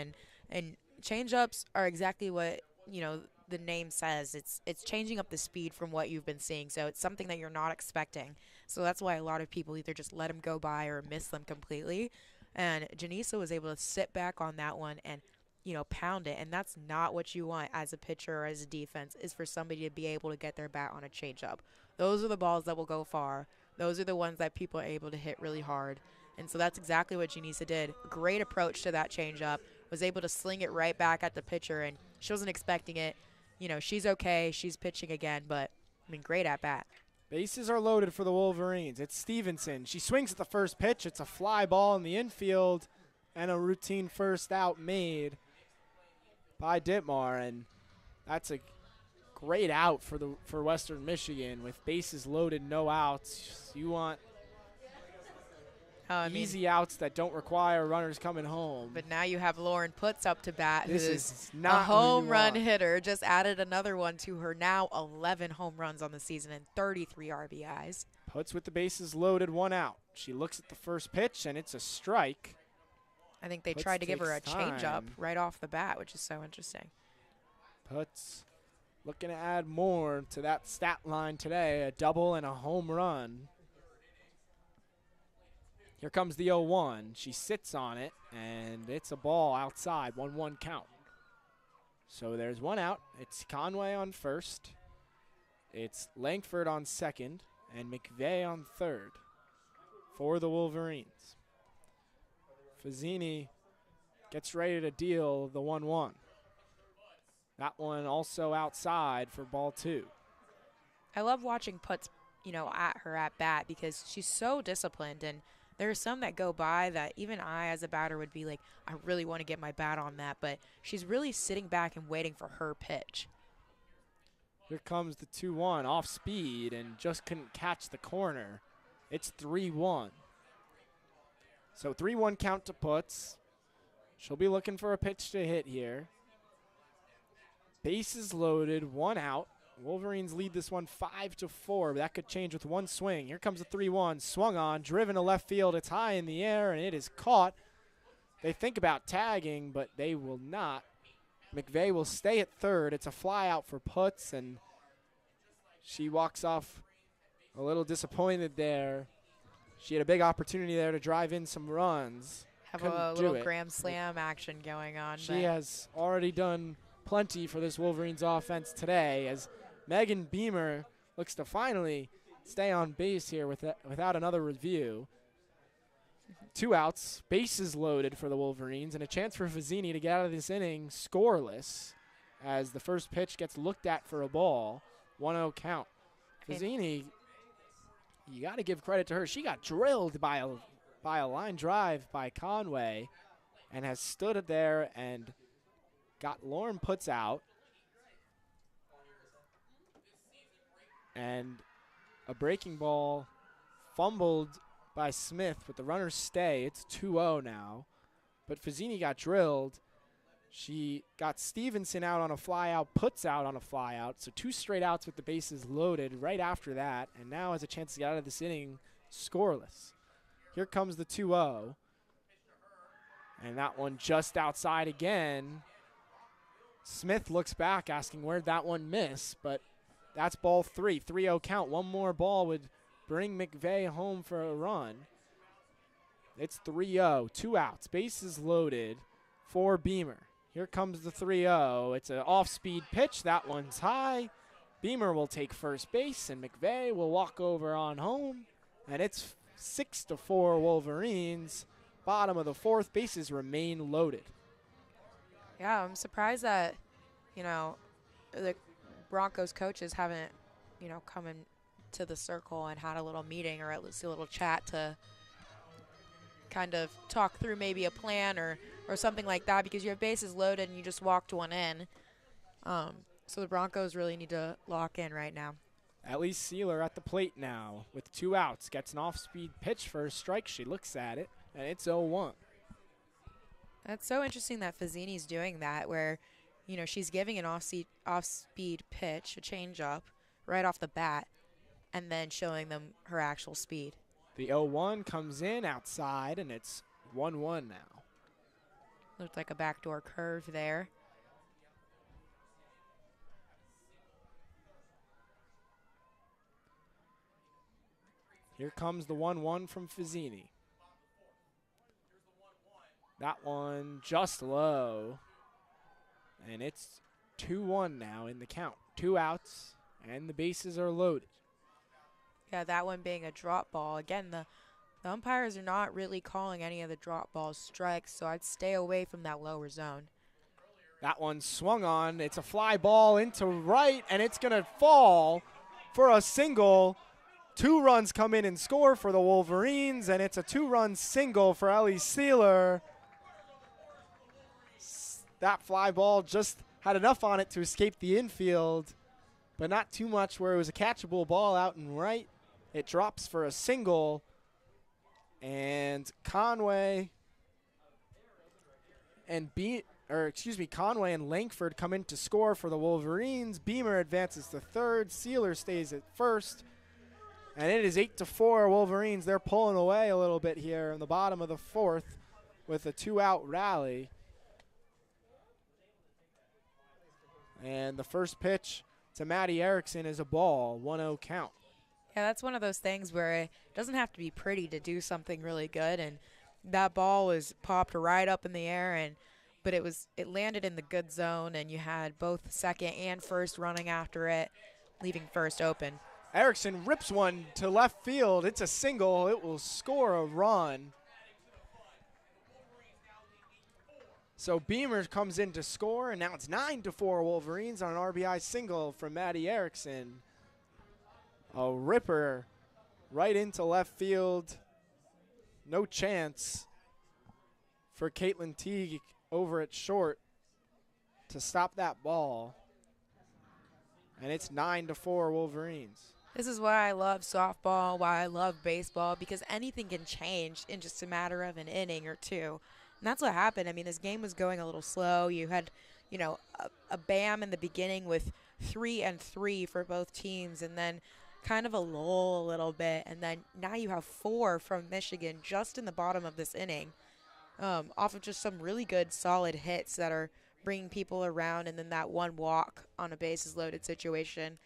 and changeups are exactly what, you know, the name says. It's changing up the speed from what you've been seeing, so it's something that you're not expecting. So that's why a lot of people either just let them go by or miss them completely. And Janisa was able to sit back on that one and, you know, pound it. And that's not what you want as a pitcher or as a defense, is for somebody to be able to get their bat on a changeup. Those are the balls that will go far. Those are the ones that people are able to hit really hard. And so that's exactly what Janisa did. Great approach to that changeup. Was able to sling it right back at the pitcher, and she wasn't expecting it. You know, she's okay. She's pitching again, but, I mean, great at bat. Bases are loaded for the Wolverines. It's Stevenson. She swings at the first pitch. It's a fly ball in the infield, and a routine first out made by Dittmar, and that's a great out for Western Michigan with bases loaded, no outs. You want easy outs that don't require runners coming home. But now you have Lauren Putz up to bat, This who is not a home who you run want. hitter. Just added another one to her now 11 home runs on the season and 33 RBIs. Putz with the bases loaded, 1 out. She looks at the first pitch, and it's a strike. I think they Putz tried to give her a takes changeup time. right off the bat, which is so interesting. Putz looking to add more to that stat line today, a double and a home run. Here comes the 0-1. She sits on it, and it's a ball outside, 1-1 count. So there's 1 out. It's Conway on first. It's Langford on second, and McVeigh on third for the Wolverines. Fazzini gets ready to deal the 1-1. That one also outside for ball 2. I love watching Putz, at her at bat because she's so disciplined, and there are some that go by that even I as a batter would be like, I really want to get my bat on that, but she's really sitting back and waiting for her pitch. Here comes the 2-1 off speed and just couldn't catch the corner. It's 3-1. So 3-1 count to Putz. She'll be looking for a pitch to hit here. Bases loaded, 1 out. Wolverines lead this one 5-4. That could change with 1 swing. Here comes the 3-1. Swung on, driven to left field. It's high in the air, and it is caught. They think about tagging, but they will not. McVeigh will stay at third. It's a fly out for Putz, and she walks off a little disappointed there. She had a big opportunity there to drive in some runs. Have a little grand slam action going on. She has already done plenty for this Wolverines offense today as Megan Beamer looks to finally stay on base here without another review. 2 outs, bases loaded for the Wolverines, and a chance for Fazzini to get out of this inning scoreless as the first pitch gets looked at for a ball. 1-0 count. Fazzini, you got to give credit to her. She got drilled by a line drive by Conway and has stood there and got Lauren Putz out. And a breaking ball fumbled by Smith, but the runners stay. It's 2-0 now. But Fazzini got drilled. She got Stevenson out on a fly out, Putz out on a fly out. So 2 straight outs with the bases loaded right after that. And now has a chance to get out of this inning scoreless. Here comes the 2-0. And that one just outside again. Smith looks back asking where'd that one miss, but that's ball 3. 3-0 count. One more ball would bring McVeigh home for a run. It's 3-0. 2 outs. Bases loaded for Beamer. Here comes the 3-0. It's an off-speed pitch. That one's high. Beamer will take first base, and McVeigh will walk over on home. And it's 6-4 Wolverines. Bottom of the 4th. Bases remain loaded. Yeah, I'm surprised that, the Broncos coaches haven't, come into the circle and had a little meeting or at least a little chat to kind of talk through maybe a plan or something like that, because you have bases loaded and you just walked one in. So the Broncos really need to lock in right now. Ellie Sealer at the plate now with 2 outs. Gets an off-speed pitch for a strike. She looks at it, and it's 0-1. That's so interesting that Fazzini's doing that, where, she's giving an off-speed pitch, a changeup, right off the bat, and then showing them her actual speed. The 0-1 comes in outside, and it's 1-1 now. Looked like a backdoor curve there. Here comes the 1-1 from Fazzini. That one just low. And it's 2-1 now in the count. 2 outs, and the bases are loaded. Yeah, that one being a drop ball. Again, the umpires are not really calling any of the drop balls strikes, so I'd stay away from that lower zone. That one swung on. It's a fly ball into right, and it's going to fall for a single. 2 runs come in and score for the Wolverines, and it's a 2-run single for Ellie Sealer. That fly ball just had enough on it to escape the infield, but not too much where it was a catchable ball out and right. It drops for a single, And Conway and Conway and Langford come in to score for the Wolverines. Beamer advances to third. Sealer stays at first. And it is 8-4 Wolverines. They're pulling away a little bit here in the bottom of the fourth with a 2-out rally. And the first pitch to Maddie Erickson is a ball, 1-0 count. Yeah, that's one of those things where it doesn't have to be pretty to do something really good. And that ball was popped right up in the air, but it landed in the good zone, and you had both second and first running after it, leaving first open. Erickson rips one to left field. It's a single. It will score a run. So Beamer comes in to score, and now it's 9-4 Wolverines on an RBI single from Maddie Erickson. A ripper right into left field. No chance for Caitlin Teague over at short to stop that ball. And it's 9-4 Wolverines. This is why I love softball, why I love baseball, because anything can change in just a matter of an inning or two. And that's what happened. I mean, this game was going a little slow. You had, a bam in the beginning with 3-3 for both teams, and then kind of a lull a little bit. And then now you have 4 from Michigan just in the bottom of this inning, off of just some really good, solid hits that are bringing people around, and then that one walk on a bases loaded situation.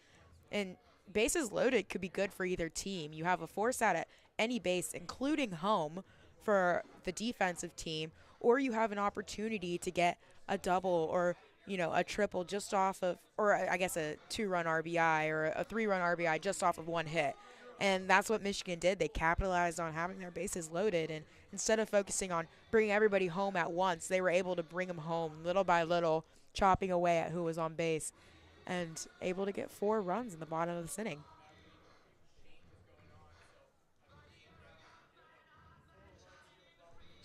And bases loaded could be good for either team. You have a force out at any base, including home, for the defensive team, or you have an opportunity to get a double or, a triple just off of, or I guess a 2-run RBI or a 3-run RBI just off of one hit. And that's what Michigan did. They capitalized on having their bases loaded, and instead of focusing on bringing everybody home at once, they were able to bring them home little by little, chopping away at who was on base, and able to get 4 runs in the bottom of this inning.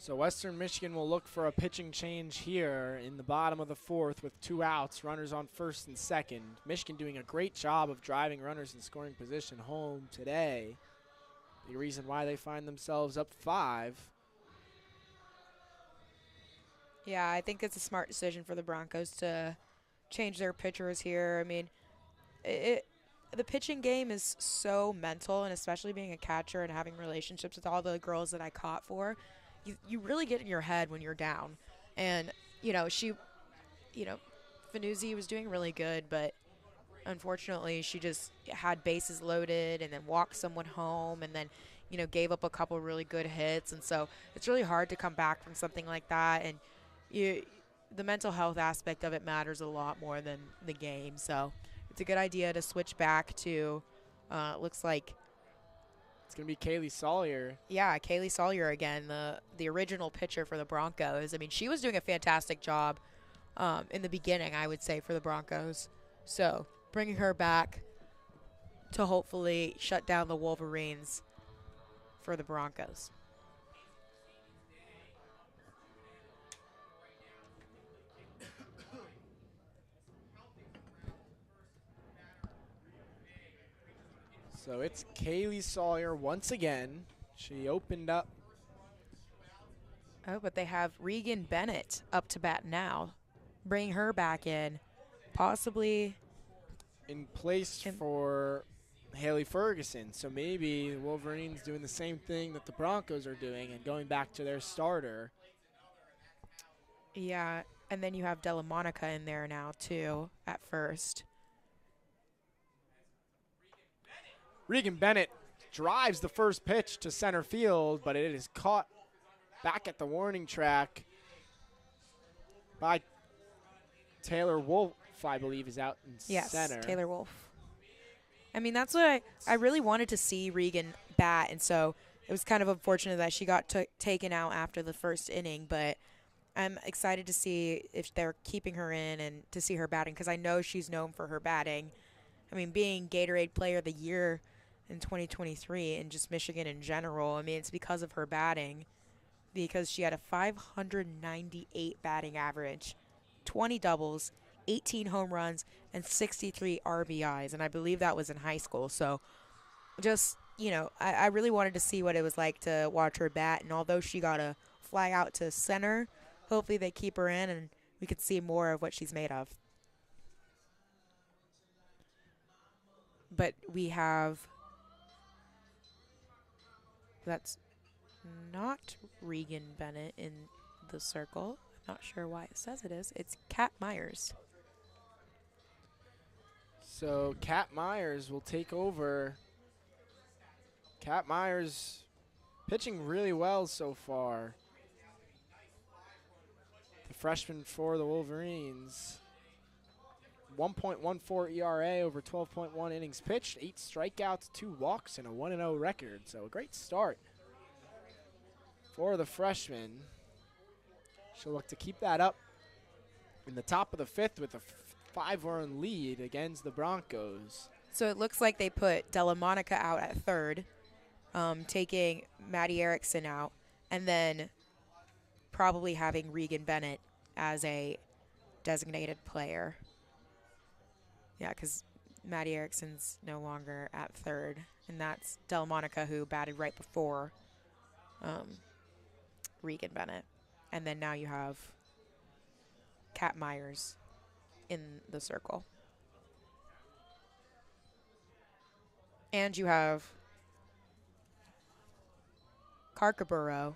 So Western Michigan will look for a pitching change here in the bottom of the fourth with 2 outs, runners on first and second. Michigan doing a great job of driving runners in scoring position home today. The reason why they find themselves up 5. Yeah, I think it's a smart decision for the Broncos to change their pitchers here. I mean, the pitching game is so mental, and especially being a catcher and having relationships with all the girls that I caught for, you really get in your head when you're down. And, Fanuzzi was doing really good, but unfortunately she just had bases loaded and then walked someone home and then, gave up a couple really good hits. And so it's really hard to come back from something like that. And the mental health aspect of it matters a lot more than the game. So it's a good idea to switch back to, looks like it's going to be Kaylee Sawyer. Yeah, Kaylee Sawyer again, the original pitcher for the Broncos. I mean, she was doing a fantastic job in the beginning, I would say, for the Broncos. So bringing her back to hopefully shut down the Wolverines for the Broncos. So it's Kaylee Sawyer once again. She opened up. Oh, but they have Regan Bennett up to bat now. Bring her back in. Possibly in place for Haley Ferguson. So maybe the Wolverines doing the same thing that the Broncos are doing and going back to their starter. Yeah, and then you have Della Monica in there now too at first. Regan Bennett drives the first pitch to center field, but it is caught back at the warning track by Taylor Wolf, I believe, is out in center. Yes, Taylor Wolf. I mean, that's what I really wanted to see Regan bat, and so it was kind of unfortunate that she got taken out after the first inning, but I'm excited to see if they're keeping her in and to see her batting, because I know she's known for her batting. I mean, being Gatorade Player of the Year in 2023 and just Michigan in general, I mean, it's because of her batting, because she had a 598 batting average, 20 doubles, 18 home runs, and 63 RBIs, and I believe that was in high school. So just I really wanted to see what it was like to watch her bat. And although she got a fly out to center, hopefully they keep her in and we could see more of what she's made of. But we have, that's not Regan Bennett in the circle. I'm not sure why it says it is. It's Kat Myers. So Kat Myers will take over. Kat Myers pitching really well so far. The freshman for the Wolverines. 1.14 ERA over 12.1 innings pitched, 8 strikeouts, 2 walks, and a 1-0 record. So a great start for the freshman. She'll look to keep that up in the top of the 5th with a 5-run lead against the Broncos. So it looks like they put Della Monica out at third, taking Maddie Erickson out, and then probably having Regan Bennett as a designated player. Yeah, because Maddie Erickson's no longer at third, and that's Della Monica, who batted right before Regan Bennett. And then now you have Kat Myers in the circle. And you have Karkaburo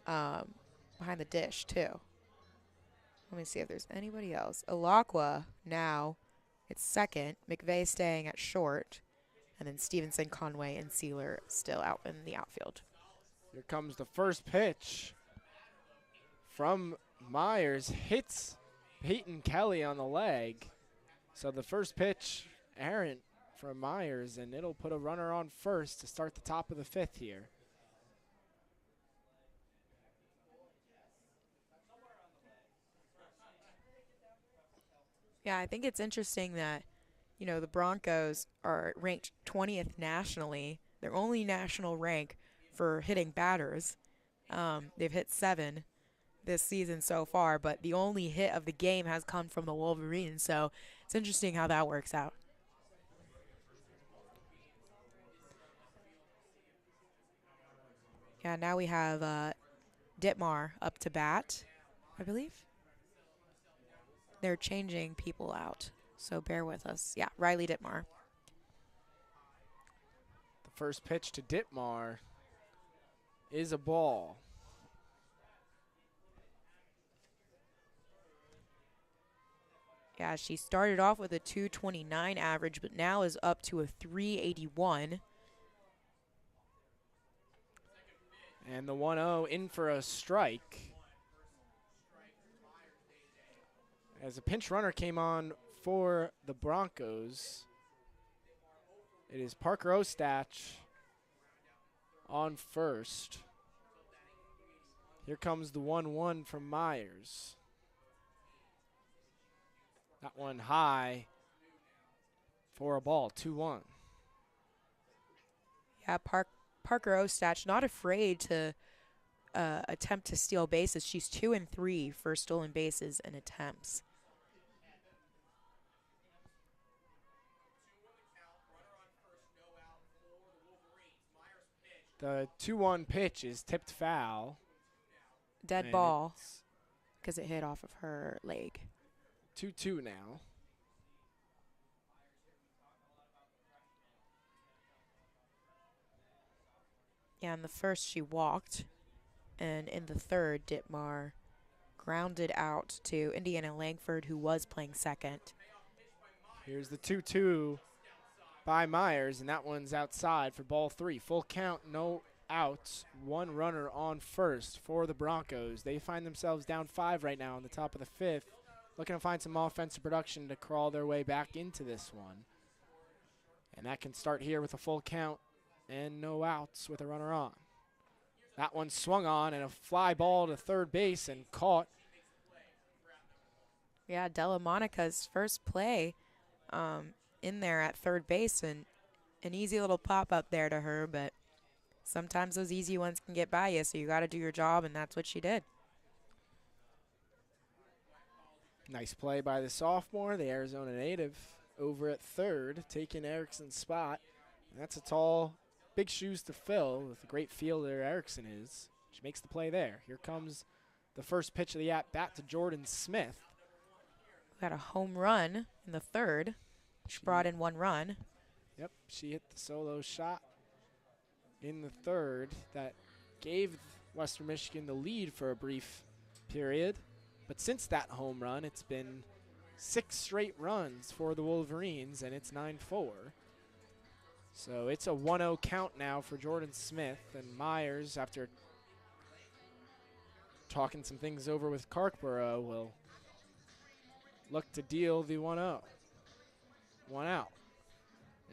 behind the dish, too. Let me see if there's anybody else. Alakwa now, it's second. McVeigh staying at short. And then Stevenson, Conway, and Sealer still out in the outfield. Here comes the first pitch from Myers. Hits Peyton Kelly on the leg. So the first pitch, errant from Myers, and it'll put a runner on first to start the top of the 5th here. Yeah, I think it's interesting that, the Broncos are ranked 20th nationally. Their only national rank for hitting batters. They've hit 7 this season so far, but the only hit of the game has come from the Wolverines. So it's interesting how that works out. Yeah, now we have Ditmar up to bat, I believe. They're changing people out, so bear with us. Yeah, Riley Ditmar. The first pitch to Ditmar is a ball. Yeah, she started off with a 229 average, but now is up to a 381. And the 1-0 in for a strike. As a pinch runner came on for the Broncos, it is Parker Ostach on first. Here comes the 1-1 from Myers. That one high for a ball, 2-1. Yeah, Parker Ostach not afraid to attempt to steal bases. She's 2 and 3 for stolen bases and attempts. The 2-1 pitch is tipped foul. Dead ball because it hit off of her leg. 2-2 now. Yeah, in the first she walked, and in the third, Ditmar grounded out to Indiana Langford, who was playing second. Here's the 2-2 by Myers, and that one's outside for ball 3. Full count, no outs, 1 runner on first for the Broncos. They find themselves down 5 right now in the top of the 5th, looking to find some offensive production to crawl their way back into this one. And that can start here with a full count and no outs with a runner on. That one swung on and a fly ball to third base and caught. Yeah, Della Monica's first play in there at third base, and an easy little pop up there to her, but sometimes those easy ones can get by you, so you got to do your job, and that's what she did. Nice play by the sophomore, the Arizona native, over at third, taking Erickson's spot. And that's a tall big shoes to fill with the great fielder Erickson is. She makes the play there. Here comes the first pitch of the at-bat to Jordan Smith. Got a home run in the third, which brought in 1 run. Yep, she hit the solo shot in the third that gave Western Michigan the lead for a brief period. But since that home run, it's been 6 straight runs for the Wolverines, and it's 9-4. So it's a 1-0 count now for Jordan Smith, and Myers, after talking some things over with Carkborough, will look to deal the 1-0. 1 out.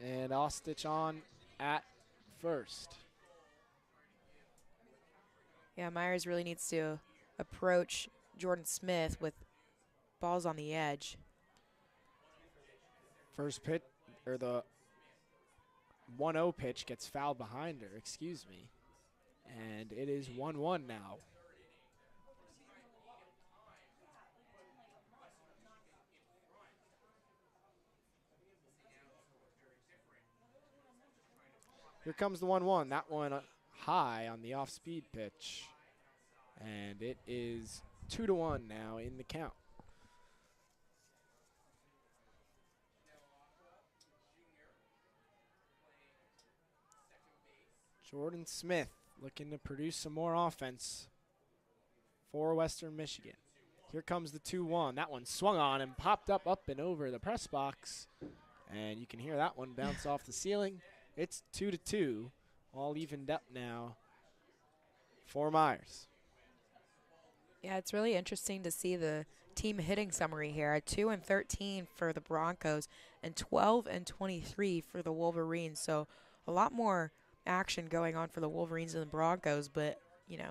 And Ostich on at first. Yeah, Myers really needs to approach Jordan Smith with balls on the edge. First pitch, or the 1-0 pitch gets fouled behind her, excuse me. And it is 1-1 now. Here comes the 1-1. That one high on the off-speed pitch. And it is 2-1 now in the count. Jordan Smith looking to produce some more offense for Western Michigan. Here comes the 2-1. That one swung on and popped up and over the press box. And you can hear that one bounce off the ceiling. It's 2-2, all evened up now for Myers. Yeah, it's really interesting to see the team hitting summary here. 2-13 for the Broncos and 12-23 for the Wolverines. So a lot more action going on for the Wolverines and the Broncos, but, you know,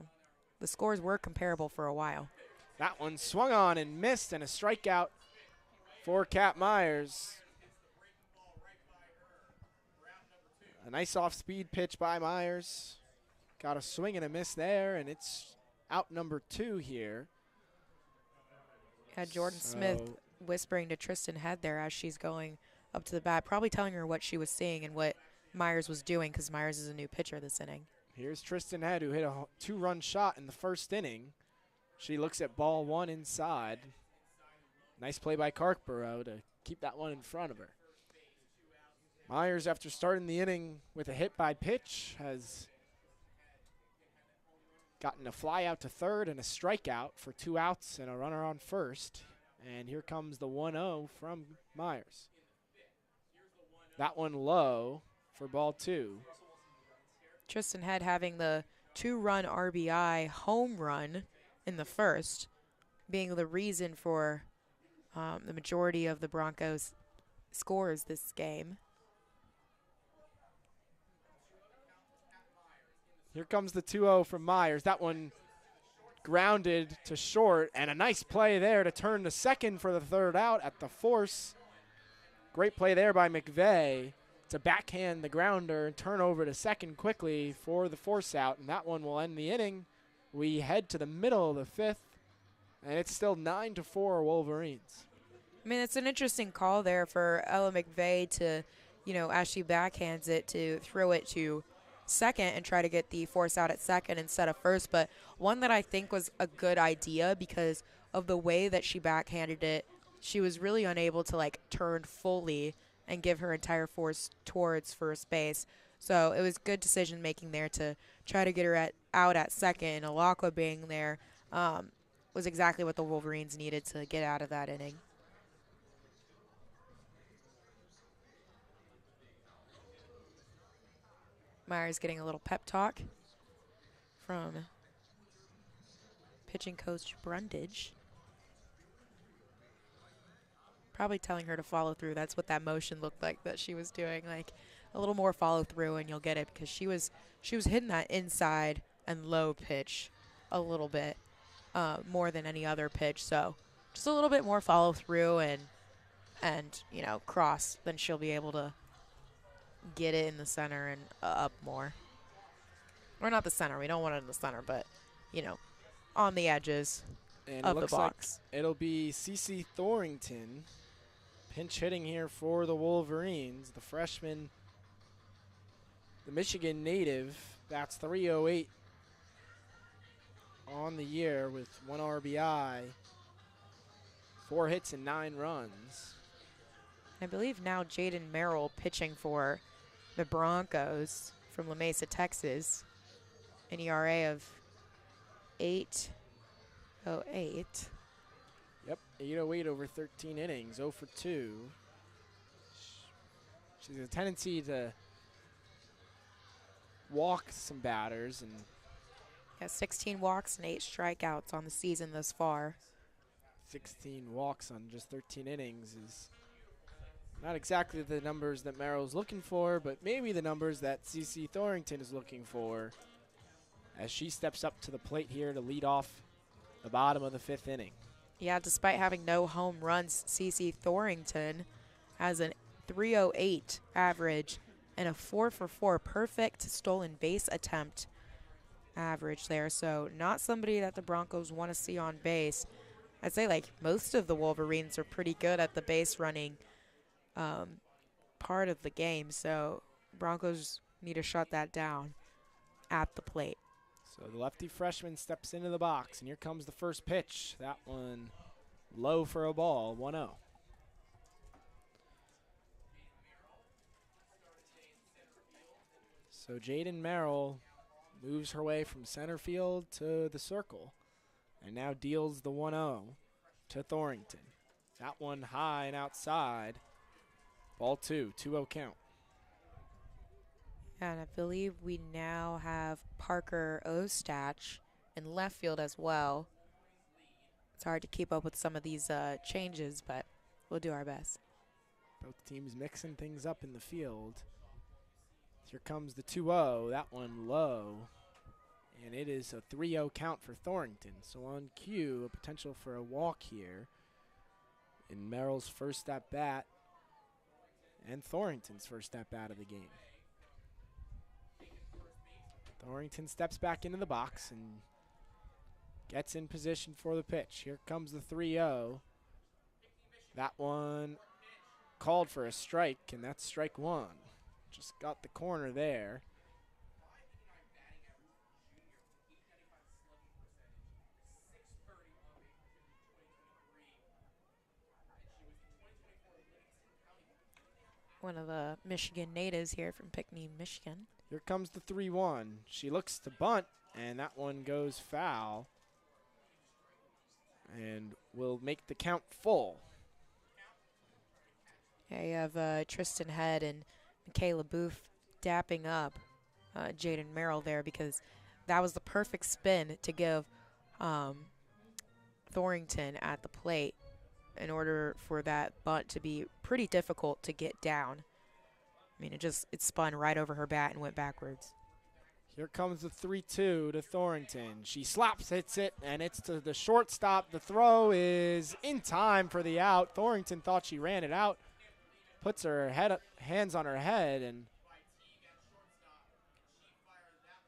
the scores were comparable for a while. That one swung on and missed, and a strikeout for Kat Myers. A nice off-speed pitch by Myers. Got a swing and a miss there, and it's out number 2 here. Yeah, Jordan Smith whispering to Tristan Head there as she's going up to the bat, probably telling her what she was seeing and what Myers was doing, because Myers is a new pitcher this inning. Here's Tristan Head, who hit a 2-run shot in the first inning. She looks at ball 1 inside. Nice play by Carkborough to keep that one in front of her. Myers, after starting the inning with a hit by pitch, has gotten a fly out to third and a strikeout for 2 outs and a runner on first. And here comes the 1-0 from Myers. That one low for ball 2. Tristan Head having the 2-run RBI home run in the first, being the reason for the majority of the Broncos' scores this game. Here comes the 2-0 from Myers. That one grounded to short, and a nice play there to turn to second for the 3rd out at the force. Great play there by McVeigh to backhand the grounder and turn over to second quickly for the force out, and that one will end the inning. We head to the middle of the 5th, and it's still 9-4 Wolverines. I mean, it's an interesting call there for Ella McVeigh to, you know, as she backhands it, to throw it to second and try to get the force out at second instead of first, but one that I think was a good idea because of the way that she backhanded it. She was really unable to, like, turn fully and give her entire force towards first base. So it was good decision making there to try to get her out at second, and Alakwa being there was exactly what the Wolverines needed to get out of that inning. Myers getting a little pep talk from pitching coach Brundage. Probably telling her to follow through. That's what that motion looked like that she was doing. Like a little more follow through and you'll get it, because she was hitting that inside and low pitch a little bit more than any other pitch. So just a little bit more follow through and you know, cross, then she'll be able to get it in the center and up more. Or not the center. We don't want it in the center, but, you know, on the edges of the box. Like it'll be Cece Thorington pinch hitting here for the Wolverines. The freshman The Michigan native bats .308 on the year with 1 RBI, 4 hits and 9 runs. I believe now Jaden Merrill pitching for the Broncos from La Mesa, Texas. An ERA of 8.08. Yep, 808 over 13 innings, 0 for 2. She has a tendency to walk some batters, and Has 16 walks and 8 strikeouts on the season thus far. 16 walks on just 13 innings is not exactly the numbers that Merrill's looking for, but maybe the numbers that CeCe Thorington is looking for as she steps up to the plate here to lead off the bottom of the 5th inning. Yeah, despite having no home runs, CeCe Thorington has a .308 average and a 4-for-4 perfect stolen base attempt average there. So not somebody that the Broncos want to see on base. I'd say like most of the Wolverines are pretty good at the base running part of the game. So Broncos need to shut that down at the plate. So the lefty freshman steps into the box, and here comes the first pitch. That one low for a ball, 1-0. So Jaden Merrill moves her way from center field to the circle and now deals the 1-0 to Thorington. That one high and outside. Ball 2, 2-0 count. And I believe we now have Parker Ostach in left field as well. It's hard to keep up with some of these changes, but we'll do our best. Both teams mixing things up in the field. Here comes the 2-0. That one low. And it is a 3-0 count for Thorington. So on cue, a potential for a walk here in Merrill's first at-bat and Thorington's first at-bat of the game. Thorington steps back into the box and gets in position for the pitch. Here comes the 3-0. That one called for a strike, and that's strike 1. Just got the corner there. One of the Michigan natives here from Pinckney, Michigan. Here comes the 3-1. She looks to bunt, and that one goes foul and will make the count full. Yeah, you have Tristan Head and Michaela Booth dapping up Jaden Merrill there, because that was the perfect spin to give Thorington at the plate in order for that bunt to be pretty difficult to get down. I mean, it spun right over her bat and went backwards. Here comes the 3-2 to Thorington. She slaps, hits it, and it's to the shortstop. The throw is in time for the out. Thorington thought she ran it out, puts her hands on her head, and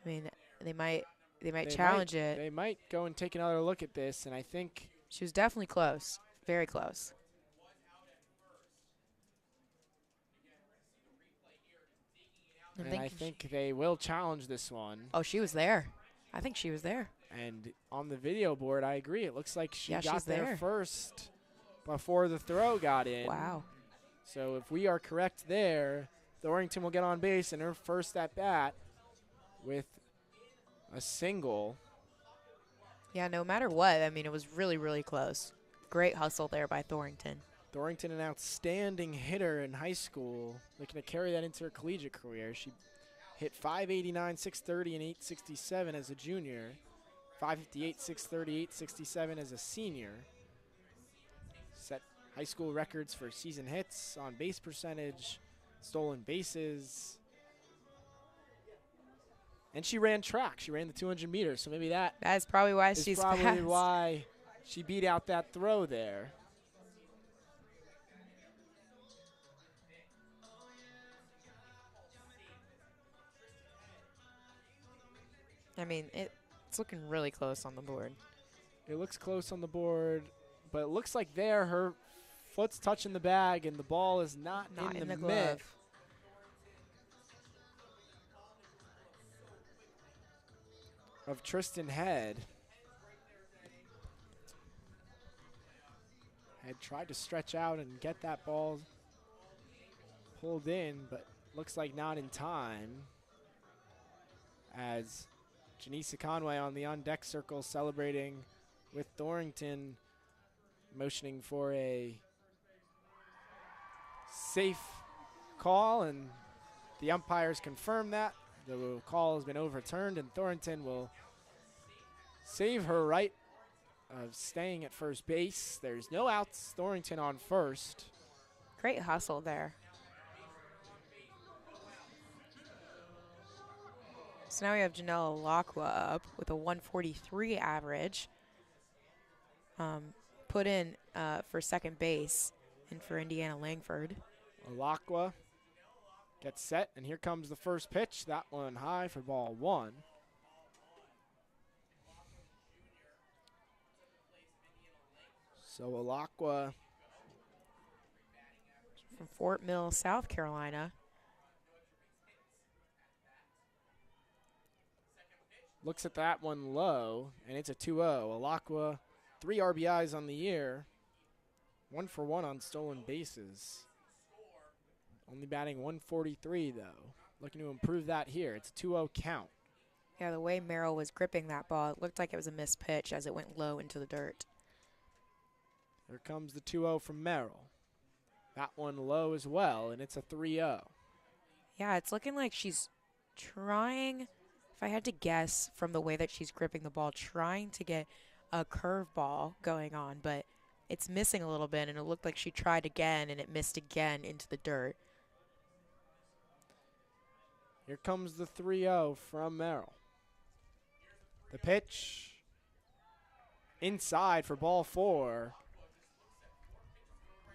I mean, they might challenge it. They might go and take another look at this, and I think she was definitely close, very close. I think they will challenge this one. Oh, she was there. I think she was there. And on the video board, I agree. It looks like she got she's there there first before the throw got in. Wow. So if we are correct there, Thorington will get on base in her first at-bat with a single. Yeah, no matter what, I mean, it was really, really close. Great hustle there by Thorington. Thorington, an outstanding hitter in high school, looking to carry that into her collegiate career. She hit .589, .630, and .867 as a junior, .558, .630, .867 as a senior. Set high school records for season hits, on base percentage, stolen bases. And she ran track. She ran the 200 meters, so maybe that is probably why she's probably fast. why she beat out that throw there. I mean, it's looking really close on the board. It looks close on the board, but it looks like there her foot's touching the bag and the ball is not in the glove. of Tristan Head. Had tried to stretch out and get that ball pulled in, but looks like not in time. As Janisa Conway on the on-deck circle celebrating with Thornton, motioning for a safe call, and the umpires confirm that. The call has been overturned, and Thornton will save her right of staying at first base. There's no outs. Thornton on first. Great hustle there. So now we have Janelle Lacqua up with a 143 average. Put in for second base and for Indiana Langford. Lacqua gets set, and here comes the first pitch. That one high for ball one. So Lacqua from Fort Mill, South Carolina. Looks at that one low, and it's a 2-0. Lacqua, 3 RBIs on the year, 1 for 1 on stolen bases. Only batting 143, though. Looking to improve that here. It's a 2-0 count. Yeah, the way Merrill was gripping that ball, it looked like it was a missed pitch as it went low into the dirt. Here comes the 2-0 from Merrill. That one low as well, and it's a 3-0. Yeah, it's looking like she's trying, if I had to guess from the way that she's gripping the ball, trying to get a curveball going on, but it's missing a little bit, and it looked like she tried again, and it missed again into the dirt. Here comes the 3-0 from Merrill. The pitch inside for ball 4.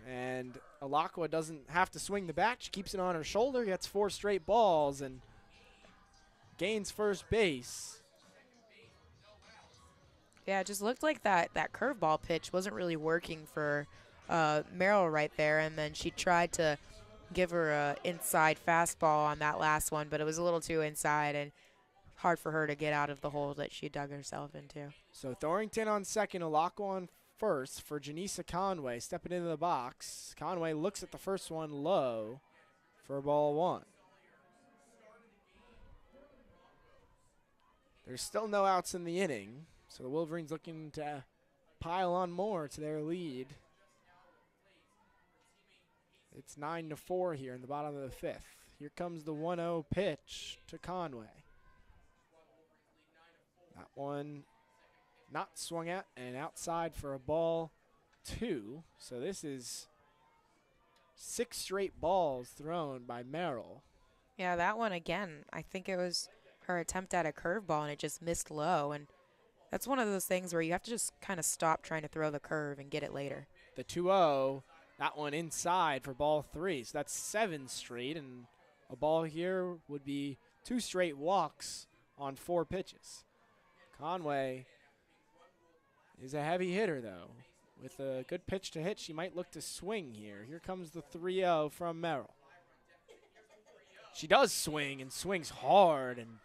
And Lacqua doesn't have to swing the bat. She keeps it on her shoulder, gets 4 straight balls, and gains first base. Yeah, it just looked like that curveball pitch wasn't really working for Merrill right there, and then she tried to give her a inside fastball on that last one, but it was a little too inside and hard for her to get out of the hole that she dug herself into. So Thornton on second, Lacqua on first for Janisa Conway. Stepping into the box. Conway looks at the first one low for ball 1. There's still no outs in the inning, so the Wolverines looking to pile on more to their lead. It's 9-4 here in the bottom of the 5th. Here comes the 1-0 pitch to Conway. That one not swung at and outside for a ball 2. So this is 6 straight balls thrown by Merrill. Yeah, that one again, I think it was her attempt at a curveball and it just missed low. And that's one of those things where you have to just kind of stop trying to throw the curve and get it later. The 2-0, that one inside for ball 3. So that's 7 straight, and a ball here would be 2 straight walks on 4 pitches. Conway is a heavy hitter, though. With a good pitch to hit, she might look to swing here. Here comes the 3-0 from Merrill. She does swing and swings hard and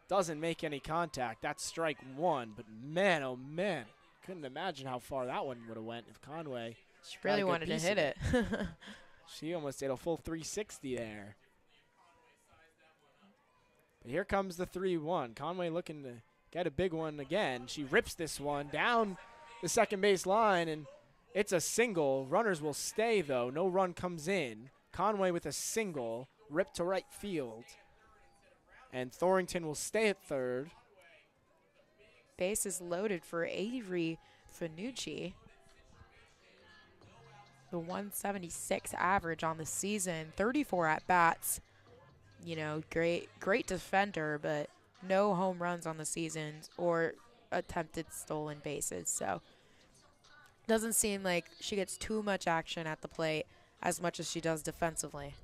doesn't make any contact. That's strike 1, but man, oh man, couldn't imagine how far that one would have went if Conway. She really wanted to hit it. She almost did a full 360 there. But here comes the 3-1. Conway looking to get a big one again. She rips this one down the second base line, and it's a single. Runners will stay, though. No run comes in. Conway with a single, ripped to right field. And Thornton will stay at third. Base is loaded for Avery Fanucci. The 176 average on the season, 34 at-bats. You know, great defender, but no home runs on the season or attempted stolen bases. So doesn't seem like she gets too much action at the plate as much as she does defensively.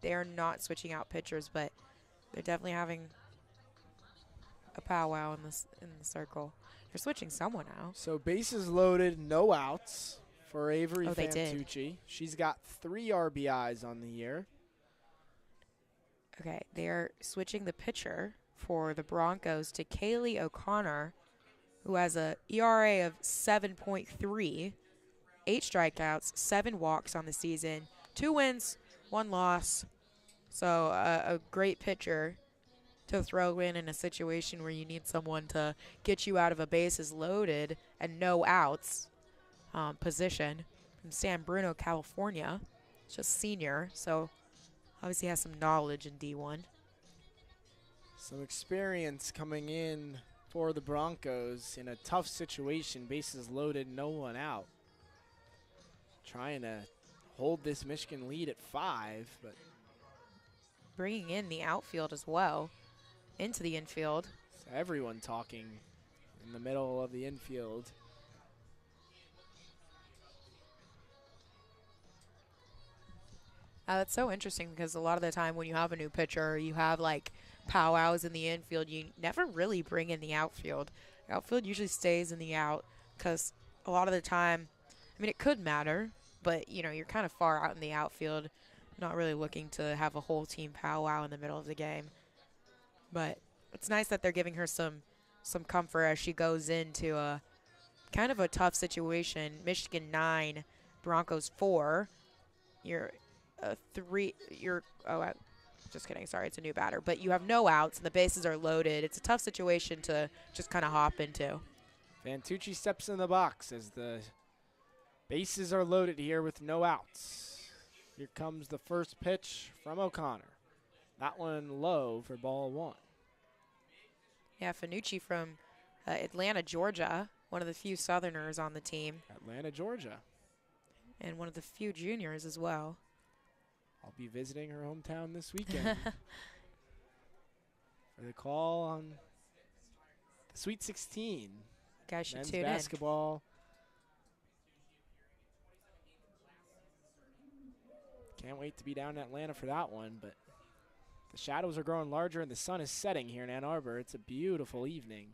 They're not switching out pitchers, but they're definitely having a powwow in the circle. They're switching someone out. So bases loaded, no outs for Avery Oh, they did. Fantucci. She's got 3 RBIs on the year. Okay, they're switching the pitcher for the Broncos to Kaylee O'Connor, who has a ERA of 7.3, 8 strikeouts, 7 walks on the season, 2 wins, 1 loss. So a great pitcher to throw in a situation where you need someone to get you out of a bases loaded and no outs position from San Bruno, California. Just senior, so obviously has some knowledge in D1. Some experience coming in for the Broncos in a tough situation, bases loaded, no one out. Trying to hold this Michigan lead at 5, but Bringing in the outfield as well into the infield. everyone talking in the middle of the infield. That's so interesting because a lot of the time when you have a new pitcher, you have like powwows in the infield. You never really bring in the outfield. The outfield usually stays in the out because a lot of the time, I mean, it could matter, but you know, you're kind of far out in the outfield, not really looking to have a whole team powwow in the middle of the game. But it's nice that they're giving her some comfort as she goes into a kind of a tough situation. Michigan 9, Broncos 4. Just kidding. Sorry, it's a new batter. But you have no outs and the bases are loaded. It's a tough situation to just kind of hop into. Fantucci steps in the box as the bases are loaded here with no outs. Here comes the first pitch from O'Connor. That one low for ball 1. Yeah, Fanucci from Atlanta, Georgia, one of the few Southerners on the team. Atlanta, Georgia. And one of the few juniors as well. I'll be visiting her hometown this weekend for the call on the Sweet 16. Guys should men's tune basketball. Can't wait to be down in Atlanta for that one, but the shadows are growing larger and the sun is setting here in Ann Arbor. It's a beautiful evening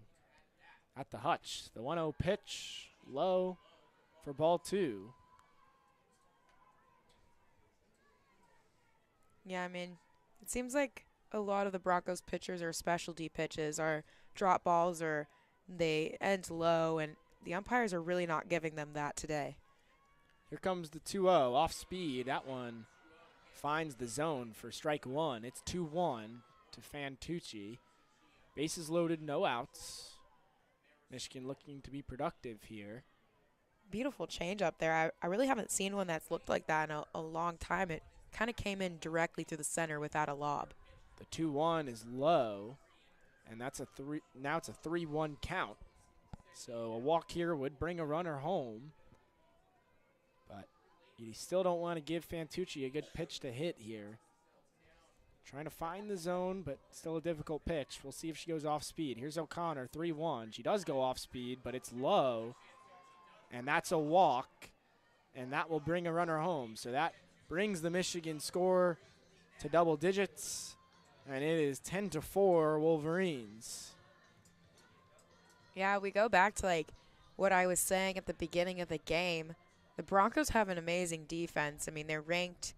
at the Hutch. The 1-0 pitch, low for ball 2. Yeah, I mean, it seems like a lot of the Broncos pitchers are specialty pitches, are drop balls, or they end low, and the umpires are really not giving them that today. Here comes the 2-0 off speed. That one finds the zone for strike 1. It's 2-1 to Fantucci. Bases loaded, no outs. Michigan looking to be productive here. Beautiful change up there. I really haven't seen one that's looked like that in a long time. It kind of came in directly through the center without a lob. The 2-1 is low, and that's a 3. Now it's a 3-1 count. So a walk here would bring a runner home. But you still don't want to give Fantucci a good pitch to hit here. Trying to find the zone, but still a difficult pitch. We'll see if she goes off speed. Here's O'Connor, 3-1. She does go off speed, but it's low. And that's a walk, and that will bring a runner home. So that brings the Michigan score to double digits, and it is 10-4 Wolverines. Yeah, we go back to like what I was saying at the beginning of the game. The Broncos have an amazing defense. I mean, they're ranked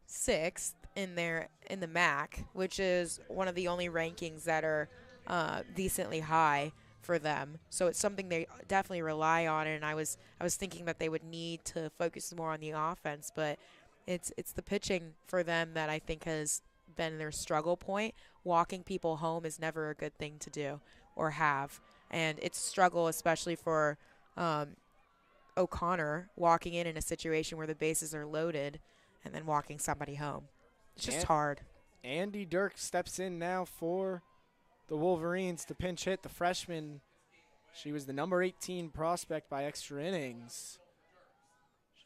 6th in the MAC, which is one of the only rankings that are decently high for them. So it's something they definitely rely on, and I was thinking that they would need to focus more on the offense, but it's the pitching for them that I think has been their struggle point. Walking people home is never a good thing to do or have, and it's a struggle especially for O'Connor walking in a situation where the bases are loaded and then walking somebody home. It's just hard. Andy Dirk steps in now for the Wolverines to pinch hit. The freshman, she was the number 18 prospect by extra innings.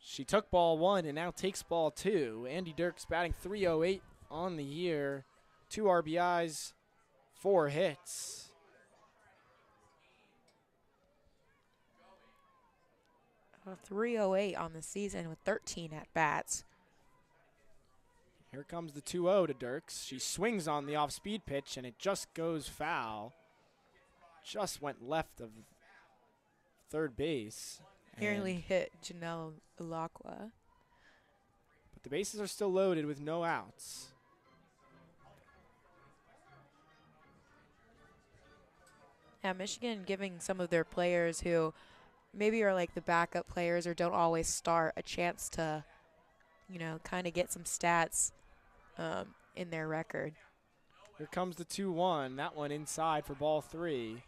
She took ball 1 and now takes ball 2. Andy Dirks batting .308 on the year. 2 RBIs, 4 hits. .308 on the season with 13 at-bats. Here comes the 2-0 to Dirks. She swings on the off-speed pitch, and it just goes foul. Just went left of third base. Nearly hit Janelle Ilaqua. But the bases are still loaded with no outs. Yeah, Michigan giving some of their players who maybe are like the backup players or don't always start a chance to, kind of get some stats in their record. Here comes the 2-1. That one inside for ball 3.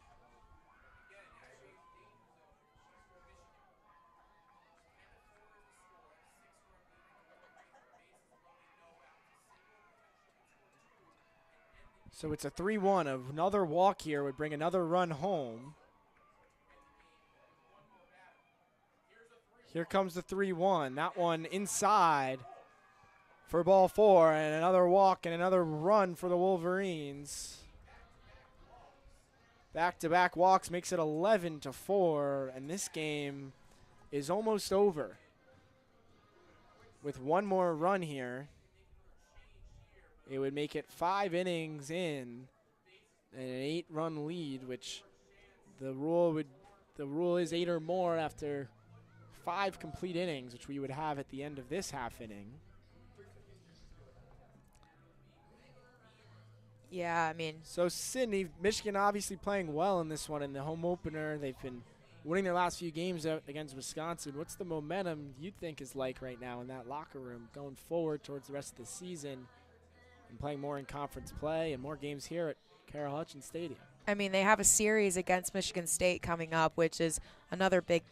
So it's a 3-1. Another walk here would bring another run home. Here comes the 3-1. That one inside for ball 4, and another walk and another run for the Wolverines. Back-to-back walks makes it 11-4, and this game is almost over. With one more run here, it would make it 5 innings in and an 8-run lead, which the rule is 8 or more after 5 complete innings, which we would have at the end of this half inning. Yeah, I mean. So, Sydney, Michigan obviously playing well in this one in the home opener. They've been winning their last few games against Wisconsin. What's the momentum you think is like right now in that locker room going forward towards the rest of the season and playing more in conference play and more games here at Carol Hutchins Stadium? I mean, they have a series against Michigan State coming up, which is another Big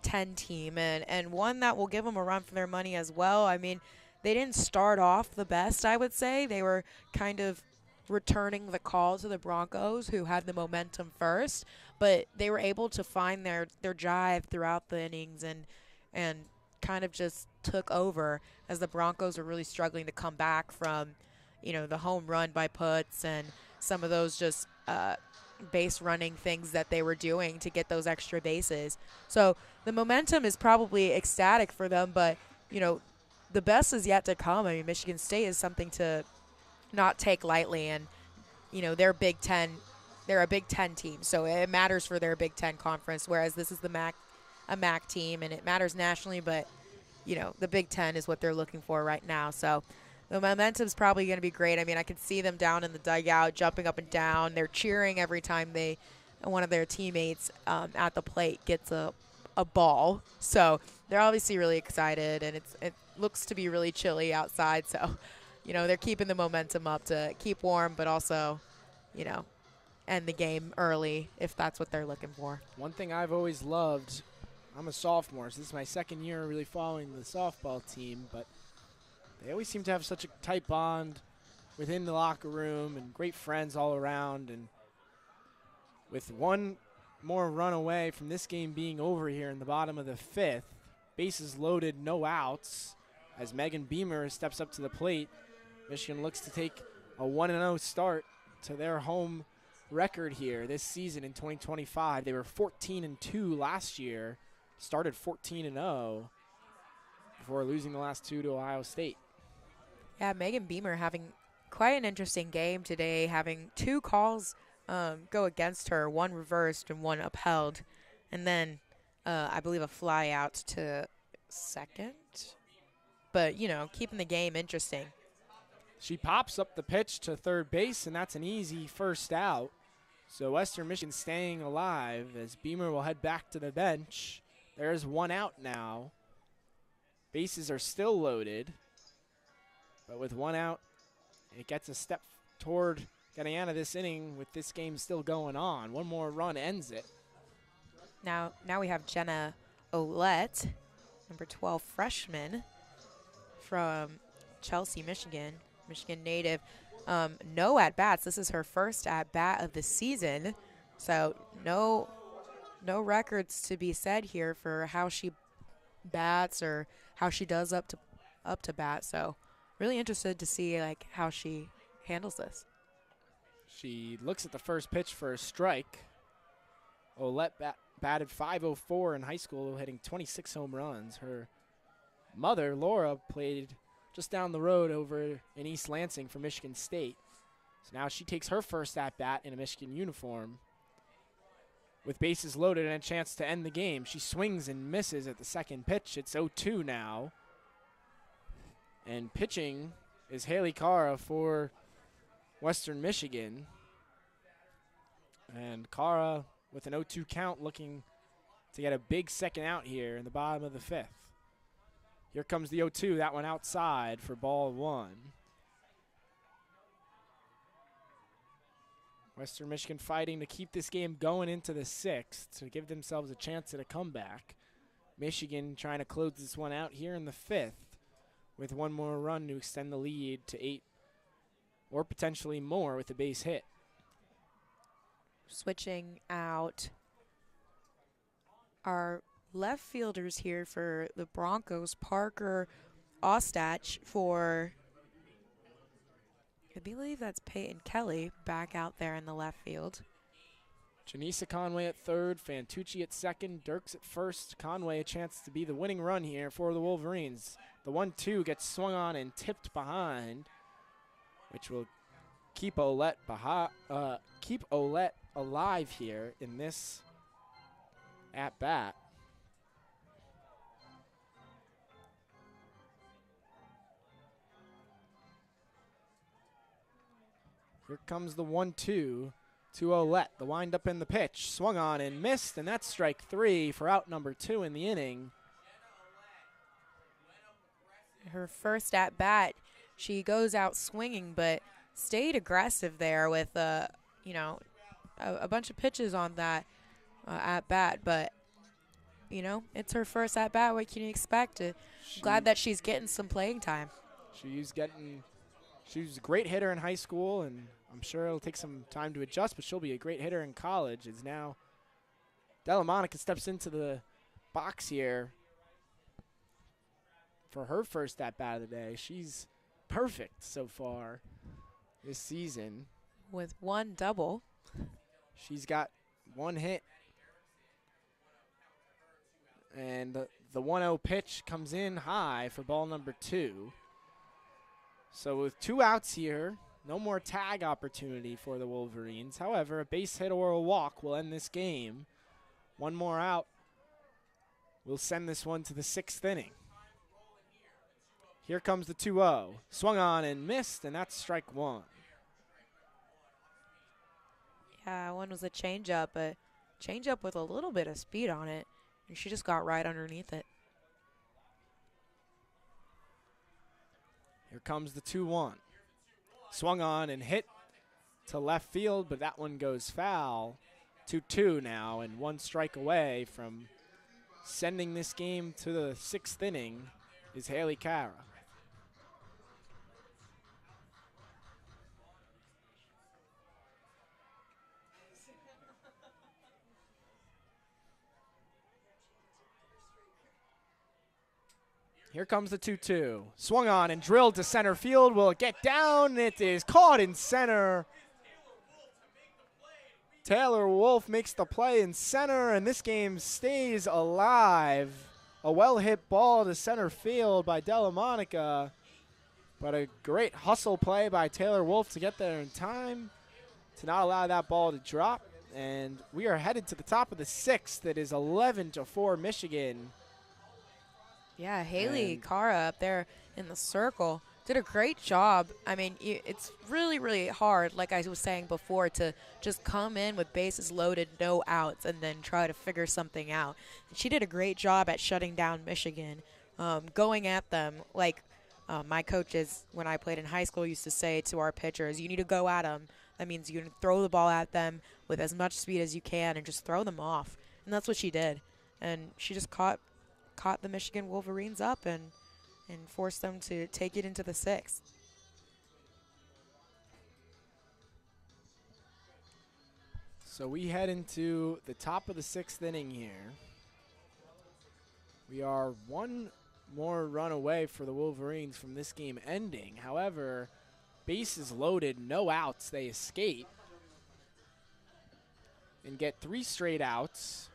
Ten team, and one that will give them a run for their money as well. I mean, they didn't start off the best, I would say. They were kind of returning the call to the Broncos, who had the momentum first, but they were able to find their jive throughout the innings and kind of just took over as the Broncos are really struggling to come back from, the home run by Putz and some of those just base running things that they were doing to get those extra bases. So the momentum is probably ecstatic for them, but, the best is yet to come. I mean, Michigan State is something to not take lightly, and they're Big Ten. They're a Big Ten team, so it matters for their Big Ten conference. Whereas this is a MAC team, and it matters nationally. But the Big Ten is what they're looking for right now. So the momentum's probably going to be great. I mean, I can see them down in the dugout, jumping up and down. They're cheering every time one of their teammates at the plate gets a ball. So they're obviously really excited, and it looks to be really chilly outside. So. They're keeping the momentum up to keep warm, but also, end the game early if that's what they're looking for. One thing I've always loved, I'm a sophomore, so this is my second year really following the softball team, but they always seem to have such a tight bond within the locker room and great friends all around. And with one more run away from this game being over here in the bottom of the 5th, bases loaded, no outs, as Megan Beamer steps up to the plate. Michigan looks to take a 1-0 start to their home record here this season in 2025. They were 14-2 last year, started 14-0 before losing the last 2 to Ohio State. Yeah, Megan Beamer having quite an interesting game today, having 2 calls go against her, one reversed and one upheld, and then I believe a fly out to second. But, keeping the game interesting. She pops up the pitch to third base, and that's an easy first out. So Western Michigan staying alive as Beamer will head back to the bench. There's 1 out now. Bases are still loaded. But with 1 out, it gets a step toward getting out of this inning with this game still going on. One more run ends it. Now we have Jenna Olette, number 12 freshman from Chelsea, Michigan native. No at-bats. This is her first at-bat of the season. So no records to be said here for how she bats or how she does up to bat. So really interested to see how she handles this. She looks at the first pitch for a strike. Olette batted .504 in high school, hitting 26 home runs. Her mother, Laura, played just down the road over in East Lansing for Michigan State. So now she takes her first at-bat in a Michigan uniform. with bases loaded and a chance to end the game. She swings and misses at the second pitch. It's 0-2 now. And pitching is Haley Cara for Western Michigan. And Cara with an 0-2 count, looking to get a big second out here in the bottom of the fifth. Here comes the 0-2, that one outside for ball one. Western Michigan fighting to keep this game going into the sixth to give themselves a chance at a comeback. Michigan trying to close this one out here in the fifth with one more run to extend the lead to 8 or potentially more with a base hit. Switching out our left fielders here for the Broncos, Parker Ostach for, I believe that's Peyton Kelly, back out there in the left field. Janisa Conway at third, Fantucci at second, Dirks at first. Conway a chance to be the winning run here for the Wolverines. The 1-2 gets swung on and tipped behind, which will keep Olette alive here in this at bat. Here comes the 1-2 to Olette. The windup in the pitch. Swung on and missed, and that's strike 3 for out number 2 in the inning. Her first at bat, she goes out swinging, but stayed aggressive there with a bunch of pitches on that at bat. But it's her first at bat. What can you expect? Glad that she's getting some playing time. She was a great hitter in high school, and I'm sure it'll take some time to adjust, but she'll be a great hitter in college. As now Della Monica steps into the box here for her first at-bat of the day. She's perfect so far this season. With one double. She's got one hit. And the 1-0 pitch comes in high for ball number 2. So with 2 outs here, no more tag opportunity for the Wolverines. However, a base hit or a walk will end this game. One more out will send this one to the 6th inning. Here comes the 2-0. Swung on and missed, and that's strike 1. Yeah, one was a changeup, but changeup with a little bit of speed on it, and she just got right underneath it. Here comes the 2-1. Swung on and hit to left field, but that one goes foul. 2-2 now, and 1 strike away from sending this game to the 6th inning is Haley Cara. Here comes the 2-2. Swung on and drilled to center field. Will it get down? It is caught in center. Taylor Wolf makes the play in center, and this game stays alive. A well-hit ball to center field by Della Monica, but a great hustle play by Taylor Wolf to get there in time to not allow that ball to drop. And we are headed to the top of the 6th. It is 11-4 Michigan. Yeah, Haley Cara up there in the circle did a great job. I mean, it's really, really hard, like I was saying before, to just come in with bases loaded, no outs, and then try to figure something out. And she did a great job at shutting down Michigan, going at them like my coaches, when I played in high school, used to say to our pitchers, you need to go at them. That means you throw the ball at them with as much speed as you can and just throw them off. And that's what she did. And she just caught the Michigan Wolverines up and forced them to take it into the 6th. So we head into the top of the 6th inning here. We are one more run away for the Wolverines from this game ending. However, bases loaded, no outs. They escape and get 3 straight outs.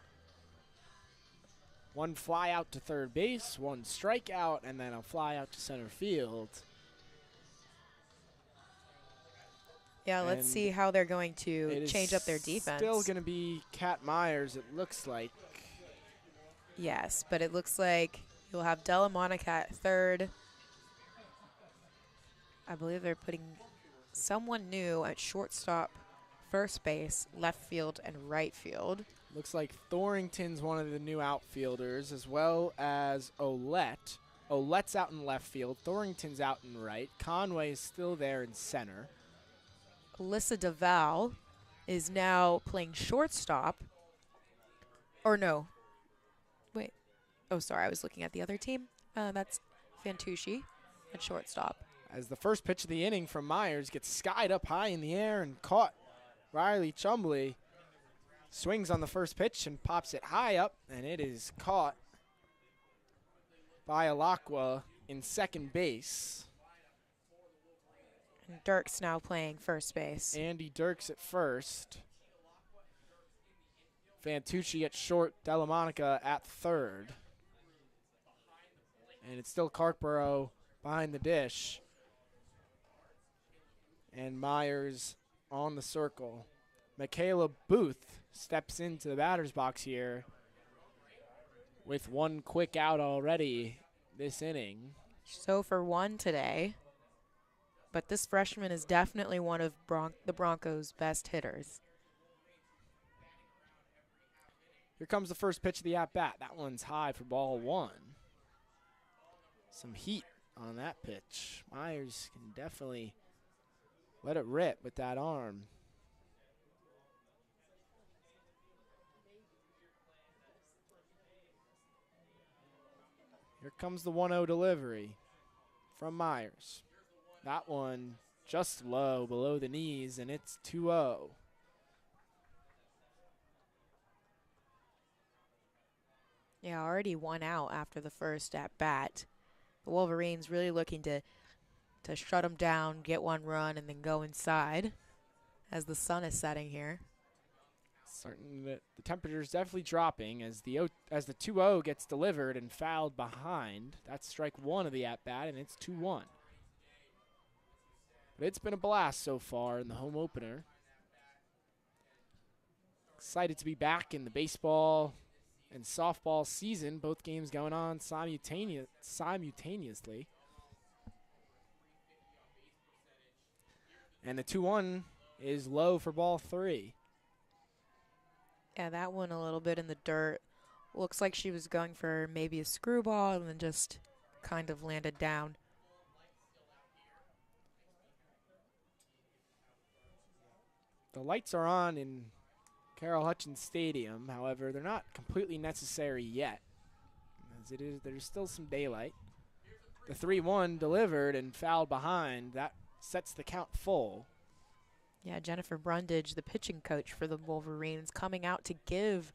1 fly out to third base, 1 strikeout, and then a fly out to center field. Yeah, let's And see how they're going to it is change up their defense. still going to be Kat Myers, it looks like. Yes, but it looks like you'll have Della Monica at third. I believe they're putting someone new at shortstop, first base, left field, and right field. Looks like Thorington's one of the new outfielders, as well as Olette. Olette's out in left field. Thorington's out in right. Conway is still there in center. Alyssa DeVal is now playing shortstop. Or no. Wait. Oh, sorry. I was looking at the other team. That's Fantucci at shortstop. As the first pitch of the inning from Myers gets skied up high in the air and caught. Riley Chumbley swings on the first pitch and pops it high up, and it is caught by Alakwa in second base. And Dirk's now playing first base. Andy Dirks at first. Fantucci at short, Delamonica at third. And it's still Carkborough behind the dish. And Myers on the circle. Michaela Booth steps into the batter's box here with one quick out already this inning. So for one today. But this freshman is definitely one of the Broncos' best hitters. Here comes the first pitch of the at-bat. That one's high for ball one. Some heat on that pitch. Myers can definitely let it rip with that arm. Here comes the 1-0 delivery from Myers. That one just low, below the knees, and it's 2-0. Yeah, already one out after the first at-bat. The Wolverines really looking to shut them down, get one run, and then go inside as the sun is setting here. Certain that the temperature is definitely dropping as the 2-0 gets delivered and fouled behind. That's strike one of the at-bat, and it's 2-1. But it's been a blast so far in the home opener. Excited to be back in the baseball and softball season. Both games going on simultaneously. And the 2-1 is low for ball three. Yeah, that one a little bit in the dirt. Looks like she was going for maybe a screwball and then just kind of landed down. The lights are on in Carol Hutchins Stadium. However, they're not completely necessary yet, as there's still some daylight. The 3-1 delivered and fouled behind. That sets the count full. Yeah, Jennifer Brundage, the pitching coach for the Wolverines, coming out to give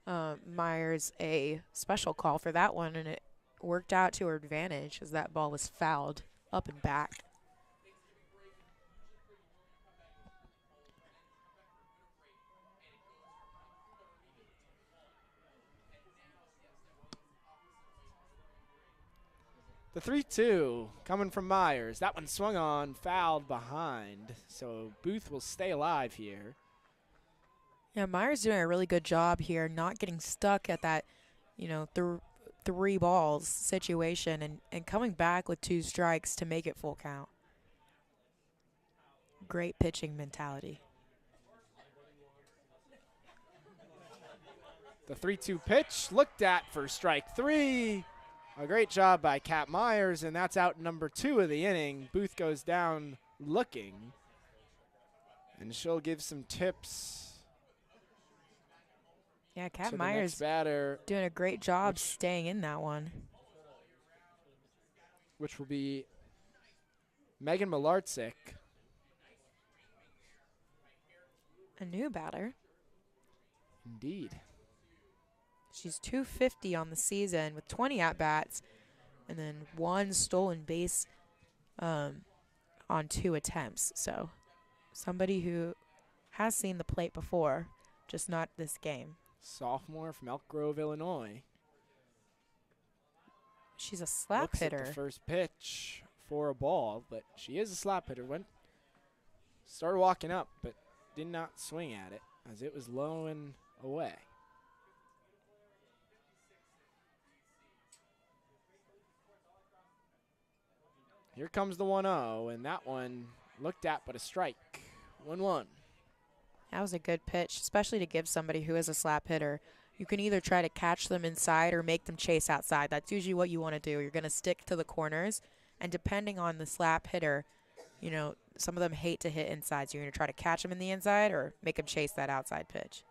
Myers a special call for that one, and it worked out to her advantage as that ball was fouled up and back. The 3-2 coming from Myers. That one swung on, fouled behind. So Booth will stay alive here. Yeah, Myers doing a really good job here, not getting stuck at that, three balls situation and coming back with 2 strikes to make it full count. Great pitching mentality. The 3-2 pitch looked at for strike 3. A great job by Kat Myers, and that's out number 2 of the inning. Booth goes down looking, and she'll give some tips. Yeah, Kat Myers batter, doing a great job staying in that one. Which will be Megan Malarczyk. A new batter. Indeed. She's .250 on the season with 20 at-bats and then 1 stolen base on 2 attempts. So somebody who has seen the plate before, just not this game. Sophomore from Elk Grove, Illinois. She's a slap Looks hitter. at the first pitch for a ball, but she is a slap hitter. Went started walking up, but did not swing at it as it was low and away. Here comes the 1-0, and that one looked at but a strike. 1-1. That was a good pitch, especially to give somebody who is a slap hitter. You can either try to catch them inside or make them chase outside. That's usually what you want to do. You're going to stick to the corners, and depending on the slap hitter, you know, some of them hate to hit inside, so you're going to try to catch them in the inside or make them chase that outside pitch.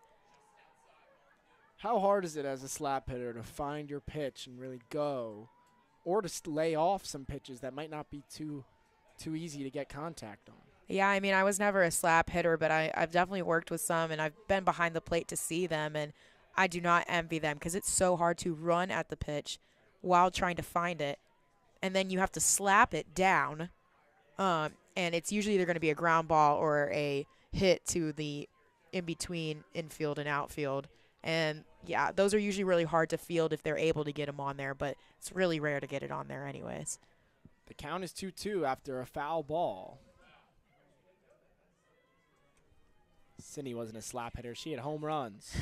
How hard is it as a slap hitter to find your pitch and really go, or to lay off some pitches that might not be too easy to get contact on? Yeah, I mean, I was never a slap hitter, but I've definitely worked with some, and I've been behind the plate to see them, and I do not envy them because it's so hard to run at the pitch while trying to find it, and then you have to slap it down, and it's usually either going to be a ground ball or a hit to the in-between infield and outfield. And, yeah, those are usually really hard to field if they're able to get them on there, but it's really rare to get it on there anyways. The count is 2-2 after a foul ball. Cindy wasn't a slap hitter. She had home runs.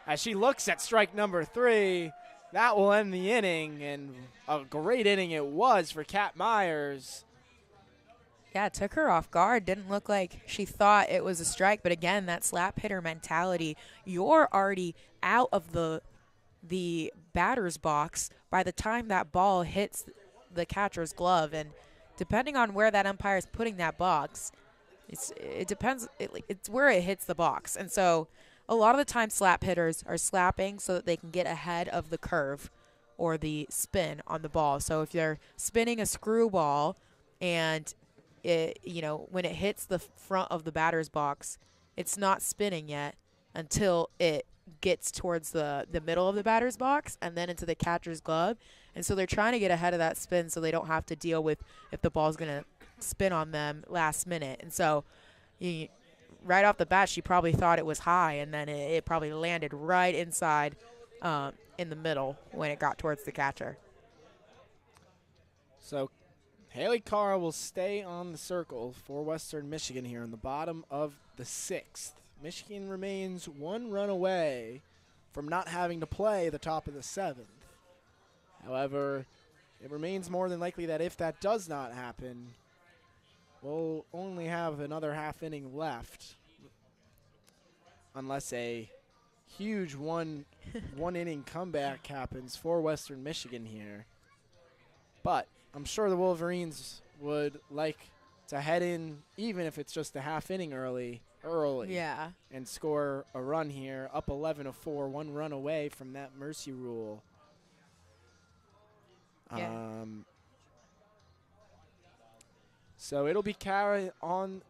As she looks at strike number 3, that will end the inning, and a great inning it was for Kat Myers. Yeah, it took her off guard. Didn't look like she thought it was a strike. But, again, that slap hitter mentality, you're already out of the batter's box by the time that ball hits the catcher's glove. And depending on where that umpire is putting that box, it depends. It's where it hits the box. And so a lot of the time slap hitters are slapping so that they can get ahead of the curve or the spin on the ball. So if they're spinning a screwball and it, you know, when it hits the front of the batter's box, it's not spinning yet until it gets towards the middle of the batter's box and then into the catcher's glove. And so they're trying to get ahead of that spin so they don't have to deal with if the ball's going to spin on them last minute. And so right off the bat, she probably thought it was high, and then it probably landed right inside in the middle when it got towards the catcher. So Haley Carr will stay on the circle for Western Michigan here in the bottom of the 6th. Michigan remains 1 run away from not having to play the top of the 7th. However, it remains more than likely that if that does not happen, we'll only have another half inning left unless a huge one inning comeback happens for Western Michigan here. But I'm sure the Wolverines would like to head in, even if it's just a half inning early, Yeah. and score a run here, up 11-4, 1 run away from that mercy rule. Yeah. So it'll be Kara on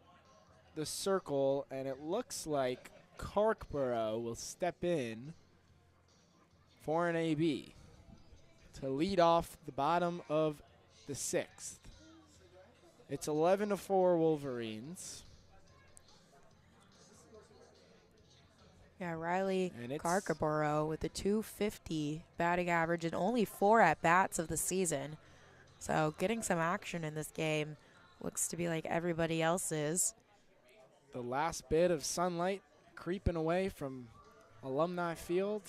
the circle, and it looks like Carkborough will step in for an AB to lead off the bottom of the 6th. It's 11-4 Wolverines. Yeah, Riley Carcaboro with a .250 batting average and only 4 at-bats of the season. So getting some action in this game. Looks to be like everybody else is. The last bit of sunlight creeping away from Alumni Field,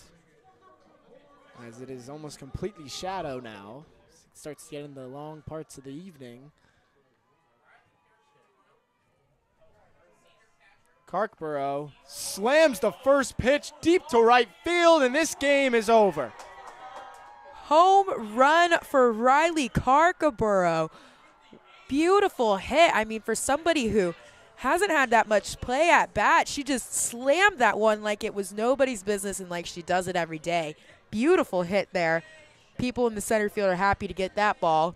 as it is almost completely shadow now. It starts to get in the long parts of the evening. Carkborough slams the first pitch deep to right field, and this game is over. Home run for Riley Carcaboro. Beautiful hit. I mean, for somebody who hasn't had that much play at bat, she just slammed that one like it was nobody's business and like she does it every day. Beautiful hit there. People in the center field are happy to get that ball.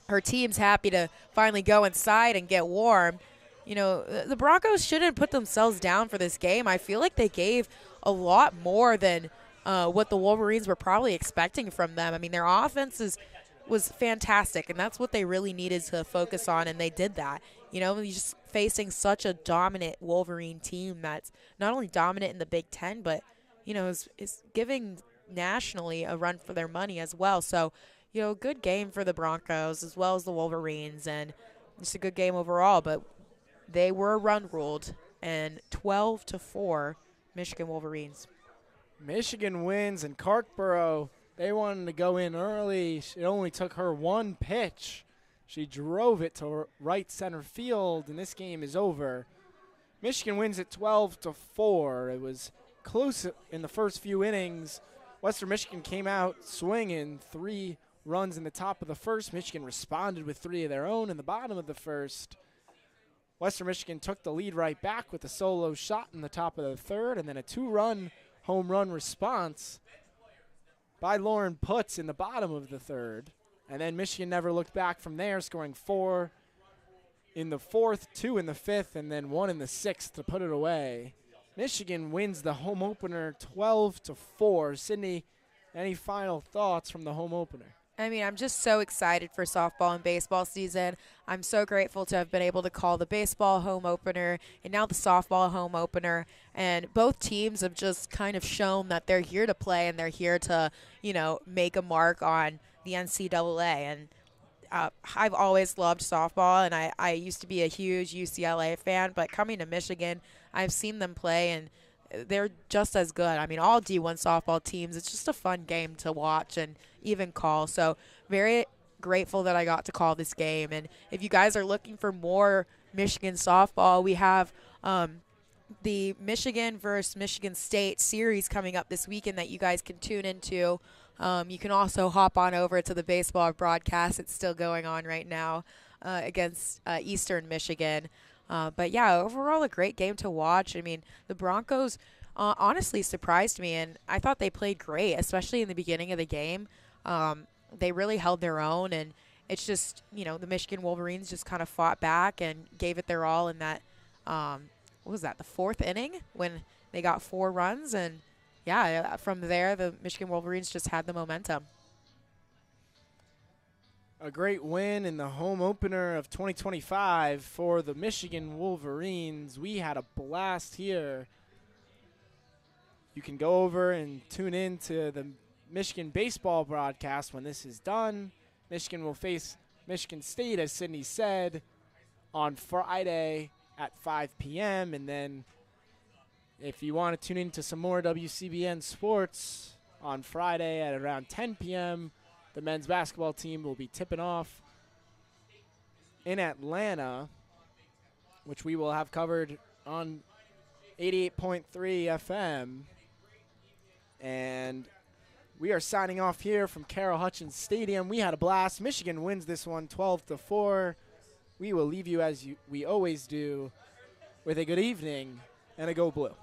Her team's happy to finally go inside and get warm. You know, the Broncos shouldn't put themselves down for this game. I feel like they gave a lot more than what the Wolverines were probably expecting from them. I mean, their offense was fantastic, and that's what they really needed to focus on, and they did that. You know, just facing such a dominant Wolverine team that's not only dominant in the Big Ten, but, you know, is giving nationally a run for their money as well. So, you know, good game for the Broncos as well as the Wolverines, and just a good game overall. But they were run ruled, and 12-4 Michigan Wolverines. Michigan wins, and Carkborough, they wanted to go in early. It only took her one pitch. She drove it to right center field, and this game is over. Michigan wins at 12-4. It was close in the first few innings. Western Michigan came out swinging 3 runs in the top of the first. Michigan responded with 3 of their own in the bottom of the first. Western Michigan took the lead right back with a solo shot in the top of the third, and then a 2-run home run response by Lauren Putz in the bottom of the third. And then Michigan never looked back from there, scoring 4 in the fourth, 2 in the fifth, and then 1 in the sixth to put it away. Michigan wins the home opener 12-4. Sydney, any final thoughts from the home opener? I mean, I'm just so excited for softball and baseball season. I'm so grateful to have been able to call the baseball home opener and now the softball home opener. And both teams have just kind of shown that they're here to play and they're here to, make a mark on the NCAA. And I've always loved softball, and I used to be a huge UCLA fan, but coming to Michigan, I've seen them play, and they're just as good. I mean, all D1 softball teams, it's just a fun game to watch and even call. So very grateful that I got to call this game. And if you guys are looking for more Michigan softball, we have the Michigan versus Michigan State series coming up this weekend that you guys can tune into. You can also hop on over to the baseball broadcast. It's still going on right now against Eastern Michigan. But, yeah, overall a great game to watch. I mean, the Broncos honestly surprised me, and I thought they played great, especially in the beginning of the game. They really held their own, and it's just, the Michigan Wolverines just kind of fought back and gave it their all in that, what was that, the 4th inning when they got 4 runs. And, yeah, from there, the Michigan Wolverines just had the momentum. A great win in the home opener of 2025 for the Michigan Wolverines. We had a blast here. You can go over and tune in to the Michigan baseball broadcast when this is done. Michigan will face Michigan State, as Sydney said, on Friday at 5 p.m. And then if you want to tune into some more WCBN sports on Friday at around 10 p.m., the men's basketball team will be tipping off in Atlanta, which we will have covered on 88.3 FM. And we are signing off here from Carol Hutchins Stadium. We had a blast. Michigan wins this one 12-4. We will leave you as we always do with a good evening and a Go Blue.